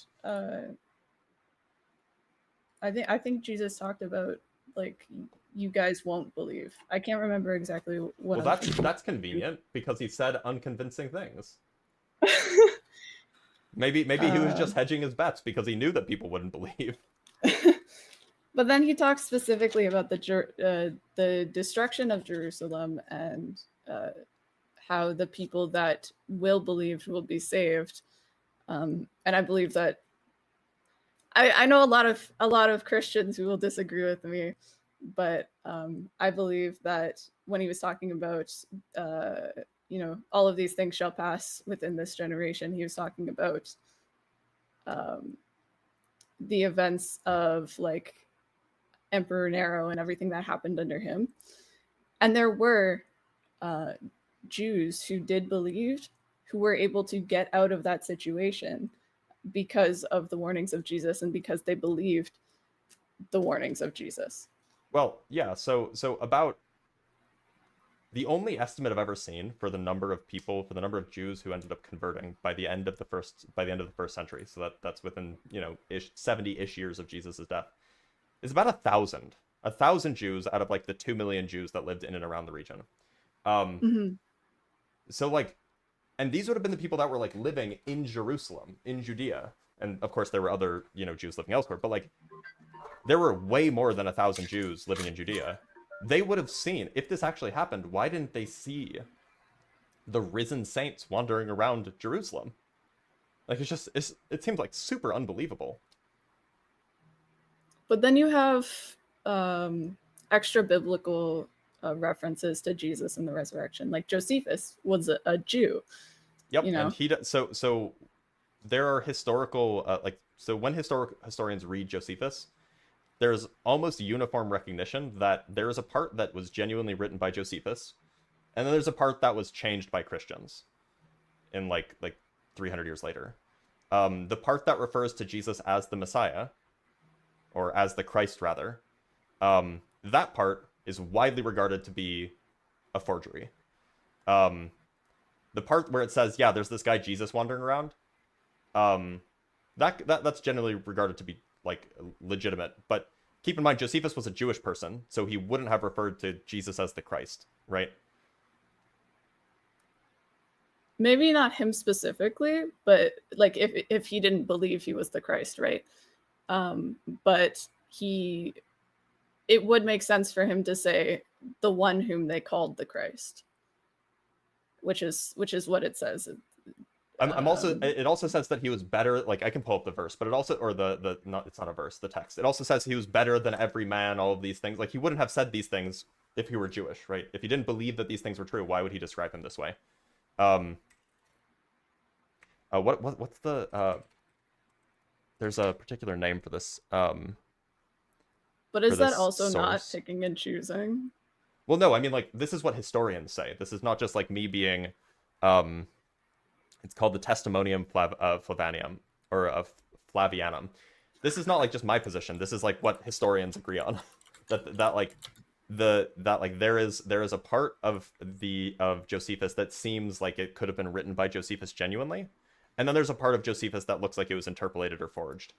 I think Jesus talked about, like, you guys won't believe. I can't remember exactly what. Well, that's convenient because he said unconvincing things. Maybe he was just hedging his bets because he knew that people wouldn't believe. But then he talks specifically about the destruction of Jerusalem and how the people that will believe will be saved. And I believe that I know a lot of Christians who will disagree with me, but I believe that when he was talking about all of these things shall pass within this generation, he was talking about the events of like Emperor Nero and everything that happened under him. And there were Jews who did believe, who were able to get out of that situation because of the warnings of Jesus and because they believed the warnings of Jesus. Well, yeah, so about the only estimate I've ever seen for the number of people, for the number of Jews who ended up converting by the end of the first century, so that's within 70-ish years of Jesus' death, is about 1,000. 1,000 Jews out of like the 2 million Jews that lived in and around the region. So like, and these would have been the people that were like living in Jerusalem, in Judea, and of course there were other Jews living elsewhere, but like there were way more than 1,000 Jews living in Judea. They would have seen, if this actually happened, why didn't they see the risen saints wandering around Jerusalem? Like it seems like super unbelievable. But then you have extra biblical references to Jesus and the resurrection. Like Josephus was a Jew. Yep, and he does. So there are historical so when historians read Josephus, there's almost uniform recognition that there is a part that was genuinely written by Josephus, and then there's a part that was changed by Christians in like 300 years later. The part that refers to Jesus as the Messiah, or as the Christ rather, that part is widely regarded to be a forgery. The part where it says, yeah, there's this guy Jesus wandering around, that's generally regarded to be like legitimate. But keep in mind, Josephus was a Jewish person, so he wouldn't have referred to Jesus as the Christ, right? Maybe not him specifically, but like if he didn't believe he was the Christ, right? But it would make sense for him to say the one whom they called the Christ, which is what it says. I'm also, it also says that he was better, like I can pull up the verse, but it also, or it's not a verse, the text. It also says he was better than every man, all of these things. Like he wouldn't have said these things if he were Jewish, right? If he didn't believe that these things were true, why would he describe him this way? What's the, there's a particular name for this. But is that also not picking and choosing? Well, no, I mean, like, this is what historians say. This is not just like me being, it's called the Testimonium Flavianum, or of Flavianum. This is not like just my position. This is like what historians agree on. that there is a part of Josephus that seems like it could have been written by Josephus genuinely, and then there's a part of Josephus that looks like it was interpolated or forged.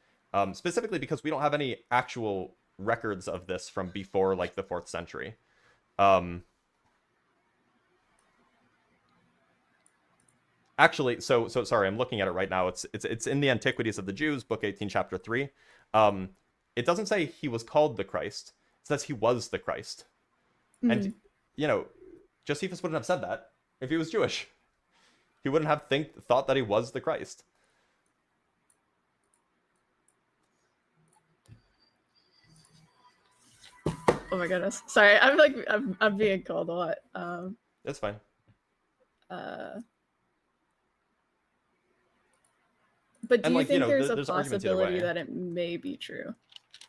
Specifically because we don't have any actual records of this from before like the 4th century. Actually, so sorry, I'm looking at it right now. It's in the Antiquities of the Jews, book 18, chapter 3. It doesn't say he was called the Christ. It says he was the Christ. And Josephus wouldn't have said that if he was Jewish. He wouldn't have thought that he was the Christ. Oh my goodness! Sorry, I'm being called a lot. That's fine. But do you think there's a possibility that it may be true?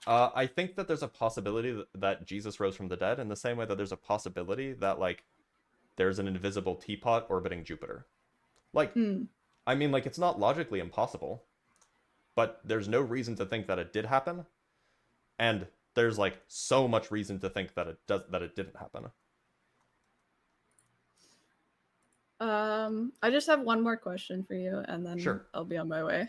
I think that there's a possibility that Jesus rose from the dead in the same way that there's a possibility that, like, there's an invisible teapot orbiting Jupiter. Like, I mean, like, it's not logically impossible, but there's no reason to think that it did happen, and there's, like, so much reason to think that it didn't happen. I just have one more question for you, and then Sure. I'll be on my way.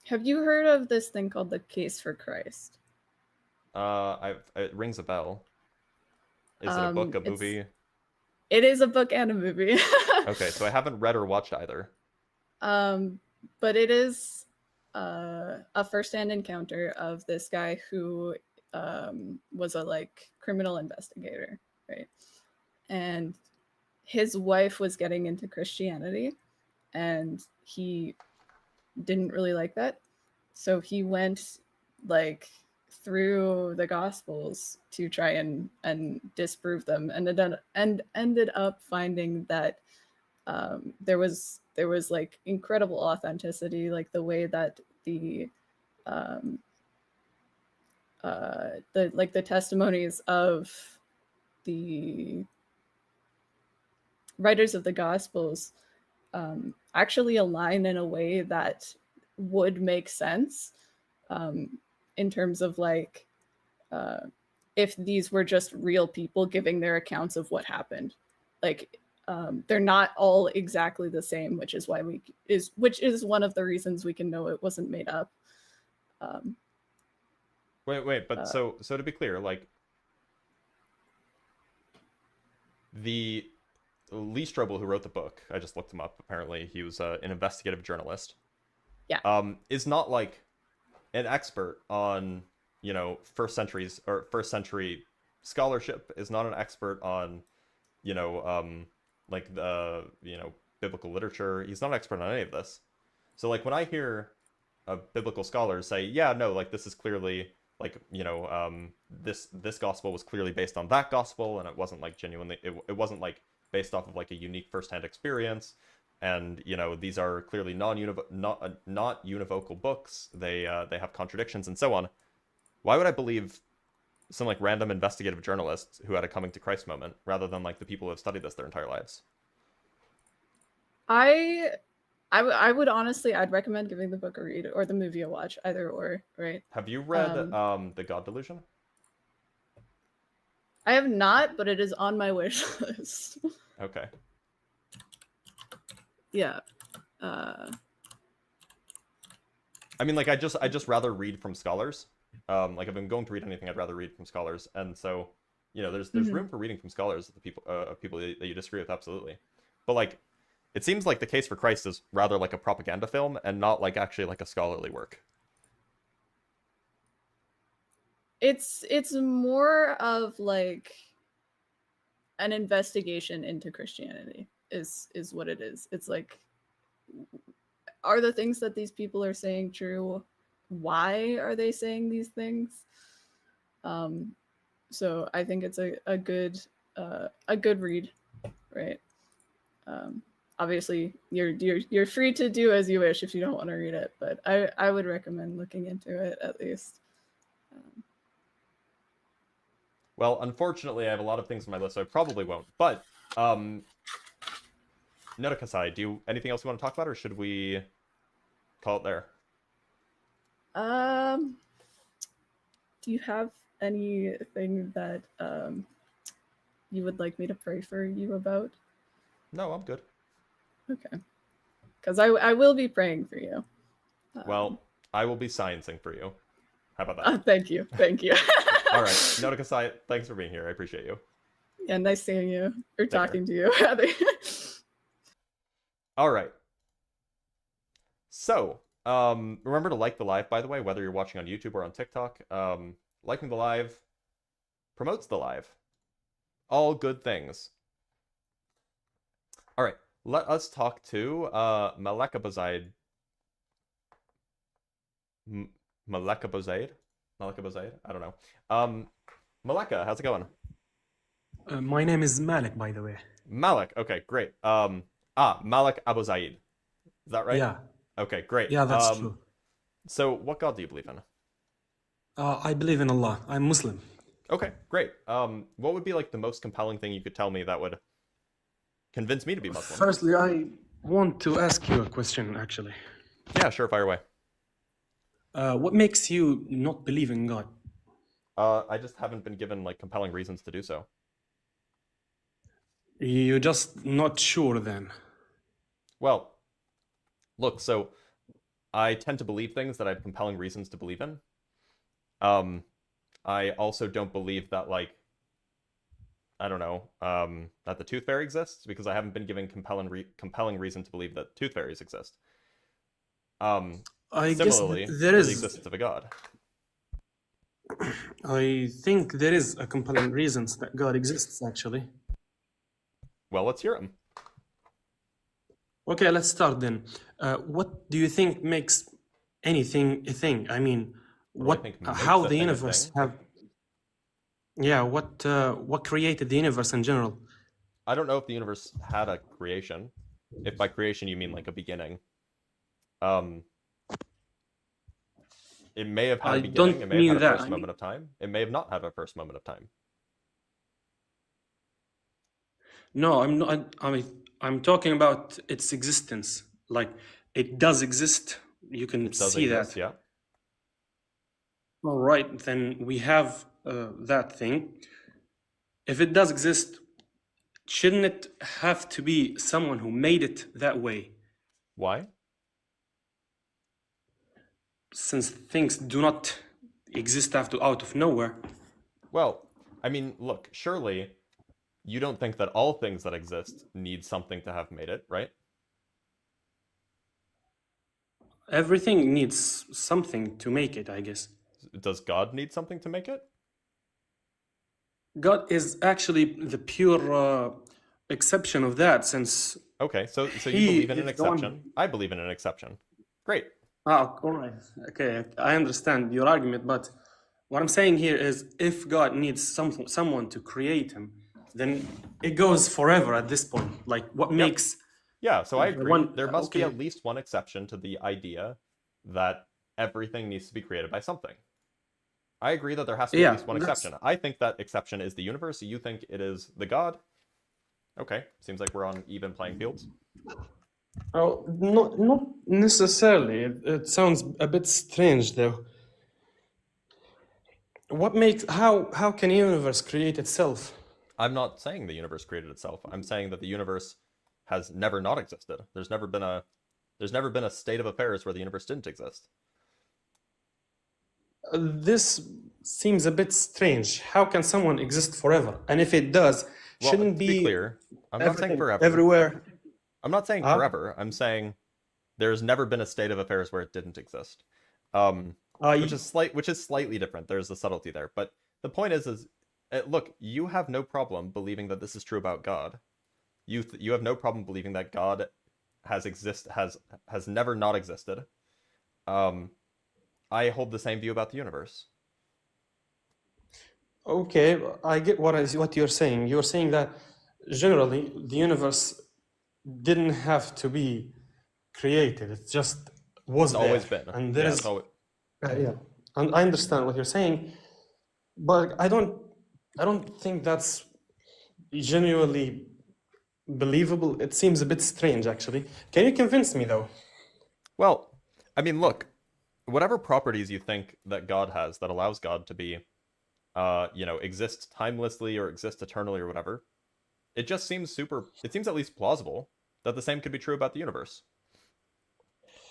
Have you heard of this thing called the Case for Christ? It rings a bell. Is it a book, a movie? It is a book and a movie. Okay, so I haven't read or watched either. But it is a first-hand encounter of this guy who was a like criminal investigator, right? And his wife was getting into Christianity, and he didn't really like that. So he went like through the Gospels to try and disprove them, and ended up finding that there was like incredible authenticity, like the way that the testimonies of the writers of the Gospels actually align in a way that would make sense in terms of like if these were just real people giving their accounts of what happened. Like they're not all exactly the same, which is why which is one of the reasons we can know it wasn't made up. But so to be clear, like, the Lee Strobel, who wrote the book, I just looked him up. Apparently, he was an investigative journalist. Yeah. Is not like an expert on, you know, first century scholarship. Is not an expert on, you know, like the, you know, biblical literature. He's not an expert on any of this. So like when I hear biblical scholars say, yeah, no, like this is clearly like, you know, this gospel was clearly based on that gospel, and it wasn't like genuinely, it wasn't like based off of like a unique firsthand experience, and you know, these are clearly not univocal books. They have contradictions and so on. Why would I believe some like random investigative journalist who had a coming to Christ moment rather than like the people who have studied this their entire lives? I would honestly, I'd recommend giving the book a read or the movie a watch, either or, right? Have you read The God Delusion? I have not, but it is on my wish list. Okay. Yeah. I mean, like, I just rather read from scholars. Like, if I'm going to read anything, I'd rather read from scholars. And so, you know, there's room for reading from scholars, the people that you disagree with, absolutely. But like, it seems like The Case for Christ is rather like a propaganda film and not like actually like a scholarly work. It's more of like an investigation into Christianity is what it is. It's like, are the things that these people are saying true? Why are they saying these things? So I think it's a good read, right? Obviously, you're free to do as you wish if you don't want to read it, but I would recommend looking into it at least. Well, unfortunately, I have a lot of things on my list, so I probably won't. But, Notakasai, anything else you want to talk about, or should we call it there? Do you have anything that you would like me to pray for you about? No, I'm good. Okay. Because I will be praying for you. Well, I will be sciencing for you. How about that? Thank you. Thank you. All right. Notakasai, thanks for being here. I appreciate you. Yeah, nice seeing you. Or Take talking care. to you, rather. All right. So, remember to like the live, by the way, whether you're watching on YouTube or on TikTok. Liking the live promotes the live. All good things. All right. Let us talk to Malekabazaid. Malekabazaid? Malekabazaid? I don't know. Maleka, how's it going? My name is Malik, by the way. Malik, okay, great. Malik Abu Zaid. Is that right? Yeah. Okay, great. Yeah, that's true. So, what God do you believe in? I believe in Allah. I'm Muslim. Okay, great. What would be like the most compelling thing you could tell me that would convince me to be Muslim? Firstly, I want to ask you a question, actually. Yeah, sure, fire away. What makes you not believe in God? I just haven't been given like compelling reasons to do so. You're just not sure then. Well, look, so I tend to believe things that I have compelling reasons to believe in. I also don't believe that like I don't know that the tooth fairy exists because I haven't been given compelling reason to believe that tooth fairies exist. I Similarly, guess there for is. the existence of a god. I think there is a compelling reasons that God exists, actually. Well, let's hear them. Okay, let's start then. What do you think makes anything a thing? I mean, What do I think makes how a the thing a universe thing? have? Yeah, what created the universe in general? I don't know if the universe had a creation. If by creation you mean like a beginning. It may have had I a beginning. don't It may have mean had a that. first moment of time. It may have not had a first moment of time. No, I'm not. I'm talking about its existence. Like it does exist. You can It does see exist, that. yeah. All right, then we have that thing. If it does exist, shouldn't it have to be someone who made it that way? Why? Since things do not exist out of nowhere. Well, I mean, look, surely you don't think that all things that exist need something to have made it, right? Everything needs something to make it, I guess. Does God need something to make it? God is actually the pure exception of that, since Okay, so you he believe in an is the one. exception. I believe in an exception. Great. Ah, all right. Okay, I understand your argument, but what I'm saying here is if God needs someone to create him, then it goes forever at this point. Like what makes Yeah, so I agree. one There must be okay. at least one exception to the idea that everything needs to be created by something. I agree that there has to be at Yeah, least one that's exception. I think that exception is the universe. You think it is the God. Okay, seems like we're on even playing fields. oh, not necessarily. It sounds a bit strange though. What makes how can a universe create itself? I'm not saying the universe created itself. I'm saying that the universe has never not existed. There's never been a state of affairs where the universe didn't exist. This seems a bit strange. How can someone exist forever? And if it does, Well, shouldn't to be clear, I'm not saying forever. everywhere? I'm not saying Huh? forever. I'm saying there's never been a state of affairs where it didn't exist. Which is slightly different. There's a subtlety there, but the point is look, you have no problem believing that this is true about God. You have no problem believing that God has never not existed. I hold the same view about the universe. Okay, I get what you're saying. You're saying that generally the universe didn't have to be created. It just was It's there. always been. And there Yeah, is it's always... yeah. And I understand what you're saying, but I don't think that's genuinely believable. It seems a bit strange, actually. Can you convince me, though? Well, I mean, look, whatever properties you think that God has that allows God to be, exist timelessly or exist eternally or whatever, it just seems it seems at least plausible that the same could be true about the universe.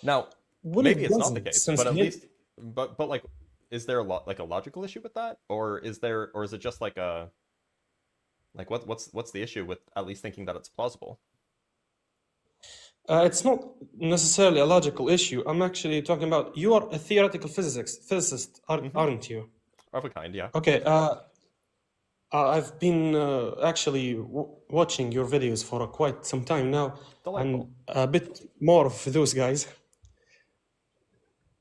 Now, Well, maybe it it's not the doesn't, case, since but at he- least, but like, is there a logical issue with that, or is it just like what's the issue with at least thinking that it's plausible? It's not necessarily a logical issue. I'm actually talking about you are a theoretical physicist, aren't you? Of a kind, yeah. Okay. I've been actually watching your videos for quite some time now, Delightful. and a bit more of those guys.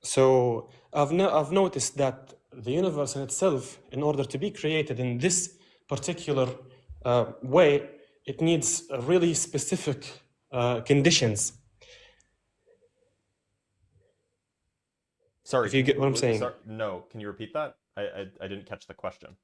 So I've noticed that the universe in itself, in order to be created in this particular way, it needs really specific conditions. Sorry, If you get what I'm saying. no, can you repeat that? I didn't catch the question.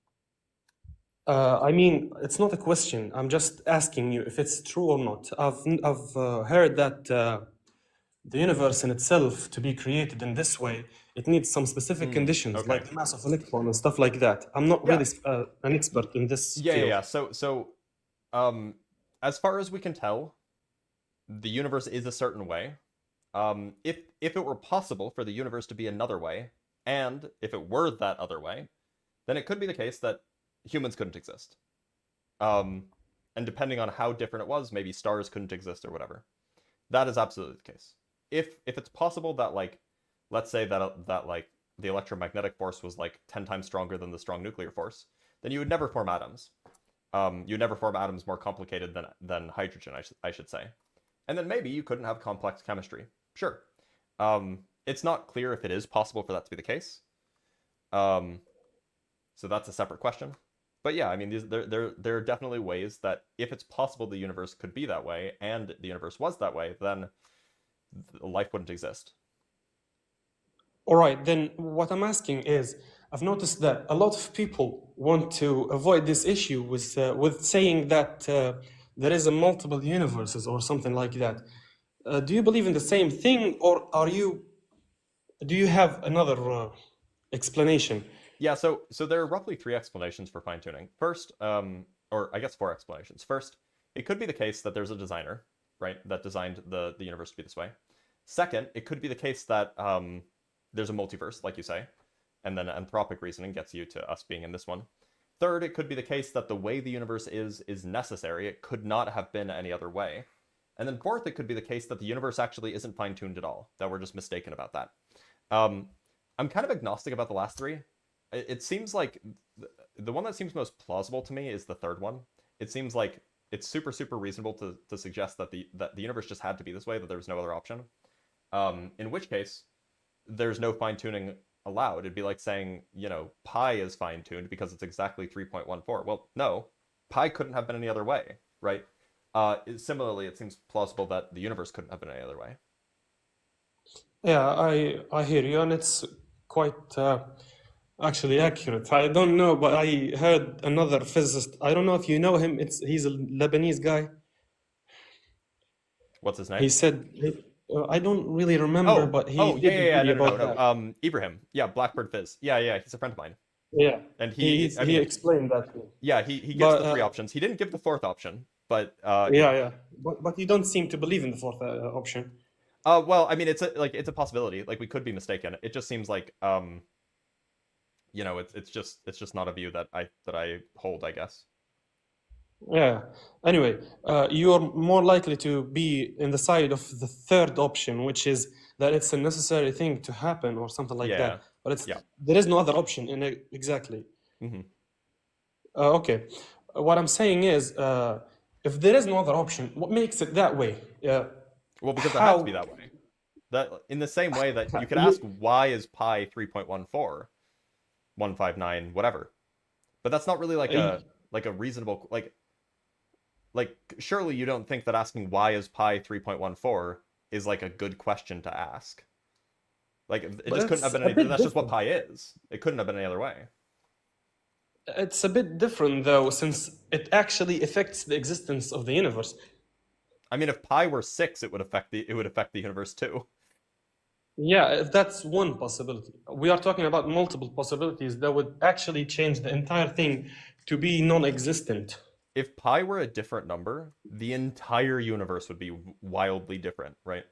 I mean, it's not a question. I'm just asking you if it's true or not. I've heard that the universe in itself, to be created in this way, it needs some specific conditions, okay. like the mass of electron and stuff like that. I'm not really an expert in this field. Yeah. So, as far as we can tell, the universe is a certain way. If it were possible for the universe to be another way, and if it were that other way, then it could be the case that humans couldn't exist. And depending on how different it was, maybe stars couldn't exist or whatever. That is absolutely the case. If it's possible that, like, let's say that like the electromagnetic force was like 10 times stronger than the strong nuclear force, then you would never form atoms. You'd never form atoms more complicated than hydrogen, I should say. And then maybe you couldn't have complex chemistry. Sure. It's not clear if it is possible for that to be the case. So that's a separate question. But yeah, I mean, there are definitely ways that if it's possible the universe could be that way, and the universe was that way, then life wouldn't exist. All right, then what I'm asking is, I've noticed that a lot of people want to avoid this issue with saying that there is a multiple universes or something like that. Do you believe in the same thing, or do you have another explanation? Yeah, so there are roughly 3 explanations for fine-tuning. First, or I guess 4 explanations. First, it could be the case that there's a designer, right, that designed the universe to be this way. Second, it could be the case that there's a multiverse, like you say, and then anthropic reasoning gets you to us being in this one. Third, it could be the case that the way the universe is necessary. It could not have been any other way. And then fourth, it could be the case that the universe actually isn't fine-tuned at all, that we're just mistaken about that. I'm kind of agnostic about the last 3. It seems like the one that seems most plausible to me is the third one. It seems like it's super, super reasonable to suggest that the universe just had to be this way, that there was no other option. In which case, there's no fine-tuning allowed. It'd be like saying, you know, pi is fine-tuned because it's exactly 3.14. Well, no, pi couldn't have been any other way, right? Similarly, it seems plausible that the universe couldn't have been any other way. Yeah, I hear you, and it's quite actually accurate. I don't know, but I heard another physicist. I don't know if you know him. He's a Lebanese guy. What's his name? He said, I don't really remember, but he did a video about that. Ibrahim. Yeah, Blackbird Fizz. Yeah, he's a friend of mine. Yeah, and he explained that. Yeah, he gives the 3 options. He didn't give the 4th option, but yeah. But you don't seem to believe in the 4th option. Well, I mean, it's a possibility. Like, we could be mistaken. It just seems like you know, it's just not a view that I hold, I guess. Yeah. Anyway, you're more likely to be in the side of the 3rd option, which is that it's a necessary thing to happen or something like that. But there is no other option in it exactly. Mm-hmm. Okay. What I'm saying is, if there is no other option, what makes it that way? Well, because it has to be that way. That in the same way that you could ask why is pi 3.14, 159, whatever. But that's not really like a reasonable like surely you don't think that asking why is pi 3.14 is like a good question to ask. Like, it just couldn't have been any, that's just what pi is. It couldn't have been any other way. It's a bit different though, since it actually affects the existence of the universe. I mean, if pi were 6, it would affect the universe too. Yeah, if that's one possibility. We are talking about multiple possibilities that would actually change the entire thing to be non-existent. If pi were a different number, the entire universe would be wildly different, right?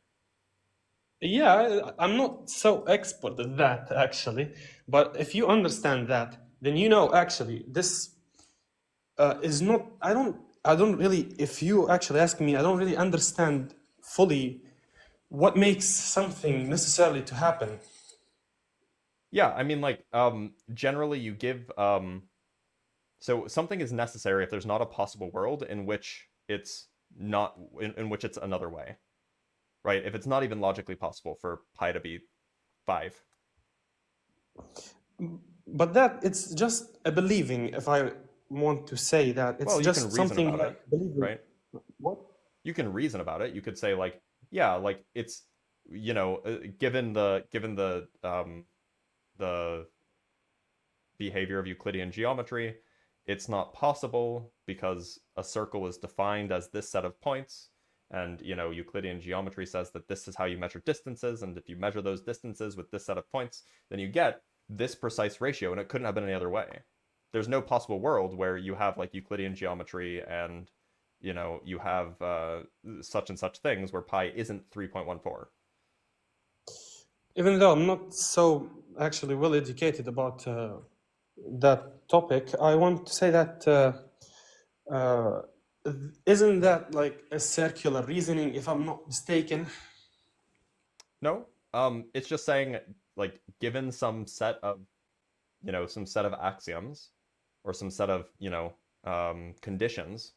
Yeah, I'm not so expert at that, actually. But if you understand that, then you know, actually, this is not... I don't really... If you actually ask me, I don't really understand fully what makes something necessarily to happen. Yeah, I mean, like, generally you give... So something is necessary if there's not a possible world in which it's not... in which it's another way. Right? If it's not even logically possible for pi to be 5. But it's just a believing, if I want to say that. It's just something like believing. Right? What? You can reason about it. You could say, like, yeah, like, it's you know, given the behavior of Euclidean geometry, it's not possible because a circle is defined as this set of points. And, you know, Euclidean geometry says that this is how you measure distances. And if you measure those distances with this set of points, then you get this precise ratio. And it couldn't have been any other way. There's no possible world where you have like Euclidean geometry and, you know, you have such and such things where pi isn't 3.14. Even though I'm not so actually well educated about that topic, I want to say that isn't that like a circular reasoning, if I'm not mistaken? No, it's just saying like given some set of, you know, some set of axioms or some set of, you know, conditions,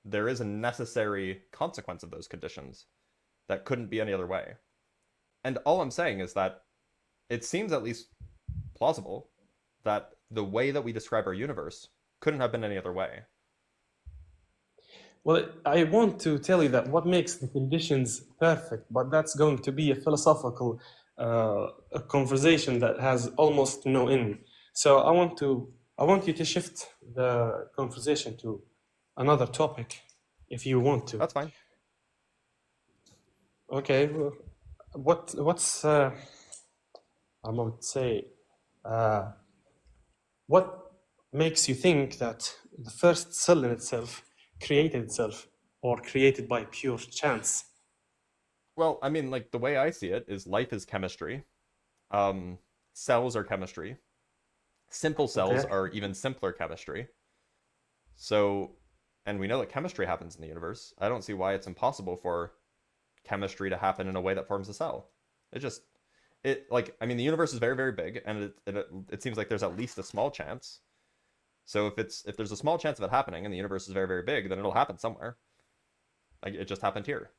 there is a necessary consequence of those conditions that couldn't be any other way. And all I'm saying is that it seems at least plausible that the way that we describe our universe couldn't have been any other way. Well, I want to tell you that what makes the conditions perfect, but that's going to be a philosophical a conversation that has almost no end. So I want you to shift the conversation to another topic, if you want to. That's fine. Okay. Well, what's I would say, what makes you think that the first cell in itself created itself, or created by pure chance? Well, I mean, like the way I see it is life is chemistry. Cells are chemistry. Simple cells Okay. are even simpler chemistry. So, and we know that chemistry happens in the universe. I don't see why it's impossible for chemistry to happen in a way that forms a cell. Like, I mean, the universe is very, very big, and it seems like there's at least a small chance. So if there's a small chance of it happening, and the universe is very, very big, then it'll happen somewhere. Like it just happened here.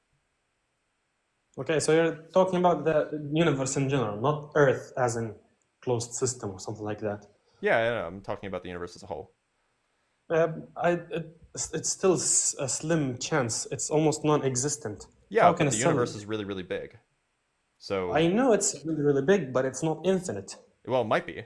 Okay, so you're talking about the universe in general, not Earth as in closed system or something like that. Yeah, I'm talking about the universe as a whole. It's still a slim chance. It's almost non-existent. Yeah, How but can a the cell? universe is really, really big. So, I know it's really, really big, but it's not infinite. well, it might be.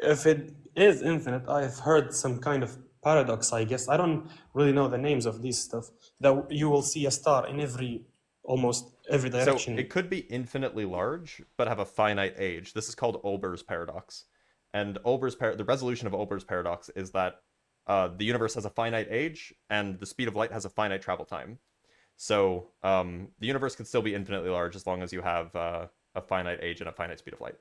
If it is infinite, I've heard some kind of paradox, I guess. I don't really know the names of these stuff. That you will see a star in almost every So direction. it could be infinitely large, but have a finite age. This is called Olber's paradox. And the resolution of Olber's paradox is that the universe has a finite age, and the speed of light has a finite travel time. So the universe can still be infinitely large as long as you have a finite age and a finite speed of light.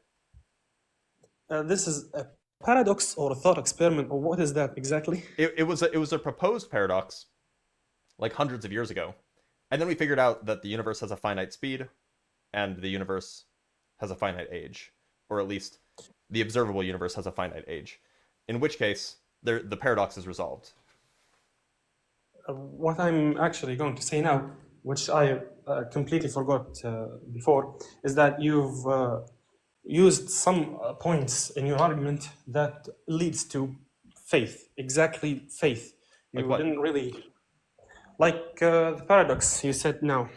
This is a paradox or a thought experiment, or what is that exactly? It was a proposed paradox like hundreds of years ago. And then we figured out that the universe has a finite speed and the universe has a finite age, or at least the observable universe has a finite age, in which case the paradox is resolved. What I'm actually going to say now, which I completely forgot before, is that you've used some points in your argument that leads to faith, exactly faith. You Like what? didn't really, like the paradox you said now.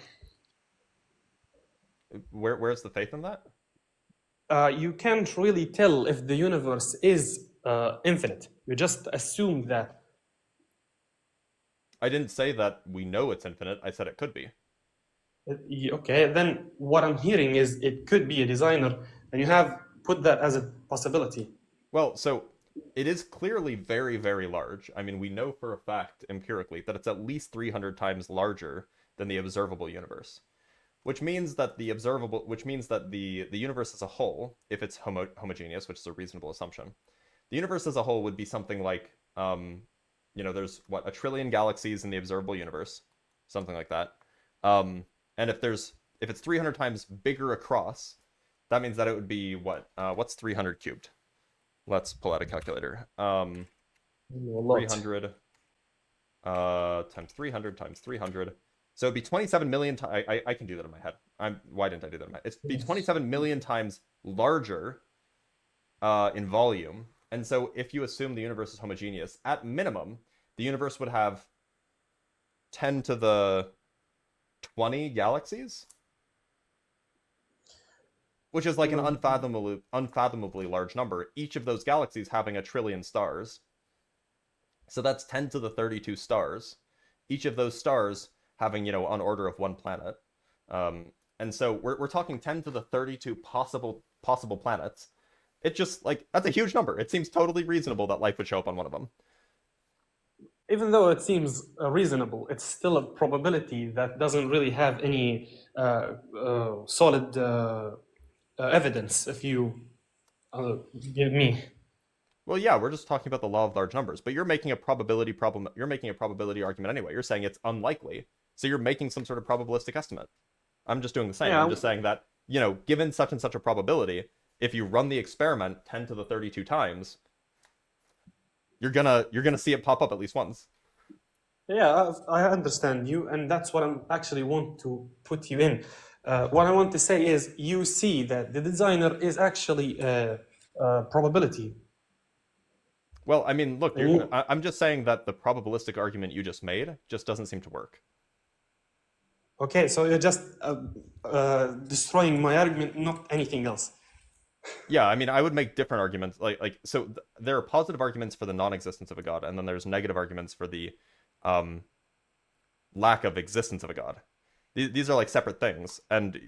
Where's the faith in that? You can't really tell if the universe is infinite. You just assume that. I didn't say that we know it's infinite. I said it could be. Okay, then what I'm hearing is it could be a designer, and you have put that as a possibility. Well, so it is clearly very, very large. I mean, we know for a fact empirically that it's at least 300 times larger than the observable universe, which means that the universe as a whole, if it's homogeneous, which is a reasonable assumption, the universe as a whole would be something like, you know, there's what, 1 trillion galaxies in the observable universe, something like that. And if it's 300 times bigger across, that means that it would be what? What's 300 cubed? Let's pull out a calculator. 300 times 300 times 300. So it'd be 27 million times. I can do that in my head. Why didn't I do that in my head? It'd be 27 million times larger in volume. And so if you assume the universe is homogeneous, at minimum, the universe would have 10 to the 20 galaxies. which is like an unfathomably large number. Each of those galaxies having 1 trillion stars. So that's 10 to the 32 stars. Each of those stars having, on order of 1 planet. And so we're talking 10 to the 32 possible planets. It just, like, that's a huge number. It seems totally reasonable that life would show up on one of them. Even though it seems reasonable, it's still a probability that doesn't really have any solid evidence, if you give me. Well, yeah, we're just talking about the law of large numbers, but you're making a probability argument anyway. You're saying it's unlikely, so you're making some sort of probabilistic estimate. I'm just doing the same. Yeah. I'm just saying that, given such and such a probability, if you run the experiment 10 to the 32 times, you're gonna see it pop up at least once. Yeah, I understand you, and that's what I'm actually want to put you in. What I want to say is, you see that the designer is actually a probability. Well, I mean, look, I'm just saying that the probabilistic argument you just made just doesn't seem to work. Okay, so you're just destroying my argument, not anything else. Yeah, I mean, I would make different arguments. So there are positive arguments for the non-existence of a god, and then there's negative arguments for the lack of existence of a god. These are like separate things, and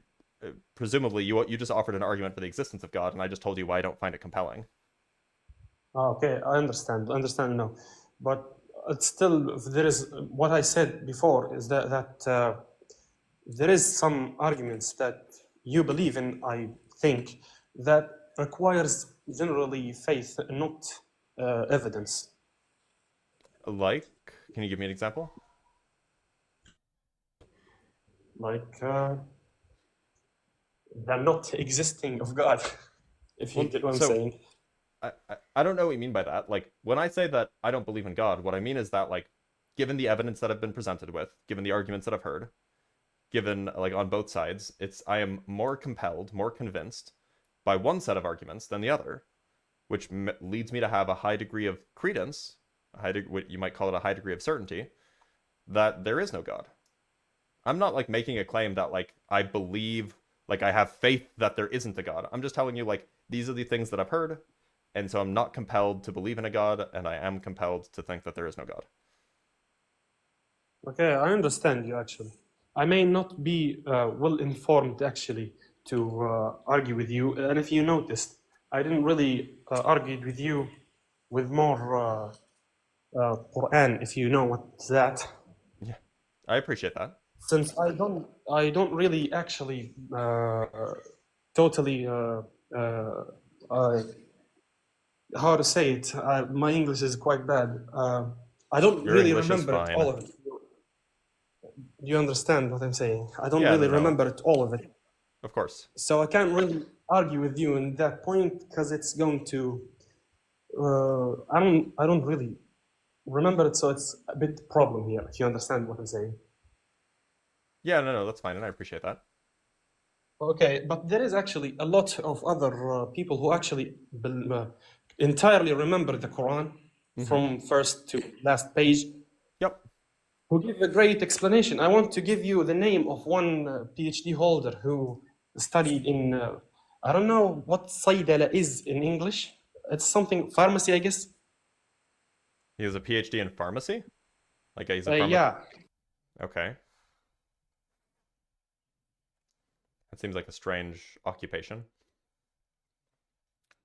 presumably you just offered an argument for the existence of God, and I just told you why I don't find it compelling. Okay, I understand now, but it's still, there is what I said before is that there is some arguments that you believe in, I think, that requires generally faith, not evidence. Like, can you give me an example? Like the not existing of God, if you get what I'm saying. I don't know what you mean by that. Like, when I say that I don't believe in God, what I mean is that, like, given the evidence that I've been presented with, given the arguments that I've heard, given, like, on both sides, I am more compelled, more convinced by one set of arguments than the other, which leads me to have a high degree of credence, what you might call it a high degree of certainty, that there is no God. I'm not, like, making a claim that, like, I believe, like, I have faith that there isn't a God. I'm just telling you, like, these are the things that I've heard, and so I'm not compelled to believe in a God, and I am compelled to think that there is no God. Okay, I understand you, actually. I may not be well informed, actually, to argue with you, and if you noticed, I didn't really argue with you with more Quran, if you know what's that. Yeah, I appreciate that. Since I don't really actually totally how to say it. My English is quite bad. I don't Your really English is remember fine. all of it. Do you understand what I'm saying? I don't Yeah, really no. remember all of it. Of course. So I can't really argue with you in that point because it's going to. I don't really remember it, so it's a bit problem here. If you understand what I'm saying. Yeah, no, that's fine, and I appreciate that. Okay, but there is actually a lot of other people who actually entirely remember the Quran from first to last page. Yep. Who give a great explanation. I want to give you the name of one PhD holder who studied in, I don't know what Saydala is in English. It's something, pharmacy, I guess. He has a PhD in pharmacy? Like, he's a yeah. Okay. That seems like a strange occupation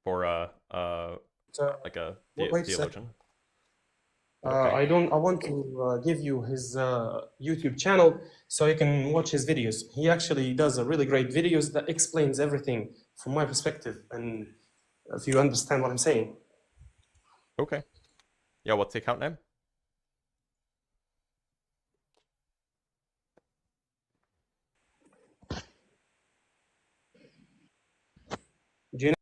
for like a theologian. Okay. I want to give you his YouTube channel so you can watch his videos. He actually does a really great videos that explains everything from my perspective, and if you understand what I'm saying. Okay. Yeah, what's the account name? Do you know?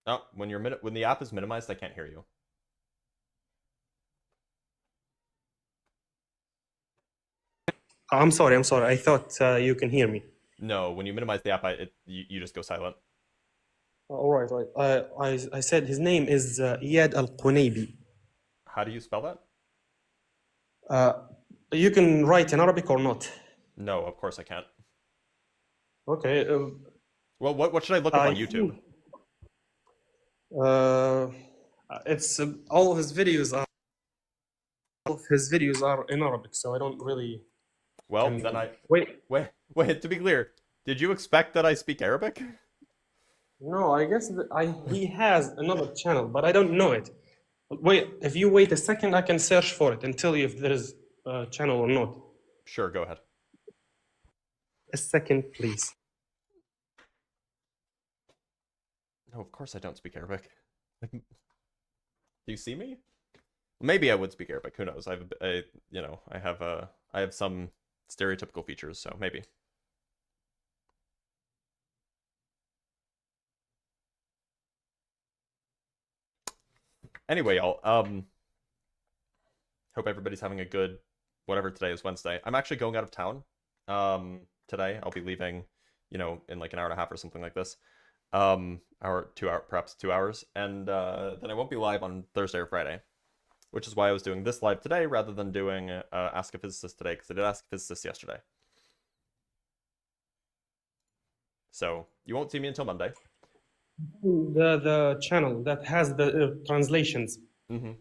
Oh, when the app is minimized, I can't hear you. I'm sorry. I thought you can hear me. No, when you minimize the app, you just go silent. All right. I said his name is Iyad Al-Qunaybi. How do you spell that? You can write in Arabic or not? No, of course I can't. Okay. Well, what should I look up I on YouTube? think, it's all of his videos are in Arabic, so I don't really. Well, Can then wait. wait. To be clear, did you expect that I speak Arabic? No, I guess he has another channel, but I don't know it. Wait, if you wait a second, I can search for it and tell you if there is a channel or not. Sure, go ahead. A second, please. No, of course I don't speak Arabic. Like, do you see me? Maybe I would speak Arabic. Who knows? I have some stereotypical features, so maybe. Anyway, y'all, hope everybody's having a good whatever today is, Wednesday. I'm actually going out of town today. I'll be leaving, in like an hour and a half or something like this. Perhaps 2 hours, and then I won't be live on Thursday or Friday, which is why I was doing this live today rather than doing Ask a Physicist today, because I did Ask a Physicist yesterday. So you won't see me until Monday. The channel that has the translations. Mm-hmm.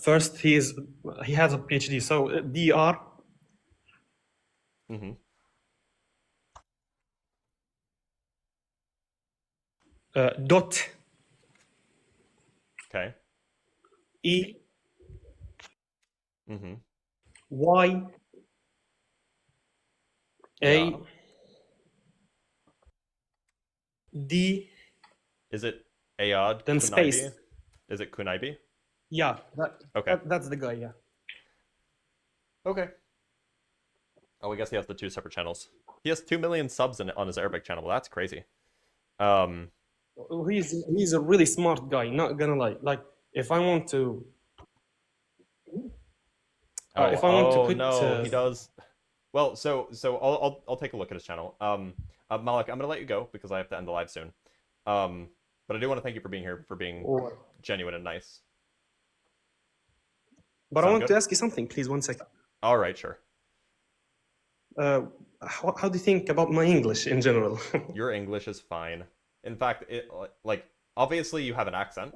First, he has a PhD, so Dr. Mm-hmm. Dot. Okay. E. Mm-hmm. Y. A. Yeah. D. Is it Ayad? Then Kunaibi? space. Is it Kunaibi? Yeah. Okay. That's the guy. Yeah. Okay. Oh, I guess he has the 2 separate channels. He has 2 million subs on his Arabic channel. That's crazy. He's a really smart guy. Not gonna lie. Like if I want to. If I want to quit. No, he does. Well, so I'll take a look at his channel. Malik, I'm gonna let you go because I have to end the live soon. But I do want to thank you for being here, for being genuine and nice. But Sound I want good? to ask you something, please. 1 second. All right, sure. How do you think about my English in general? Your English is fine. In fact, obviously you have an accent,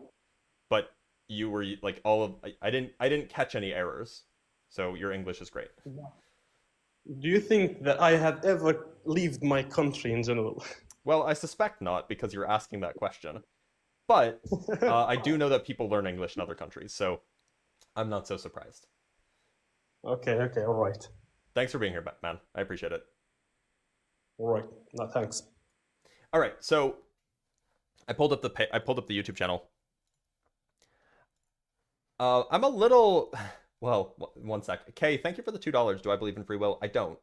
but you were like I didn't catch any errors, so your English is great. Do you think that I have ever left my country in general? Well, I suspect not, because you're asking that question. But I do know that people learn English in other countries, so I'm not so surprised. Okay, all right. Thanks for being here, man. I appreciate it. All right. No, thanks. All right, so I pulled up the YouTube channel. I'm a little. Well, 1 sec. Kay, thank you for the $2. Do I believe in free will? I don't.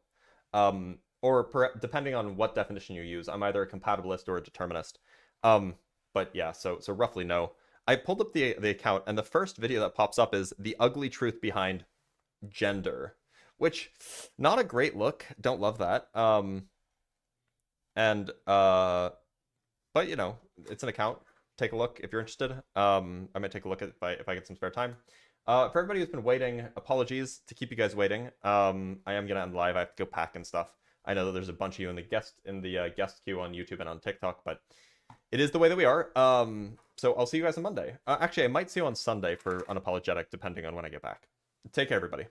Depending on what definition you use, I'm either a compatibilist or a determinist. But yeah, so roughly no. I pulled up the account, and the first video that pops up is the ugly truth behind gender, which not a great look. Don't love that. But it's an account. Take a look if you're interested. I might take a look at if I get some spare time. For everybody who's been waiting, apologies to keep you guys waiting. I am gonna end live. I have to go pack and stuff. I know that there's a bunch of you in the guest queue on YouTube and on TikTok, but it is the way that we are. So I'll see you guys on Monday. Actually, I might see you on Sunday for Unapologetic, depending on when I get back. Take care, everybody.